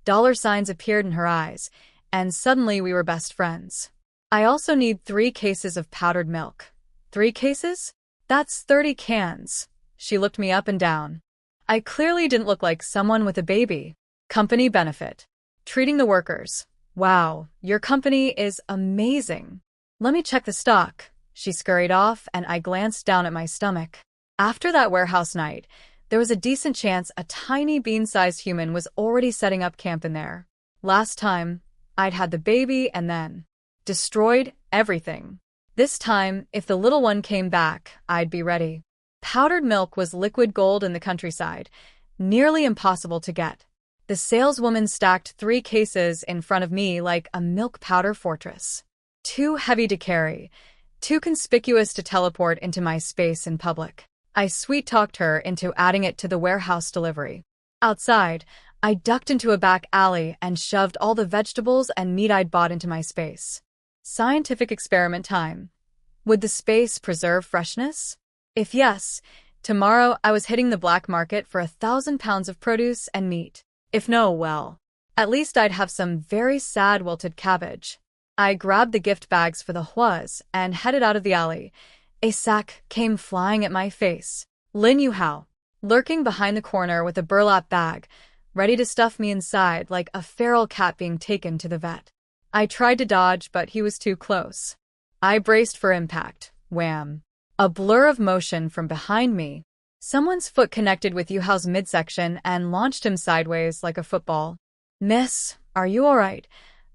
A: Dollar signs appeared in her eyes, and suddenly we were best friends. I also need 3 cases of powdered milk. 3 cases? That's 30 cans. She looked me up and down. I clearly didn't look like someone with a baby. Company benefit. Treating the workers. Wow, your company is amazing. Let me check the stock. She scurried off, and I glanced down at my stomach. After that warehouse night, there was a decent chance a tiny bean-sized human was already setting up camp in there. Last time, I'd had the baby and then destroyed everything. This time, if the little one came back, I'd be ready. Powdered milk was liquid gold in the countryside, nearly impossible to get. The saleswoman stacked 3 cases in front of me like a milk powder fortress. Too heavy to carry, too conspicuous to teleport into my space in public. I sweet-talked her into adding it to the warehouse delivery. Outside, I ducked into a back alley and shoved all the vegetables and meat I'd bought into my space. Scientific experiment time. Would the space preserve freshness? If yes, tomorrow I was hitting the black market for 1,000 pounds of produce and meat. If no, well, at least I'd have some very sad wilted cabbage. I grabbed the gift bags for the Huas and headed out of the alley. A sack came flying at my face. Lin Yuhao, lurking behind the corner with a burlap bag, ready to stuff me inside like a feral cat being taken to the vet. I tried to dodge, but he was too close. I braced for impact. Wham! A blur of motion from behind me. Someone's foot connected with Yuhao's midsection and launched him sideways like a football. Miss, are you all right?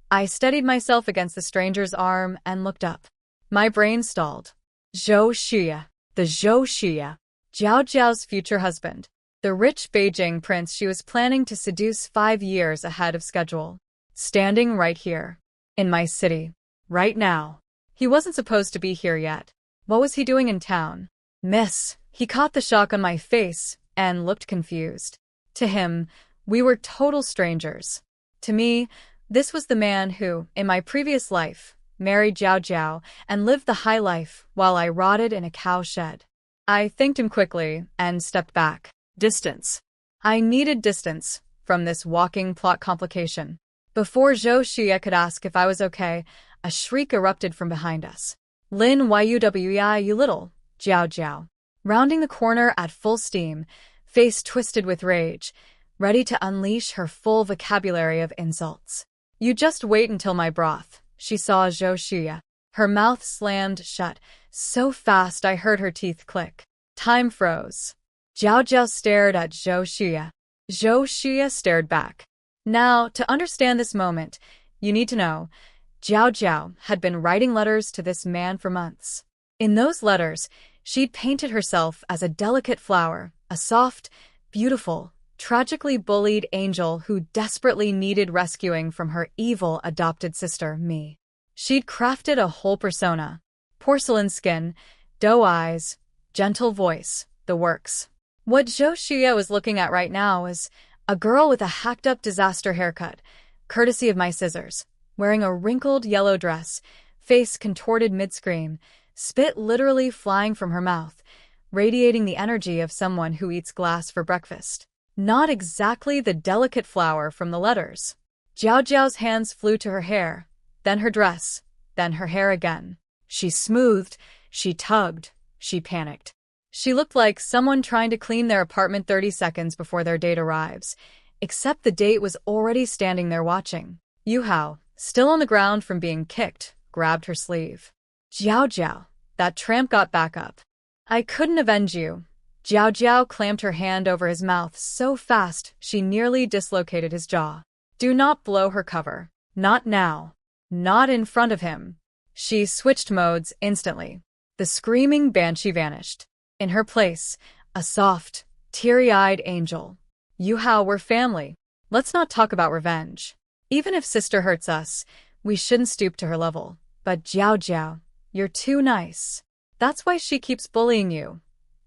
A: I steadied myself against the stranger's arm and looked up. My brain stalled. Zhou Xia, the Zhou Xia, Jiao Jiao's future husband, the rich Beijing prince she was planning to seduce 5 years ahead of schedule. Standing right here. In my city. Right now. He wasn't supposed to be here yet. What was he doing in town? Miss, he caught the shock on my face and looked confused. To him, we were total strangers. To me, this was the man who, in my previous life, married Jiao Jiao and lived the high life while I rotted in a cow shed. I thanked him quickly and stepped back. Distance. I needed distance from this walking plot complication. Before Zhou Xia could ask if I was okay, a shriek erupted from behind us. Lin Yuwei, you little, Jiao Jiao. Rounding the corner at full steam, face twisted with rage, ready to unleash her full vocabulary of insults. You just wait until my broth, she saw Zhou Xia. Her mouth slammed shut, so fast I heard her teeth click. Time froze. Jiao Jiao stared at Zhou Xia. Zhou Xia stared back. Now, to understand this moment, you need to know, Jiao Jiao had been writing letters to this man for months. In those letters, she'd painted herself as a delicate flower, a soft, beautiful, tragically bullied angel who desperately needed rescuing from her evil adopted sister, me. She'd crafted a whole persona. Porcelain skin, doe eyes, gentle voice, the works. What Zhou Xia was looking at right now was a girl with a hacked-up disaster haircut, courtesy of my scissors, wearing a wrinkled yellow dress, face contorted mid-scream, spit literally flying from her mouth, radiating the energy of someone who eats glass for breakfast. Not exactly the delicate flower from the letters. Jiao Jiao's hands flew to her hair, then her dress, then her hair again. She smoothed, she tugged, she panicked. She looked like someone trying to clean their apartment 30 seconds before their date arrives, except the date was already standing there watching. Yuhao, still on the ground from being kicked, grabbed her sleeve. Jiao Jiao, that tramp got back up. I couldn't avenge you. Jiao Jiao clamped her hand over his mouth so fast she nearly dislocated his jaw. Do not blow her cover. Not now. Not in front of him. She switched modes instantly. The screaming banshee vanished. In her place, a soft, teary-eyed angel. Yuhao, we're family. Let's not talk about revenge. Even if sister hurts us, we shouldn't stoop to her level. But Jiao Jiao, you're too nice. That's why she keeps bullying you.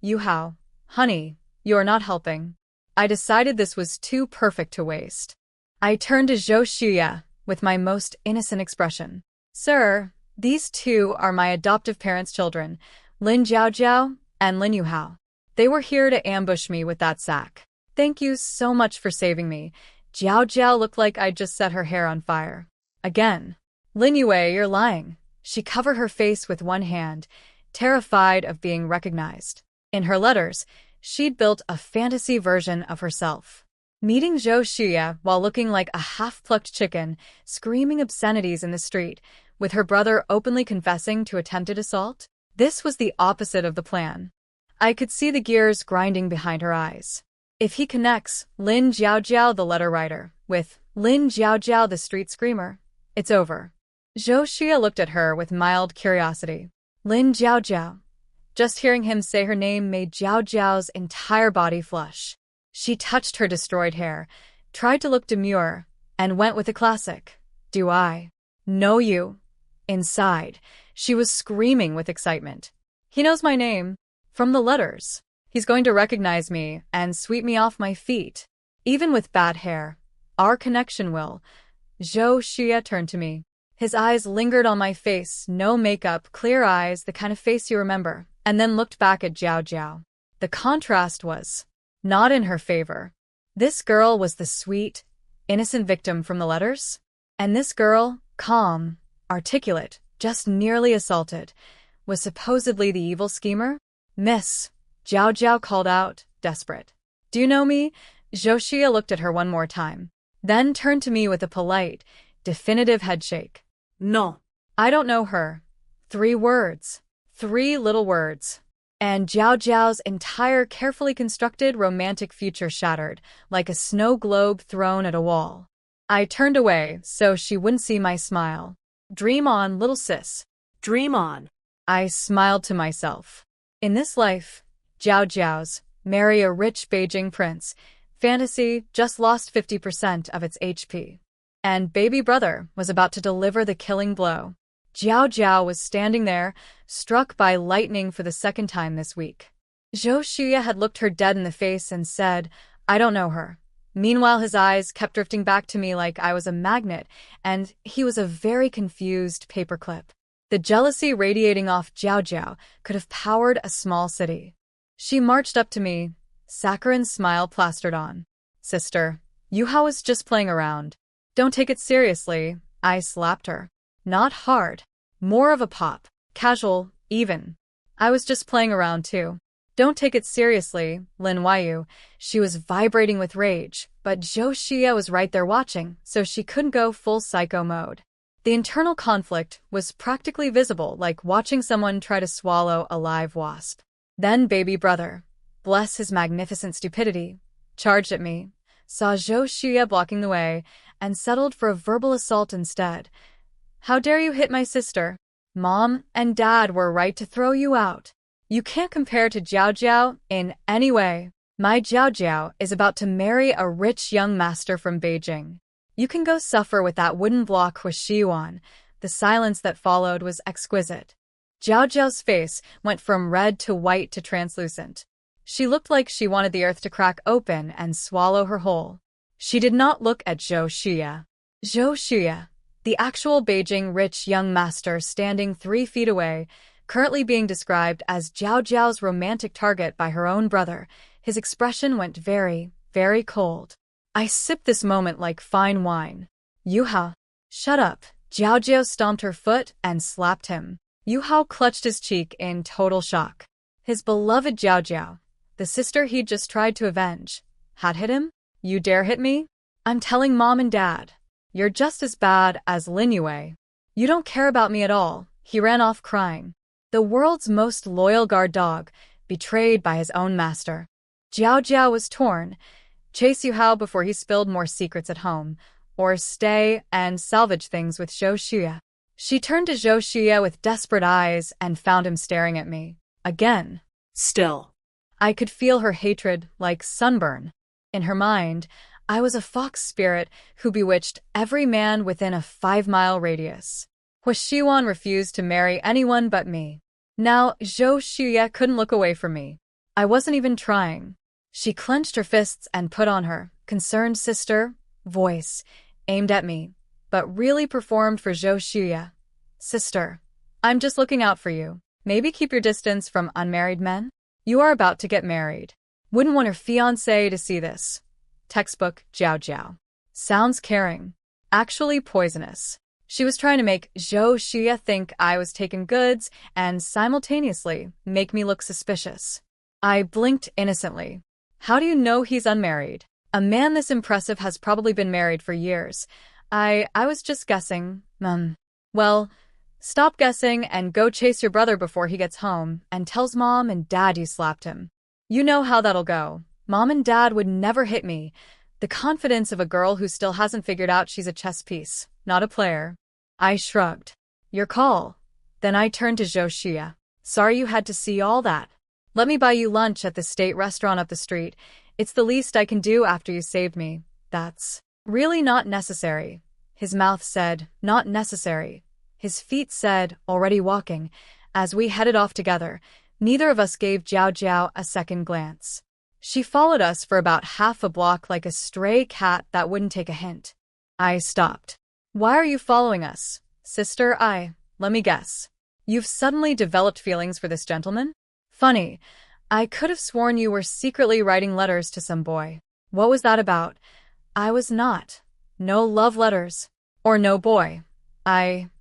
A: Yuhao, honey, you're not helping. I decided this was too perfect to waste. I turned to Zhou Xuya with my most innocent expression. Sir, these two are my adoptive parents' children, Lin Jiaojiao and Lin Yuhao. They were here to ambush me with that sack. Thank you so much for saving me. Jiao Jiao looked like I'd just set her hair on fire. Again. Lin Yue, you're lying. She covered her face with one hand, terrified of being recognized. In her letters, she'd built a fantasy version of herself. Meeting Zhou Xuya while looking like a half-plucked chicken, screaming obscenities in the street, with her brother openly confessing to attempted assault? This was the opposite of the plan. I could see the gears grinding behind her eyes. If he connects Lin Jiaojiao, the letter writer, with Lin Jiaojiao, the street screamer, it's over. Zhou Xuya looked at her with mild curiosity. Lin Jiaojiao. Just hearing him say her name made Jiao Jiao's entire body flush. She touched her destroyed hair, tried to look demure, and went with a classic. Do I know you? Inside, she was screaming with excitement. He knows my name. From the letters. He's going to recognize me and sweep me off my feet. Even with bad hair. Our connection will. Zhou Xuya turned to me. His eyes lingered on my face, no makeup, clear eyes, the kind of face you remember, and then looked back at Jiao Jiao. The contrast was not in her favor. This girl was the sweet, innocent victim from the letters, and this girl, calm, articulate, just nearly assaulted, was supposedly the evil schemer? Miss, Jiao Jiao called out, desperate. Do you know me? Zhou Xuya looked at her one more time, then turned to me with a polite, definitive headshake.
B: No.
A: I don't know her. 3 words. 3 little words. And Jiao Jiao's entire carefully constructed romantic future shattered, like a snow globe thrown at a wall. I turned away so she wouldn't see my smile. Dream on, little sis.
B: Dream on.
A: I smiled to myself. In this life, Jiao Jiao's marry a rich Beijing prince. Fantasy just lost 50% of its HP. And baby brother was about to deliver the killing blow. Jiao Jiao was standing there, struck by lightning for the second time this week. Zhou Xuya had looked her dead in the face and said, I don't know her. Meanwhile, his eyes kept drifting back to me like I was a magnet, and he was a very confused paperclip. The jealousy radiating off Jiao Jiao could have powered a small city. She marched up to me, saccharin's smile plastered on. Sister, Yuhao was just playing around. Don't take it seriously. I slapped her. Not hard. More of a pop. Casual, even. I was just playing around too. Don't take it seriously, Lin Yu. She was vibrating with rage, but Zhou Xuya was right there watching, so she couldn't go full psycho mode. The internal conflict was practically visible, like watching someone try to swallow a live wasp. Then baby brother, bless his magnificent stupidity, charged at me, saw Zhou Xuya blocking the way, and settled for a verbal assault instead. How dare you hit my sister? Mom and Dad were right to throw you out. You can't compare to Jiao Jiao in any way. My Jiao Jiao is about to marry a rich young master from Beijing. You can go suffer with that wooden block with Xiyuan. The silence that followed was exquisite. Jiao Jiao's face went from red to white to translucent. She looked like she wanted the earth to crack open and swallow her whole. She did not look at Zhou Xuya. Zhou Xuya, the actual Beijing rich young master standing 3 feet away, currently being described as Jiao Jiao's romantic target by her own brother, his expression went very, very cold. I sipped this moment like fine wine. Yuhao, shut up. Jiao Jiao stomped her foot and slapped him. Yuhao clutched his cheek in total shock. His beloved Jiao Jiao, the sister he'd just tried to avenge, had hit him? You dare hit me? I'm telling Mom and Dad. You're just as bad as Lin Yue. You don't care about me at all. He ran off crying. The world's most loyal guard dog, betrayed by his own master. Jiao Jiao was torn. Chase Yuhao before he spilled more secrets at home, or stay and salvage things with Zhou Xuya. She turned to Zhou Xuya with desperate eyes and found him staring at me. Again.
B: Still.
A: I could feel her hatred like sunburn. In her mind, I was a fox spirit who bewitched every man within a 5-mile radius. Hwashiwan refused to marry anyone but me. Now, Zhou Xuya couldn't look away from me. I wasn't even trying. She clenched her fists and put on her concerned sister voice, aimed at me, but really performed for Zhou Xuya. Sister, I'm just looking out for you. Maybe keep your distance from unmarried men? You are about to get married. Wouldn't want her fiancé to see this. Textbook Jiao Jiao. Sounds caring. Actually poisonous. She was trying to make Zhou Xuya think I was taking goods and simultaneously make me look suspicious. I blinked innocently. How do you know he's unmarried? A man this impressive has probably been married for years. I was just guessing. Well, stop guessing and go chase your brother before he gets home and tells Mom and Dad you slapped him. You know how that'll go. Mom and Dad would never hit me. The confidence of a girl who still hasn't figured out she's a chess piece, not a player. I shrugged. Your call. Then I turned to Zhou Xuya. Sorry you had to see all that. Let me buy you lunch at the state restaurant up the street. It's the least I can do after you saved me. That's really not necessary. His mouth said, not necessary. His feet said, already walking. As we headed off together, neither of us gave Jiao Jiao a second glance. She followed us for about half a block like a stray cat that wouldn't take a hint. I stopped. Why are you following us, sister? Let me guess. You've suddenly developed feelings for this gentleman? Funny. I could have sworn you were secretly writing letters to some boy. What was that about? I was not. No love letters. Or no boy.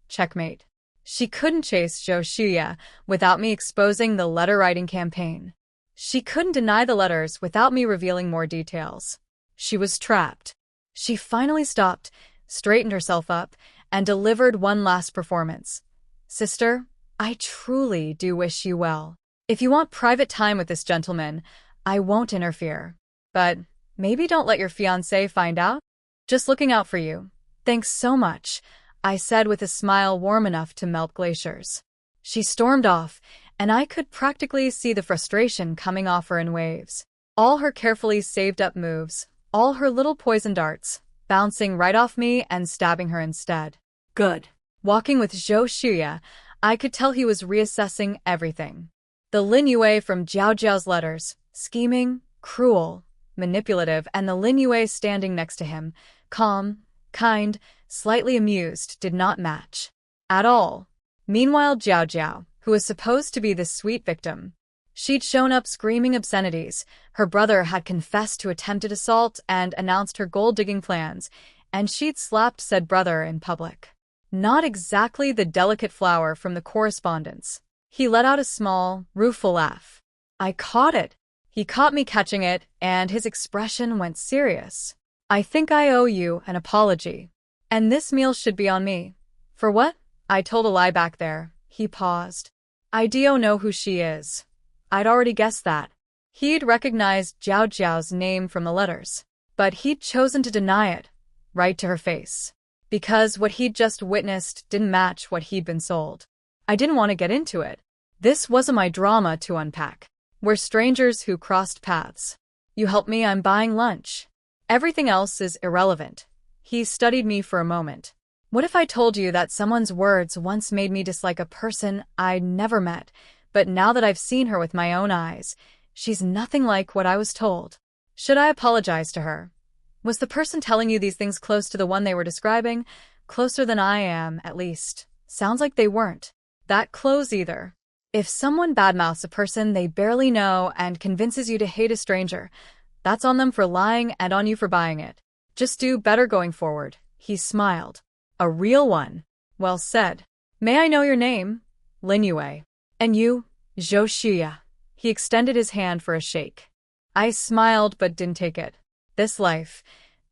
A: Checkmate. She couldn't chase Zhou Xuya without me exposing the letter-writing campaign. She couldn't deny the letters without me revealing more details. She was trapped. She finally stopped, straightened herself up, and delivered one last performance. Sister, I truly do wish you well. If you want private time with this gentleman, I won't interfere. But maybe don't let your fiancé find out? Just looking out for you. Thanks so much, I said with a smile warm enough to melt glaciers. She stormed off, and I could practically see the frustration coming off her in waves. All her carefully saved-up moves, all her little poison darts, bouncing right off me and stabbing her instead.
B: Good.
A: Walking with Zhou Xuya, I could tell he was reassessing everything. The Lin Yue from Jiao Jiao's letters, scheming, cruel, manipulative, and the Lin Yue standing next to him, calm, kind, slightly amused, did not match. At all. Meanwhile, Jiao Jiao, who was supposed to be the sweet victim, she'd shown up screaming obscenities. Her brother had confessed to attempted assault and announced her gold-digging plans, and she'd slapped said brother in public. Not exactly the delicate flower from the correspondence. He let out a small, rueful laugh. I caught it. He caught me catching it, and his expression went serious. I think I owe you an apology. And this meal should be on me. For what? I told a lie back there. He paused. I don't know who she is. I'd already guessed that. He'd recognized Jiao Jiao's name from the letters. But he'd chosen to deny it, right to her face. Because what he'd just witnessed didn't match what he'd been sold. I didn't want to get into it. This wasn't my drama to unpack. We're strangers who crossed paths. You help me, I'm buying lunch. Everything else is irrelevant. He studied me for a moment. What if I told you that someone's words once made me dislike a person I'd never met, but now that I've seen her with my own eyes, she's nothing like what I was told? Should I apologize to her? Was the person telling you these things close to the one they were describing? Closer than I am, at least. Sounds like they weren't that close either. If someone badmouths a person they barely know and convinces you to hate a stranger, that's on them for lying and on you for buying it. Just do better going forward. He smiled. A real one. Well said. May I know your name? Lin Yue. And you? Zhou Xuya. He extended his hand for a shake. I smiled but didn't take it. This life,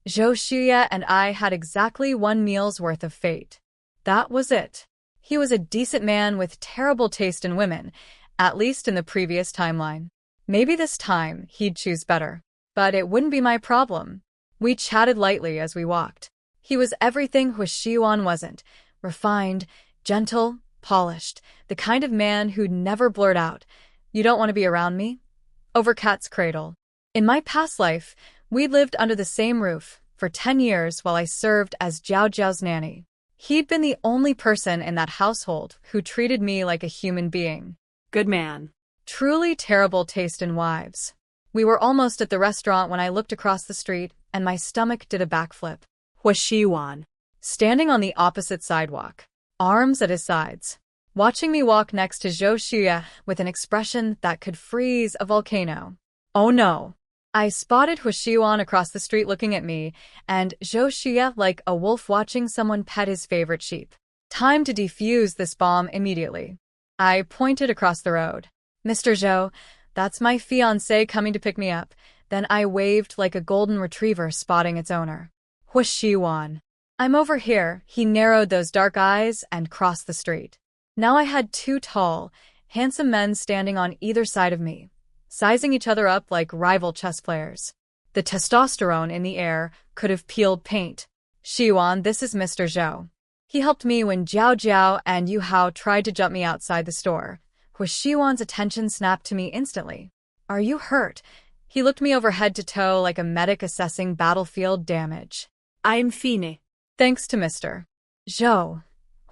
A: Zhou Xuya and I had exactly one meal's worth of fate. That was it. He was a decent man with terrible taste in women, at least in the previous timeline. Maybe this time he'd choose better. But it wouldn't be my problem. We chatted lightly as we walked. He was everything Hwashiwan wasn't. Refined, gentle, polished, the kind of man who'd never blurt out, "You don't want to be around me?" over Cat's cradle. In my past life, We'd lived under the same roof for 10 years while I served as Jiao Jiao's nanny. He'd been the only person in that household who treated me like a human being.
B: Good man.
A: Truly terrible taste in wives. We were almost at the restaurant when I looked across the street and my stomach did a backflip.
B: Huashiwan.
A: Standing on the opposite sidewalk, arms at his sides, watching me walk next to Zhou Xue with an expression that could freeze a volcano. Oh no! I spotted Huashiwan across the street looking at me, and Zhou Xue like a wolf watching someone pet his favorite sheep. Time to defuse this bomb immediately. I pointed across the road. Mr. Zhou, that's my fiancé coming to pick me up. Then I waved like a golden retriever spotting its owner. Huashiwan. I'm over here. He narrowed those dark eyes and crossed the street. Now I had two tall, handsome men standing on either side of me, sizing each other up like rival chess players. The testosterone in the air could have peeled paint. Shiwan, this is Mr. Zhou. He helped me when Jiao Jiao and Yu Hao tried to jump me outside the store. Shiwan's attention snapped to me instantly. Are you hurt? He looked me over head to toe like a medic assessing battlefield damage.
B: I'm Fine.
A: Thanks to Mr. Zhou.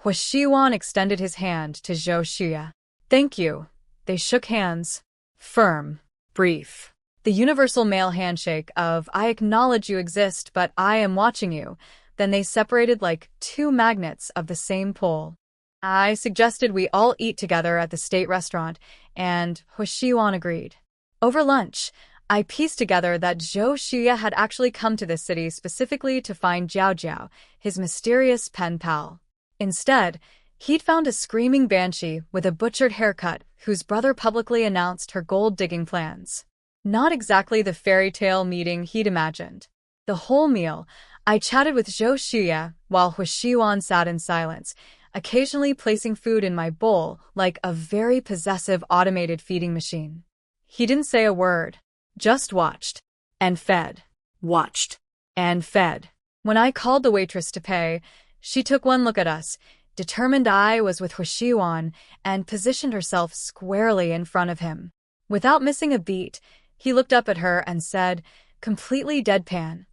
A: Shiwan extended his hand to Zhou Xue. Thank you. They shook hands. Firm. Brief. The universal male handshake of, I acknowledge you exist, but I am watching you. Then they separated like two magnets of the same pole. I suggested we all eat together at the state restaurant, and Shiwan agreed. Over lunch, I pieced together that Zhou Xue had actually come to this city specifically to find Jiao Jiao, his mysterious pen pal. Instead, he'd found a screaming banshee with a butchered haircut whose brother publicly announced her gold-digging plans. Not exactly the fairy tale meeting he'd imagined. The whole meal, I chatted with Zhou Xue while Shiwan sat in silence, occasionally placing food in my bowl like a very possessive automated feeding machine. He didn't say a word, just watched and fed.
B: Watched
A: and fed. When I called the waitress to pay, she took one look at us, determined I was with Shiwan, and positioned herself squarely in front of him. Without missing a beat, he looked up at her and said, completely deadpan,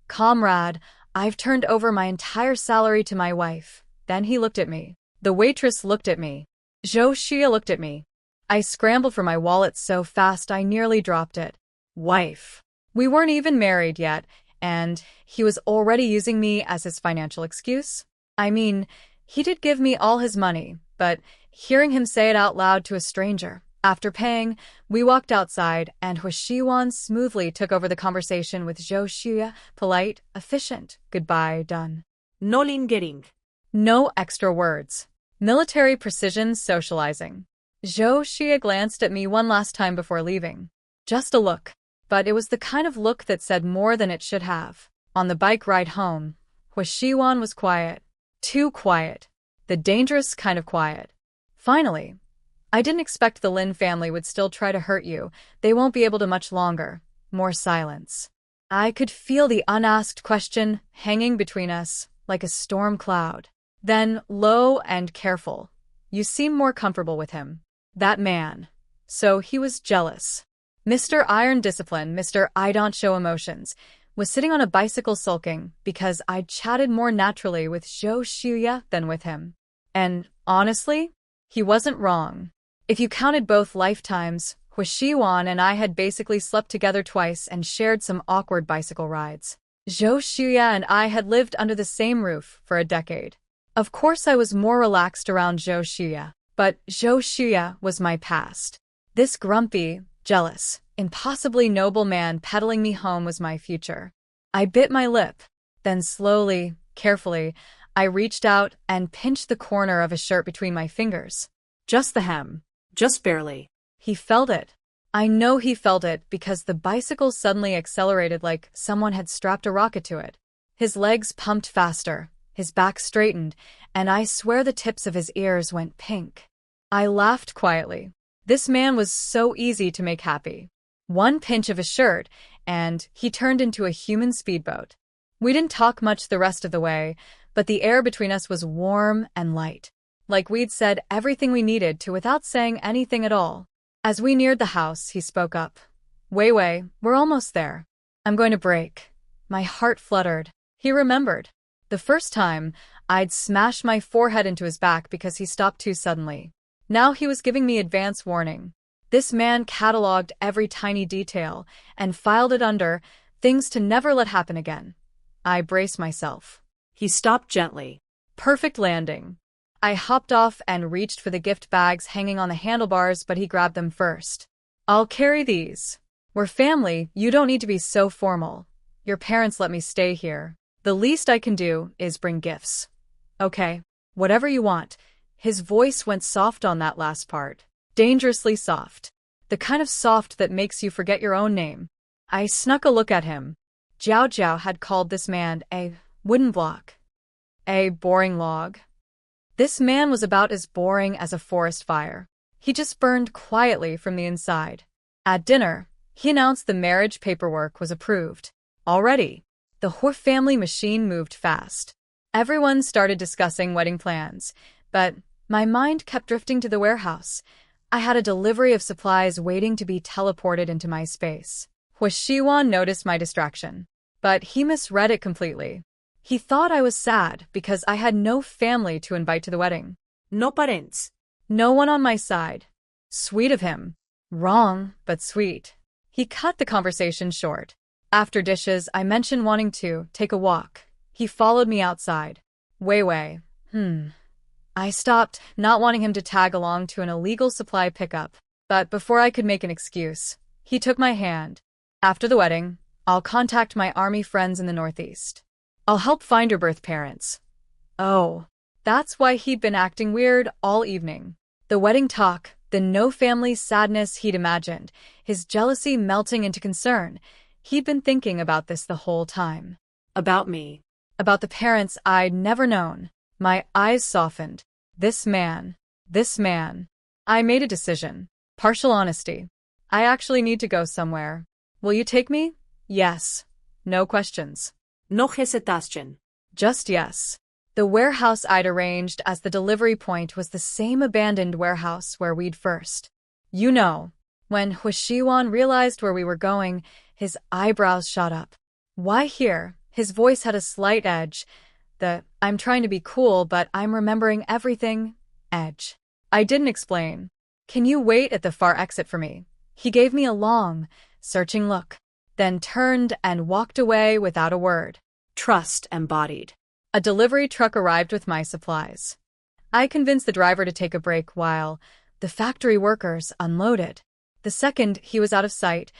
A: Comrade, I've turned over my entire salary to my wife. Then he looked at me. The waitress looked at me. Zhou Xue looked at me. I scrambled for my wallet so fast I nearly dropped it. Wife. We weren't even married yet, and he was already using me as his financial excuse? I mean, he did give me all his money, but hearing him say it out loud to a stranger, after paying, we walked outside, and Shiwan smoothly took over the conversation with Zhou Xue, polite, efficient, goodbye, done.
B: No lingering.
A: No extra words. Military precision socializing. Zhou Xue glanced at me one last time before leaving. Just a look. But it was the kind of look that said more than it should have. On the bike ride home, Shiwan was quiet. Too quiet. The dangerous kind of quiet. Finally, I didn't expect the Lin family would still try to hurt you. They won't be able to much longer. More silence. I could feel the unasked question hanging between us like a storm cloud. Then, low and careful. You seem more comfortable with him. That man. So he was jealous. Mr. Iron Discipline, Mr. I don't show emotions, was sitting on a bicycle sulking because I'd chatted more naturally with Zhou Xue than with him. And, honestly, he wasn't wrong. If you counted both lifetimes, Shiwan and I had basically slept together twice and shared some awkward bicycle rides. Zhou Xue and I had lived under the same roof for a decade. Of course I was more relaxed around Zhou Xue, but Zhou Xue was my past. This grumpy, jealous, impossibly noble man peddling me home was my future. I bit my lip. Then slowly, carefully, I reached out and pinched the corner of his shirt between my fingers.
B: Just the hem. Just barely.
A: He felt it. I know he felt it because the bicycle suddenly accelerated like someone had strapped a rocket to it. His legs pumped faster, his back straightened, and I swear the tips of his ears went pink. I laughed quietly. This man was so easy to make happy. One pinch of his shirt, and he turned into a human speedboat. We didn't talk much the rest of the way, but the air between us was warm and light. Like we'd said everything we needed to without saying anything at all. As we neared the house, he spoke up. Wei Wei, we're almost there. I'm going to break. My heart fluttered. He remembered. The first time, I'd smashed my forehead into his back because he stopped too suddenly. Now he was giving me advance warning. This man cataloged every tiny detail and filed it under things to never let happen again. I braced myself.
B: He stopped gently.
A: Perfect landing. I hopped off and reached for the gift bags hanging on the handlebars, but he grabbed them first. I'll carry these. We're family, you don't need to be so formal. Your parents let me stay here. The least I can do is bring gifts. Okay, whatever you want. His voice went soft on that last part. Dangerously soft. The kind of soft that makes you forget your own name. I snuck a look at him. Jiao Jiao had called this man a wooden block. A boring log. This man was about as boring as a forest fire. He just burned quietly from the inside. At dinner, he announced the marriage paperwork was approved. Already, the whole family machine moved fast. Everyone started discussing wedding plans, but my mind kept drifting to the warehouse. I had a delivery of supplies waiting to be teleported into my space. Huashiwan noticed my distraction, but he misread it completely. He thought I was sad because I had no family to invite to the wedding.
B: No parents.
A: No one on my side. Sweet of him. Wrong, but sweet. He cut the conversation short. After dishes, I mentioned wanting to take a walk. He followed me outside. Wei. I stopped, not wanting him to tag along to an illegal supply pickup. But before I could make an excuse, he took my hand. After the wedding, I'll contact my army friends in the Northeast. I'll help find your birth parents. Oh, that's why he'd been acting weird all evening. The wedding talk, the no family sadness he'd imagined, his jealousy melting into concern. He'd been thinking about this the whole time.
B: About me.
A: About the parents I'd never known. My eyes softened. This man. I made a decision. Partial honesty. I actually need to go somewhere. Will you take me? Yes. No questions.
B: No hesitation.
A: Just yes. The warehouse I'd arranged as the delivery point was the same abandoned warehouse where we'd first. You know, when Huashiwan realized where we were going, his eyebrows shot up. Why here? His voice had a slight edge. The, I'm trying to be cool, but I'm remembering everything, edge. I didn't explain. Can you wait at the far exit for me? He gave me a long, searching look, then turned and walked away without a word.
B: Trust embodied.
A: A delivery truck arrived with my supplies. I convinced the driver to take a break while the factory workers unloaded. The second he was out of sight,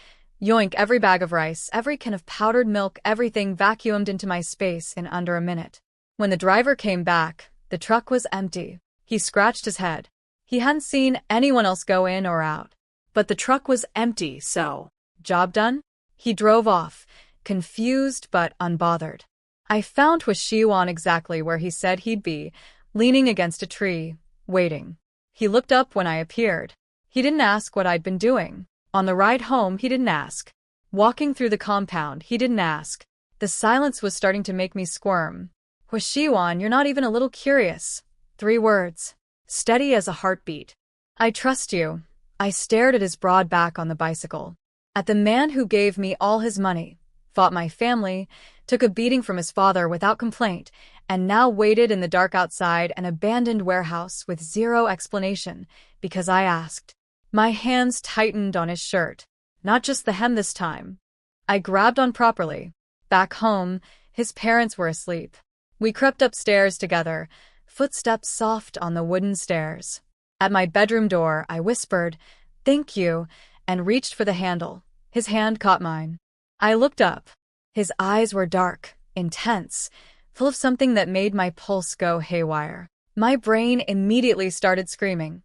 A: yoink, every bag of rice, every can of powdered milk, everything vacuumed into my space in under a minute. When the driver came back, the truck was empty. He scratched his head. He hadn't seen anyone else go in or out.
B: But the truck was empty, so.
A: Job done? He drove off, confused but unbothered. I found Huashiwan exactly where he said he'd be, leaning against a tree, waiting. He looked up when I appeared. He didn't ask what I'd been doing. On the ride home, he didn't ask. Walking through the compound, he didn't ask. The silence was starting to make me squirm. Huashiwan, you're not even a little curious. 3 words. Steady as a heartbeat. I trust you. I stared at his broad back on the bicycle. At the man who gave me all his money, fought my family, took a beating from his father without complaint, and now waited in the dark outside an abandoned warehouse with zero explanation, because I asked. My hands tightened on his shirt. Not just the hem this time. I grabbed on properly. Back home, his parents were asleep. We crept upstairs together, footsteps soft on the wooden stairs. At my bedroom door, I whispered, "Thank you," and reached for the handle. His hand caught mine. I looked up. His eyes were dark, intense, full of something that made my pulse go haywire. My brain immediately started screaming.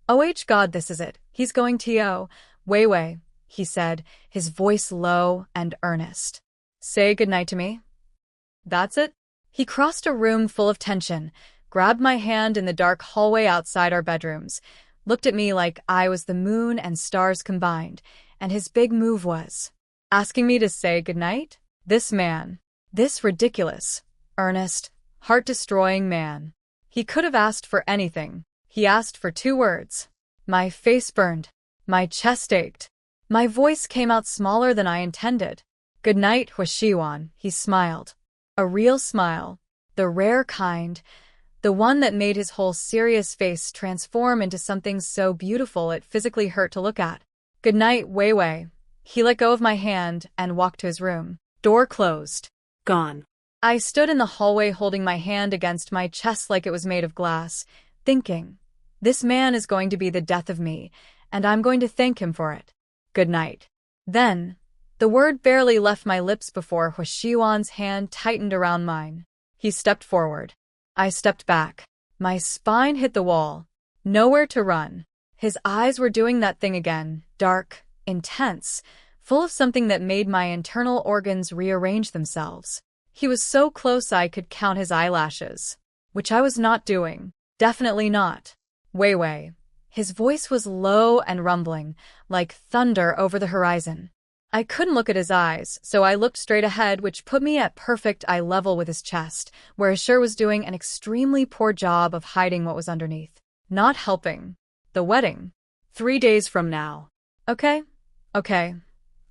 A: "Oh God, this is it. He's going to Wei," he said, his voice low and earnest. "Say goodnight to me." That's it? He crossed a room full of tension, grabbed my hand in the dark hallway outside our bedrooms, looked at me like I was the moon and stars combined, and his big move was asking me to say goodnight? This man, this ridiculous, earnest, heart-destroying man. He could have asked for anything. He asked for 2 words. My face burned. My chest ached. My voice came out smaller than I intended. Good night, Hwashiwan, he smiled. A real smile. The rare kind. The one that made his whole serious face transform into something so beautiful it physically hurt to look at. Good night, Wei Wei. He let go of my hand and walked to his room. Door closed.
B: Gone.
A: I stood in the hallway holding my hand against my chest like it was made of glass, thinking, this man is going to be the death of me, and I'm going to thank him for it. Good night. Then, the word barely left my lips before Hwashiwan's hand tightened around mine. He stepped forward. I stepped back. My spine hit the wall. Nowhere to run. His eyes were doing that thing again, dark, intense, full of something that made my internal organs rearrange themselves. He was so close I could count his eyelashes, which I was not doing. Definitely not. Wei Wei. His voice was low and rumbling, like thunder over the horizon. I couldn't look at his eyes, so I looked straight ahead, which put me at perfect eye level with his chest, where his shirt was doing an extremely poor job of hiding what was underneath. Not helping. The wedding.
B: 3 days from now.
A: Okay.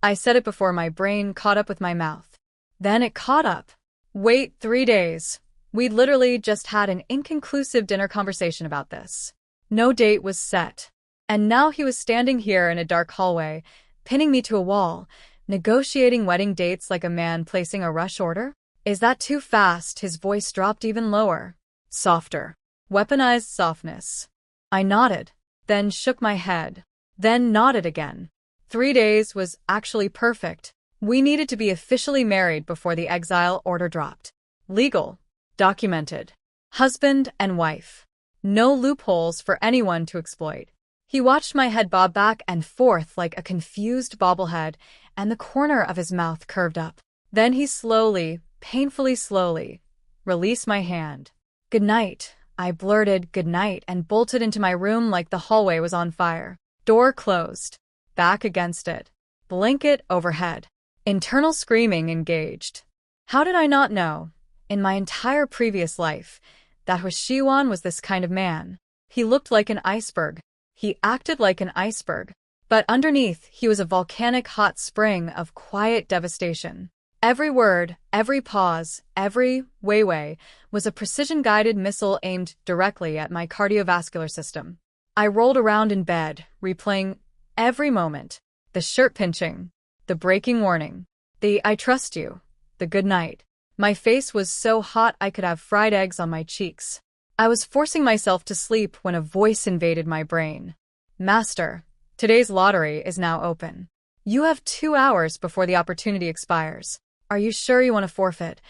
A: I said it before my brain caught up with my mouth. Then it caught up. Wait, 3 days. We'd literally just had an inconclusive dinner conversation about this. No date was set. And now he was standing here in a dark hallway, pinning me to a wall, negotiating wedding dates like a man placing a rush order? Is that too fast? His voice dropped even lower. Softer. Weaponized softness. I nodded, then shook my head, then nodded again. 3 days was actually perfect. We needed to be officially married before the exile order dropped. Legal. Documented. Husband and wife. No loopholes for anyone to exploit. He watched my head bob back and forth like a confused bobblehead, and the corner of his mouth curved up. Then he slowly, painfully slowly, released my hand. Good night, I blurted good night and bolted into my room like the hallway was on fire. Door closed. Back against it. Blanket overhead. Internal screaming engaged. How did I not know, in my entire previous life, that Hwashiwan was this kind of man? He looked like an iceberg. He acted like an iceberg. But underneath, he was a volcanic hot spring of quiet devastation. Every word, every pause, every Wei was a precision-guided missile aimed directly at my cardiovascular system. I rolled around in bed, replaying every moment. The shirt pinching. The breaking warning. The I trust you. The good night. My face was so hot I could have fried eggs on my cheeks. I was forcing myself to sleep when a voice invaded my brain. Master, today's lottery is now open. You have 2 hours before the opportunity expires. Are you sure you want to forfeit?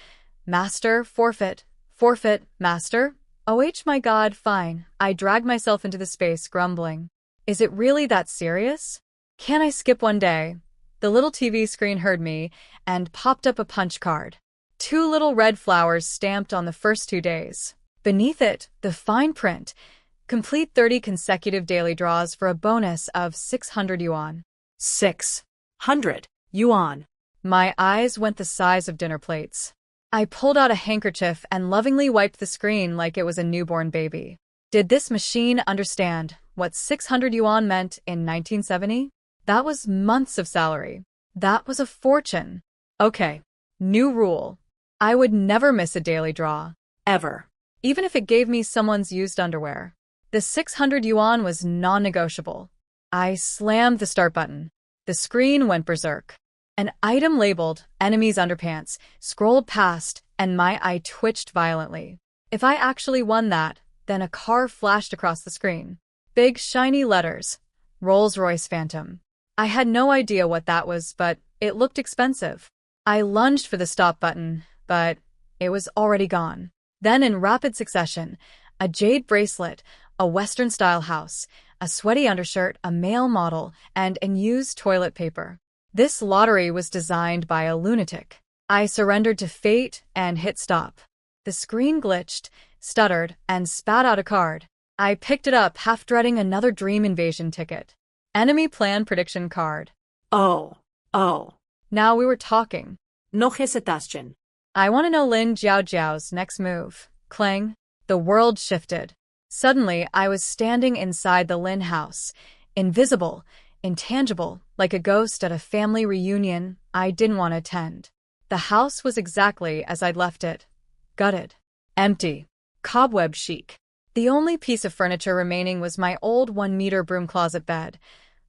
A: Master, forfeit. Forfeit, master? Oh my god, fine. I dragged myself into the space, grumbling. Is it really that serious? Can I skip one day? The little TV screen heard me and popped up a punch card. 2 little red flowers stamped on the first 2 days. Beneath it, the fine print. Complete 30 consecutive daily draws for a bonus of 600 yuan.
B: 600 yuan.
A: My eyes went the size of dinner plates. I pulled out a handkerchief and lovingly wiped the screen like it was a newborn baby. Did this machine understand what 600 yuan meant in 1970? That was months of salary. That was a fortune. Okay. New rule. I would never miss a daily draw. Ever. Even if it gave me someone's used underwear. The 600 yuan was non-negotiable. I slammed the start button. The screen went berserk. An item labeled Enemy's Underpants scrolled past, and my eye twitched violently. If I actually won that, then a car flashed across the screen. Big shiny letters. Rolls-Royce Phantom. I had no idea what that was, but it looked expensive. I lunged for the stop button, but it was already gone. Then in rapid succession, a jade bracelet, a Western-style house, a sweaty undershirt, a male model, and unused toilet paper. This lottery was designed by a lunatic. I surrendered to fate and hit stop. The screen glitched, stuttered, and spat out a card. I picked it up, half dreading another dream invasion ticket. Enemy plan prediction card.
B: Oh.
A: Now we were talking.
B: Sebastian.
A: I want to know Lin Jiao's next move. Clang. The world shifted. Suddenly, I was standing inside the Lin house. Invisible, intangible, like a ghost at a family reunion I didn't want to attend. The house was exactly as I'd left it. Gutted. Empty. Cobweb chic. The only piece of furniture remaining was my old 1-meter broom closet bed,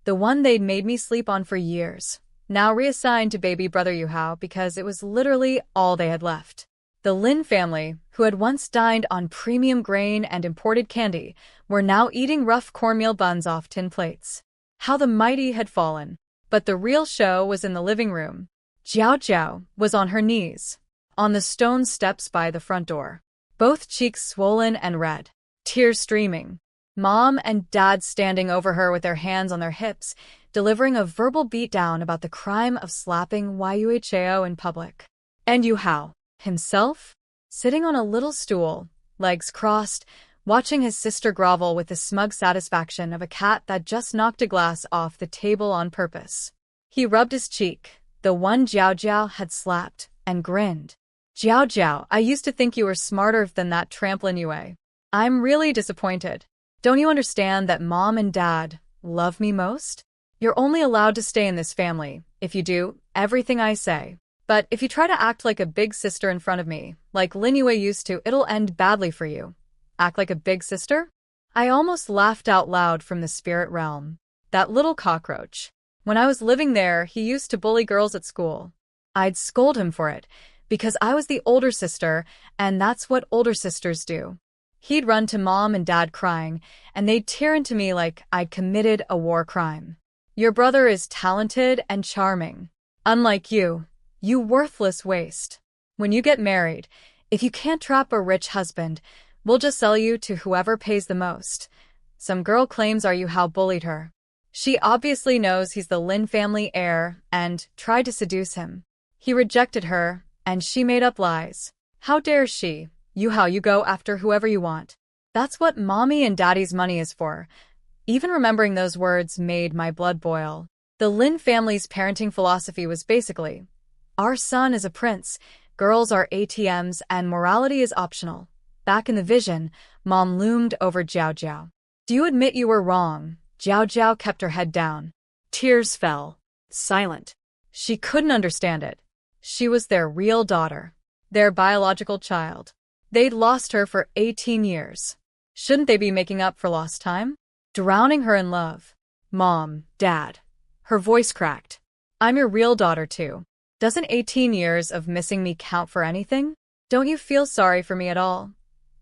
A: the one they'd made me sleep on for years, now reassigned to baby brother Yuhao because it was literally all they had left. The Lin family, who had once dined on premium grain and imported candy, were now eating rough cornmeal buns off tin plates. How the mighty had fallen. But the real show was in the living room. Jiao Jiao was on her knees, on the stone steps by the front door, both cheeks swollen and red, tears streaming. Mom and Dad standing over her with their hands on their hips, delivering a verbal beatdown about the crime of slapping Yuhao in public. And Yuhao, himself, sitting on a little stool, legs crossed, watching his sister grovel with the smug satisfaction of a cat that just knocked a glass off the table on purpose. He rubbed his cheek, the one Jiao Jiao had slapped, and grinned. Jiao Jiao, I used to think you were smarter than that trampoline Yue. I'm really disappointed. Don't you understand that Mom and Dad love me most? You're only allowed to stay in this family if you do everything I say. But if you try to act like a big sister in front of me, like Lin Yue used to, it'll end badly for you. Act like a big sister? I almost laughed out loud from the spirit realm. That little cockroach. When I was living there, he used to bully girls at school. I'd scold him for it, because I was the older sister, and that's what older sisters do. He'd run to Mom and Dad crying, and they'd tear into me like I'd committed a war crime. Your brother is talented and charming. Unlike you, you worthless waste. When you get married, if you can't trap a rich husband, we'll just sell you to whoever pays the most. Some girl claims Yuhao bullied her. She obviously knows he's the Lin family heir and tried to seduce him. He rejected her, and she made up lies. How dare she? Yuhao, you go after whoever you want. That's what Mommy and Daddy's money is for. Even remembering those words made my blood boil. The Lin family's parenting philosophy was basically, our son is a prince, girls are ATMs, and morality is optional. Back in the vision, Mom loomed over Jiao Jiao. Do you admit you were wrong? Jiao Jiao kept her head down. Tears fell. Silent. She couldn't understand it. She was their real daughter. Their biological child. They'd lost her for 18 years. Shouldn't they be making up for lost time? Drowning her in love. Mom, Dad. Her voice cracked. I'm your real daughter too. Doesn't 18 years of missing me count for anything? Don't you feel sorry for me at all?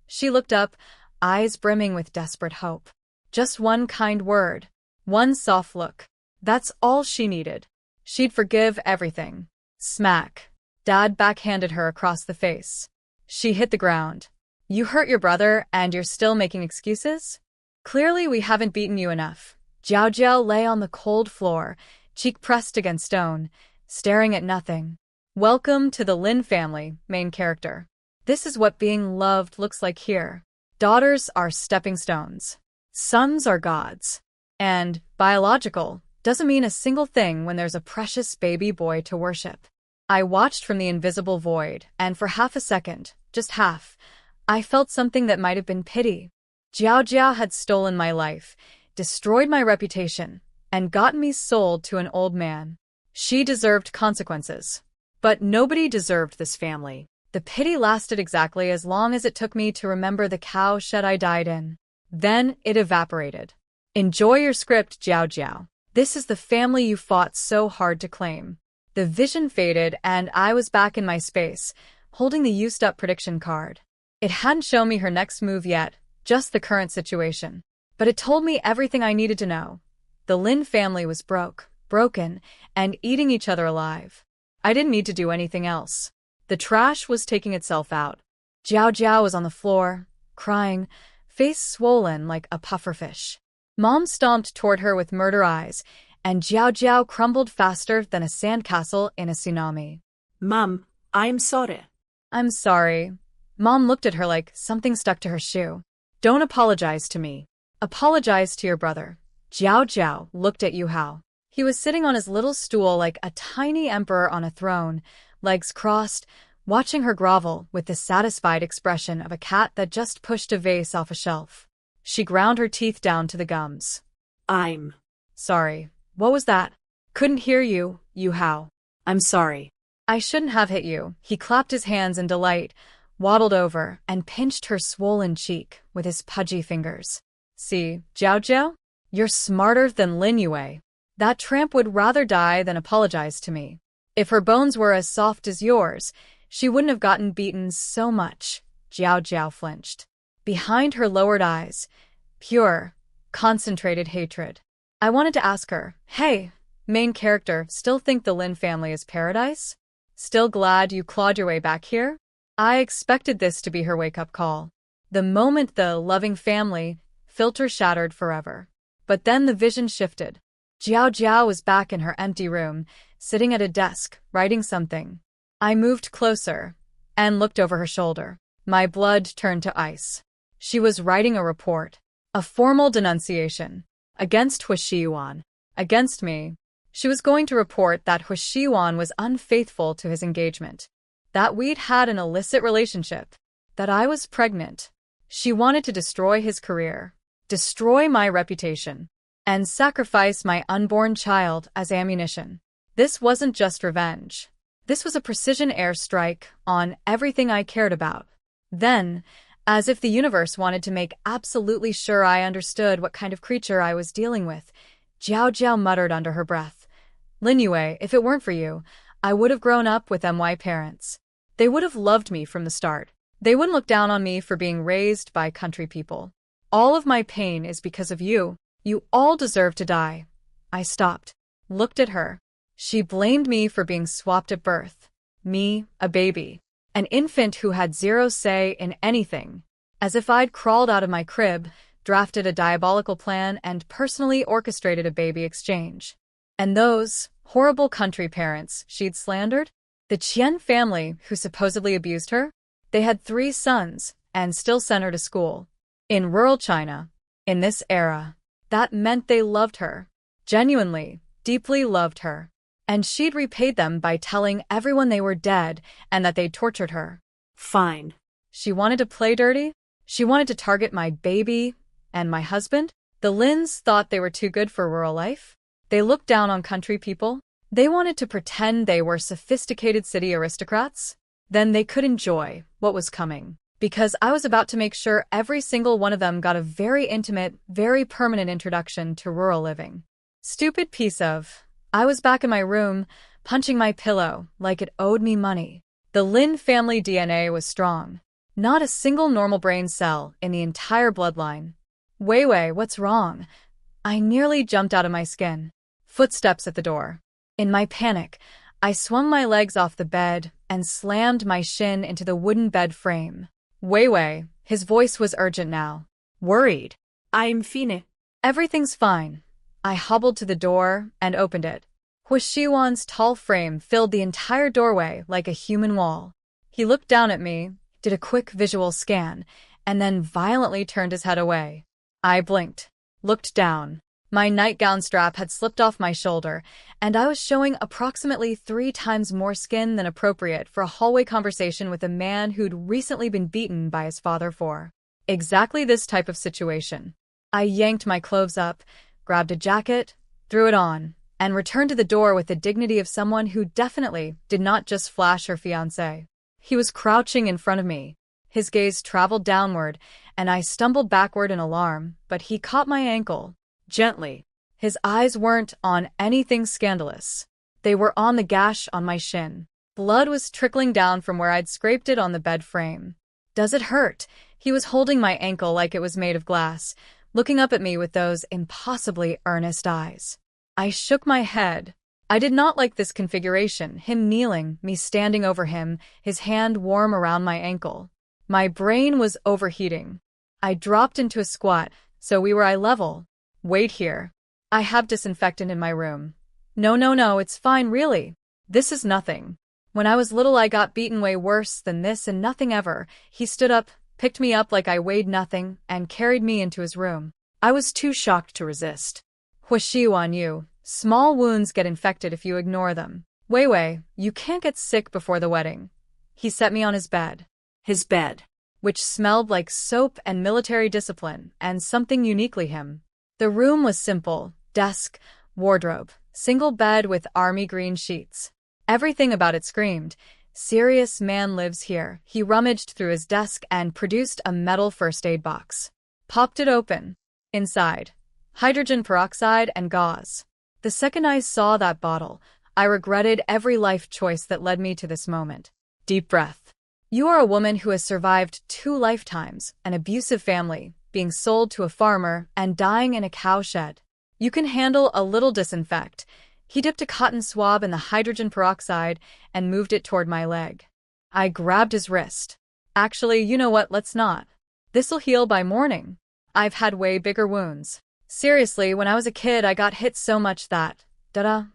A: She looked up, eyes brimming with desperate hope. Just one kind word. One soft look. That's all she needed. She'd forgive everything. Smack. Dad backhanded her across the face. She hit the ground. You hurt your brother and you're still making excuses? Clearly we haven't beaten you enough. Jiao Jiao lay on the cold floor, cheek pressed against stone, staring at nothing. Welcome to the Lin family, main character. This is what being loved looks like here. Daughters are stepping stones. Sons are gods. And biological doesn't mean a single thing when there's a precious baby boy to worship. I watched from the invisible void, and for half a second, just half, I felt something that might have been pity. Jiao Jiao had stolen my life, destroyed my reputation, and gotten me sold to an old man. She deserved consequences. But nobody deserved this family. The pity lasted exactly as long as it took me to remember the cow shed I died in. Then it evaporated. Enjoy your script, Jiao Jiao. This is the family you fought so hard to claim. The vision faded and I was back in my space, holding the used-up prediction card. It hadn't shown me her next move yet, just the current situation. But it told me everything I needed to know. The Lin family was broken, and eating each other alive. I didn't need to do anything else. The trash was taking itself out. Jiao Jiao was on the floor, crying, face swollen like a pufferfish. Mom stomped toward her with murder eyes, and Jiao Jiao crumbled faster than a sandcastle in a tsunami.
B: Mom, I'm sorry.
A: I'm sorry. Mom looked at her like something stuck to her shoe. Don't apologize to me. Apologize to your brother. Jiao Jiao looked at Yuhao. He was sitting on his little stool like a tiny emperor on a throne, legs crossed, watching her grovel with the satisfied expression of a cat that just pushed a vase off a shelf. She ground her teeth down to the gums.
B: I'm
A: sorry. What was that? Couldn't hear you, how?
B: I'm sorry.
A: I shouldn't have hit you. He clapped his hands in delight, waddled over, and pinched her swollen cheek with his pudgy fingers. See, Jiao Jiao? You're smarter than Lin Yue. That tramp would rather die than apologize to me. If her bones were as soft as yours, she wouldn't have gotten beaten so much. Jiao Jiao flinched. Behind her lowered eyes, pure, concentrated hatred. I wanted to ask her, hey, main character, still think the Lin family is paradise? Still glad you clawed your way back here? I expected this to be her wake-up call. The moment the loving family filter shattered forever. But then the vision shifted. Jiao Jiao was back in her empty room, sitting at a desk, writing something. I moved closer and looked over her shoulder. My blood turned to ice. She was writing a report, a formal denunciation, against Hu Shiyuan, against me. She was going to report that Hu Shiyuan was unfaithful to his engagement, that we'd had an illicit relationship, that I was pregnant. She wanted to destroy his career, destroy my reputation, and sacrifice my unborn child as ammunition. This wasn't just revenge. This was a precision airstrike on everything I cared about. Then, as if the universe wanted to make absolutely sure I understood what kind of creature I was dealing with, Jiao Jiao muttered under her breath. Lin Yue, if it weren't for you, I would have grown up with MY parents. They would have loved me from the start. They wouldn't look down on me for being raised by country people. All of my pain is because of you. You all deserve to die. I stopped, looked at her. She blamed me for being swapped at birth. Me, a baby. An infant who had zero say in anything. As if I'd crawled out of my crib, drafted a diabolical plan, and personally orchestrated a baby exchange. And those horrible country parents she'd slandered? The Qian family who supposedly abused her? They had 3 sons and still sent her to school. In rural China, in this era, that meant they loved her. Genuinely, deeply loved her. And she'd repaid them by telling everyone they were dead and that they'd tortured her.
B: Fine.
A: She wanted to play dirty? She wanted to target my baby and my husband? The Lins thought they were too good for rural life? They looked down on country people? They wanted to pretend they were sophisticated city aristocrats? Then they could enjoy what was coming. Because I was about to make sure every single one of them got a very intimate, very permanent introduction to rural living. Stupid piece of... I was back in my room, punching my pillow like it owed me money. The Lin family DNA was strong. Not a single normal brain cell in the entire bloodline. Wei, what's wrong? I nearly jumped out of my skin. Footsteps at the door. In my panic, I swung my legs off the bed and slammed my shin into the wooden bed frame. Wei, his voice was urgent now. Worried.
B: I'm fine.
A: Everything's fine. I hobbled to the door and opened it. Hu Shiyuan's tall frame filled the entire doorway like a human wall. He looked down at me, did a quick visual scan, and then violently turned his head away. I blinked, looked down. My nightgown strap had slipped off my shoulder, and I was showing approximately 3 times more skin than appropriate for a hallway conversation with a man who'd recently been beaten by his father for exactly this type of situation. I yanked my clothes up, grabbed a jacket, threw it on, and returned to the door with the dignity of someone who definitely did not just flash her fiancé. He was crouching in front of me. His gaze traveled downward, and I stumbled backward in alarm, but he caught my ankle. Gently. His eyes weren't on anything scandalous. They were on the gash on my shin. Blood was trickling down from where I'd scraped it on the bed frame. Does it hurt? He was holding my ankle like it was made of glass, looking up at me with those impossibly earnest eyes. I shook my head. I did not like this configuration, him kneeling, me standing over him, his hand warm around my ankle. My brain was overheating. I dropped into a squat, so we were eye level. Wait here. I have disinfectant in my room. No, it's fine really. This is nothing. When I was little I got beaten way worse than this and nothing ever. He stood up, picked me up like I weighed nothing, and carried me into his room. I was too shocked to resist. Hu Shiyuan, you. Small wounds get infected if you ignore them. Wei, you can't get sick before the wedding. He set me on his bed.
B: His bed.
A: Which smelled like soap and military discipline, and something uniquely him. The room was simple. Desk, wardrobe, single bed with army green sheets. Everything about it screamed, "Serious man lives here." He rummaged through his desk and produced a metal first aid box. Popped it open. Inside, hydrogen peroxide and gauze. The second I saw that bottle, I regretted every life choice that led me to this moment. Deep breath. You are a woman who has survived 2 lifetimes, an abusive family, being sold to a farmer, and dying in a cowshed. You can handle a little disinfect. He dipped a cotton swab in the hydrogen peroxide and moved it toward my leg. I grabbed his wrist. Actually, you know what, let's not. This'll heal by morning. I've had way bigger wounds. Seriously, when I was a kid, I got hit so much that, da-da.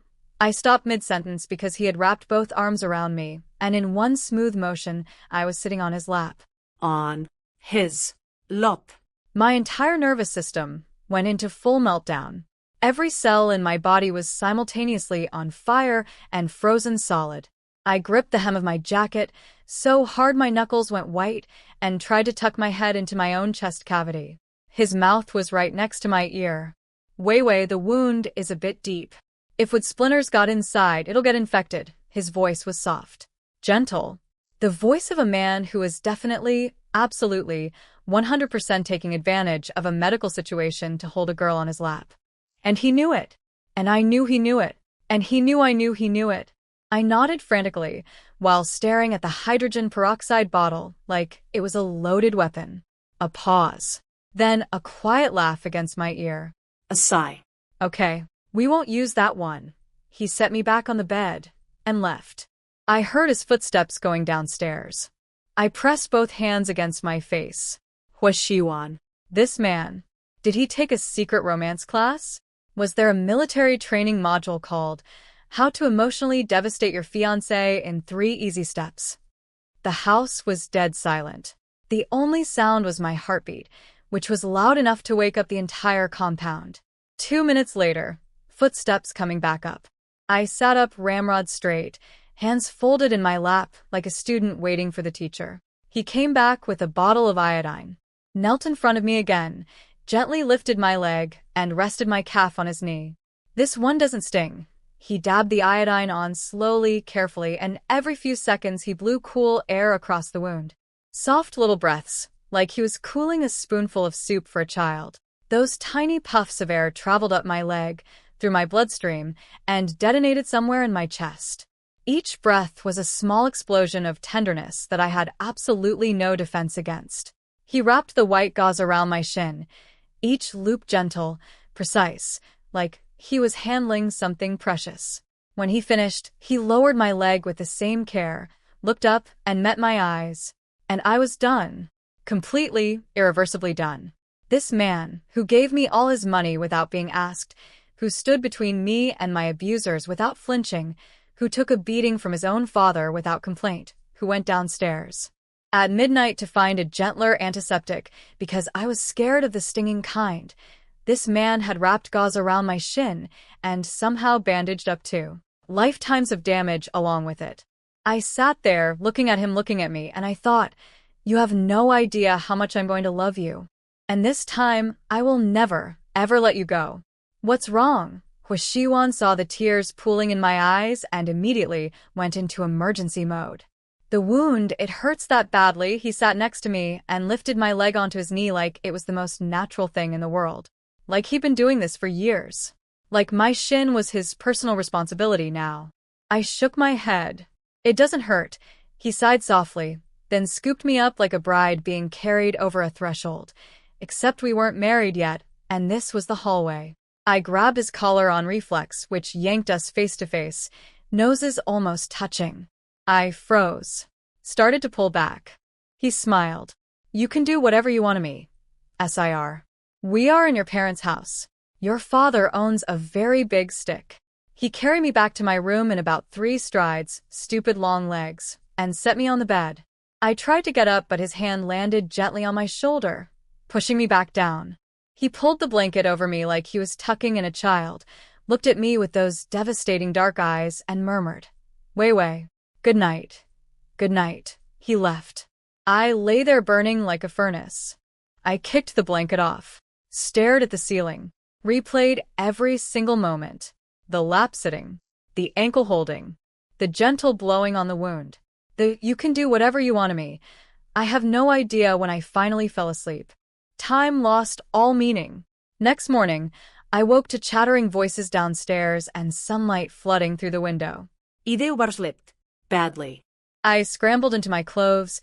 A: I stopped mid-sentence because he had wrapped both arms around me, and in one smooth motion, I was sitting on his lap.
B: On his lap.
A: My entire nervous system went into full meltdown. Every cell in my body was simultaneously on fire and frozen solid. I gripped the hem of my jacket so hard my knuckles went white and tried to tuck my head into my own chest cavity. His mouth was right next to my ear. Wei, the wound is a bit deep. If wood splinters got inside, it'll get infected. His voice was soft, gentle. The voice of a man who is definitely, absolutely, 100% taking advantage of a medical situation to hold a girl on his lap. And he knew it. And I knew he knew it. And he knew I knew he knew it. I nodded frantically while staring at the hydrogen peroxide bottle like it was a loaded weapon. A pause. Then a quiet laugh against my ear.
B: A sigh.
A: Okay, we won't use that one. He set me back on the bed and left. I heard his footsteps going downstairs. I pressed both hands against my face.
B: Hwashiwan.
A: This man. Did he take a secret romance class? Was there a military training module called How to Emotionally Devastate Your Fiancé in 3 Easy Steps? The house was dead silent. The only sound was my heartbeat, which was loud enough to wake up the entire compound. 2 minutes later, footsteps coming back up. I sat up ramrod straight, hands folded in my lap like a student waiting for the teacher. He came back with a bottle of iodine, knelt in front of me again, gently lifted my leg, and rested my calf on his knee. This one doesn't sting. He dabbed the iodine on slowly, carefully, and every few seconds he blew cool air across the wound. Soft little breaths, like he was cooling a spoonful of soup for a child. Those tiny puffs of air traveled up my leg, through my bloodstream, and detonated somewhere in my chest. Each breath was a small explosion of tenderness that I had absolutely no defense against. He wrapped the white gauze around my shin, each loop gentle, precise, like he was handling something precious. When he finished, he lowered my leg with the same care, looked up, and met my eyes. And I was done. Completely, irreversibly done. This man, who gave me all his money without being asked, who stood between me and my abusers without flinching, who took a beating from his own father without complaint, who went downstairs at midnight to find a gentler antiseptic because I was scared of the stinging kind. This man had wrapped gauze around my shin and somehow bandaged up too. Lifetimes of damage along with it. I sat there looking at him looking at me, and I thought, you have no idea how much I'm going to love you. And this time, I will never, ever let you go. What's wrong? Hwashiwan saw the tears pooling in my eyes and immediately went into emergency mode. The wound, it hurts that badly. He sat next to me and lifted my leg onto his knee like it was the most natural thing in the world. Like he'd been doing this for years. Like my shin was his personal responsibility now. I shook my head. It doesn't hurt. He sighed softly, then scooped me up like a bride being carried over a threshold. Except we weren't married yet, and this was the hallway. I grabbed his collar on reflex, which yanked us face to face, noses almost touching. I froze. Started to pull back. He smiled. You can do whatever you want to me. SIR. We are in your parents' house. Your father owns a very big stick. He carried me back to my room in about 3 strides, stupid long legs, and set me on the bed. I tried to get up, but his hand landed gently on my shoulder, pushing me back down. He pulled the blanket over me like he was tucking in a child, looked at me with those devastating dark eyes, and murmured, Wei, good night. Good night. He left. I lay there burning like a furnace. I kicked the blanket off, stared at the ceiling, replayed every single moment. The lap sitting, the ankle holding, the gentle blowing on the wound, the "you can do whatever you want to me." I have no idea when I finally fell asleep. Time lost all meaning. Next morning, I woke to chattering voices downstairs and sunlight flooding through the window.
B: Ide ubarslipped. Badly.
A: I scrambled into my clothes,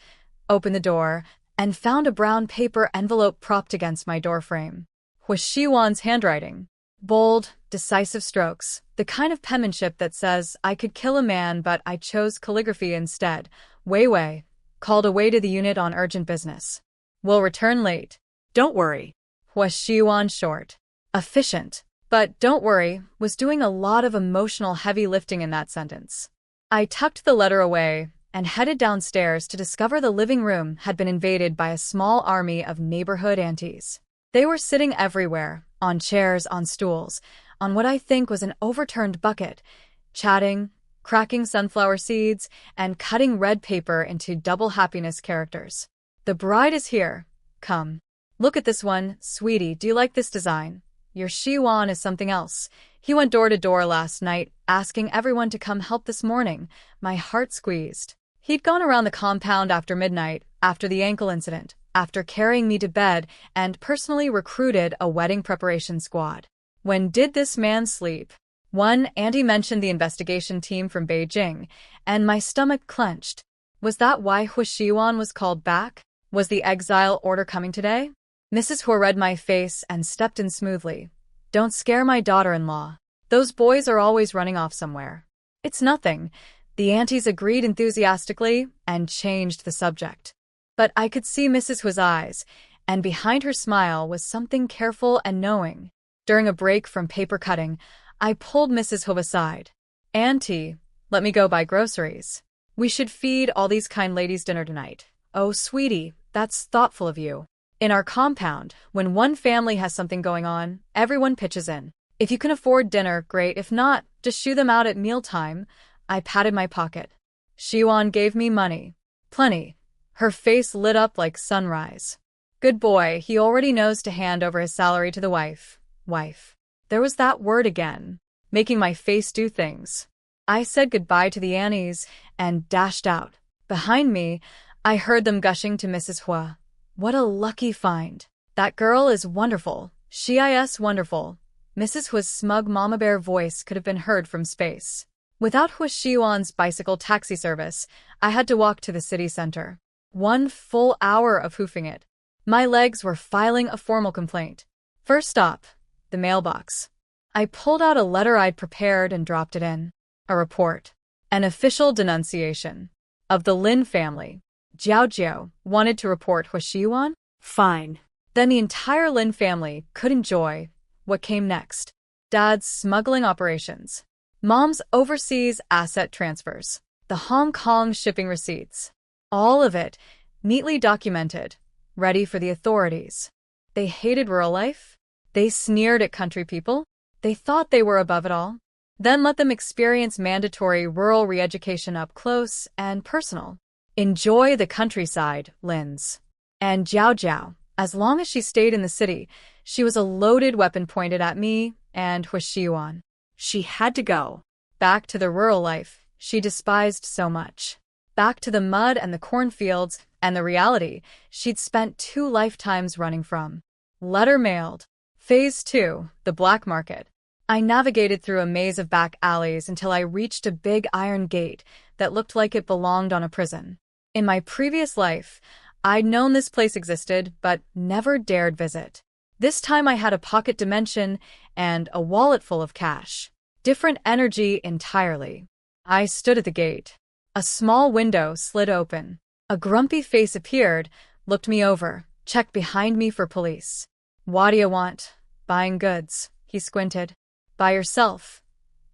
A: opened the door, and found a brown paper envelope propped against my doorframe. Was Shiwan's handwriting. Bold, decisive strokes, the kind of penmanship that says, "I could kill a man, but I chose calligraphy instead. Wei Wei. Called away to the unit on urgent business. Will return late.
B: Don't worry.
A: Was Shiwan short. Efficient. But don't worry was doing a lot of emotional heavy lifting in that sentence. I tucked the letter away and headed downstairs to discover the living room had been invaded by a small army of neighborhood aunties. They were sitting everywhere, on chairs, on stools, on what I think was an overturned bucket, chatting, cracking sunflower seeds, and cutting red paper into double happiness characters. "The bride is here. Come. Look at this one, sweetie, do you like this design? Your Shiwan is something else. He went door to door last night, asking everyone to come help this morning." My heart squeezed. He'd gone around the compound after midnight, after the ankle incident, after carrying me to bed, and personally recruited a wedding preparation squad. When did this man sleep? One auntie mentioned the investigation team from Beijing, and my stomach clenched. Was that why Huishiwan was called back? Was the exile order coming today? Mrs. Hua read my face and stepped in smoothly. "Don't scare my daughter-in-law. Those boys are always running off somewhere." "It's nothing." The aunties agreed enthusiastically and changed the subject. But I could see Mrs. Hua's eyes, and behind her smile was something careful and knowing. During a break from paper cutting, I pulled Mrs. Hua aside. "Auntie, let me go buy groceries. We should feed all these kind ladies dinner tonight." "Oh, sweetie, that's thoughtful of you. In our compound, when one family has something going on, everyone pitches in. If you can afford dinner, great. If not, just shoo them out at mealtime." I patted my pocket. Shiwan gave me money. Plenty. Her face lit up like sunrise. Good boy, he already knows to hand over his salary to the wife. Wife. There was that word again, making my face do things. I said goodbye to the aunties and dashed out. Behind me, I heard them gushing to Mrs. Hua. "What a lucky find. That girl is wonderful. She is wonderful." Mrs. Hua's smug mama bear voice could have been heard from space. Without Hua Shiwan's bicycle taxi service, I had to walk to the city center. 1 full hour of hoofing it. My legs were filing a formal complaint. First stop, the mailbox. I pulled out a letter I'd prepared and dropped it in. A report. An official denunciation. Of the Lin family. Jiao Jiao wanted to report Hua Shiwan?
B: Fine.
A: Then the entire Lin family could enjoy what came next. Dad's smuggling operations. Mom's overseas asset transfers. The Hong Kong shipping receipts. All of it, neatly documented, ready for the authorities. They hated rural life. They sneered at country people. They thought they were above it all. Then let them experience mandatory rural re-education up close and personal. Enjoy the countryside, Linz. And Jiao Jiao, as long as she stayed in the city, she was a loaded weapon pointed at me and Hua Shiwan. She had to go. Back to the rural life she despised so much. Back to the mud and the cornfields and the reality she'd spent 2 lifetimes running from. Letter mailed. Phase 2, the black market. I navigated through a maze of back alleys until I reached a big iron gate that looked like it belonged on a prison. In my previous life, I'd known this place existed, but never dared visit. This time I had a pocket dimension and a wallet full of cash. Different energy entirely. I stood at the gate. A small window slid open. A grumpy face appeared, looked me over, checked behind me for police. "What do you want?" "Buying goods." He squinted. "By yourself?"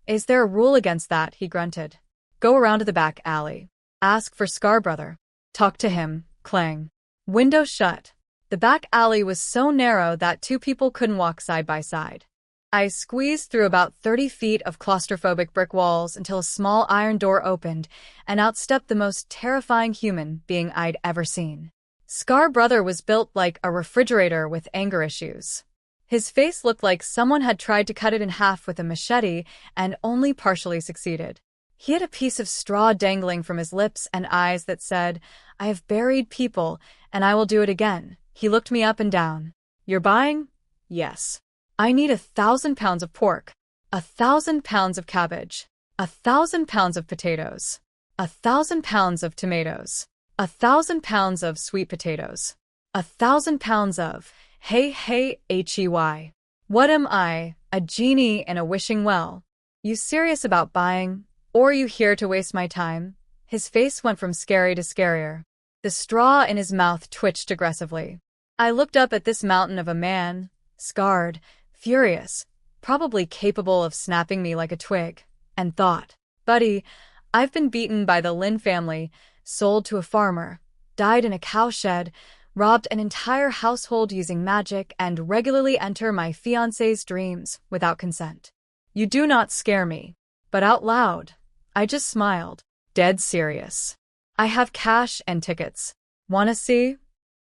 A: "Is there a rule against that?" He grunted. "Go around to the back alley. Ask for Scarbrother. Talk to him." Clang. Window shut. The back alley was so narrow that 2 people couldn't walk side by side. I squeezed through about 30 feet of claustrophobic brick walls until a small iron door opened and outstepped the most terrifying human being I'd ever seen. Scarbrother was built like a refrigerator with anger issues. His face looked like someone had tried to cut it in half with a machete and only partially succeeded. He had a piece of straw dangling from his lips and eyes that said, "I have buried people, and I will do it again." He looked me up and down. "You're buying?" "Yes." "I need 1,000 pounds of pork, 1,000 pounds of cabbage, 1,000 pounds of potatoes, 1,000 pounds of tomatoes, 1,000 pounds of sweet potatoes, 1,000 pounds of hey, What am I, a genie in a wishing well? You serious about buying? Or are you here to waste my time?" His face went from scary to scarier. The straw in his mouth twitched aggressively. I looked up at this mountain of a man, scarred, furious, probably capable of snapping me like a twig, and thought, "Buddy, I've been beaten by the Lin family, sold to a farmer, died in a cowshed, robbed an entire household using magic, and regularly enter my fiancé's dreams without consent. You do not scare me." But out loud, I just smiled, dead serious. "I have cash and tickets. Wanna see?"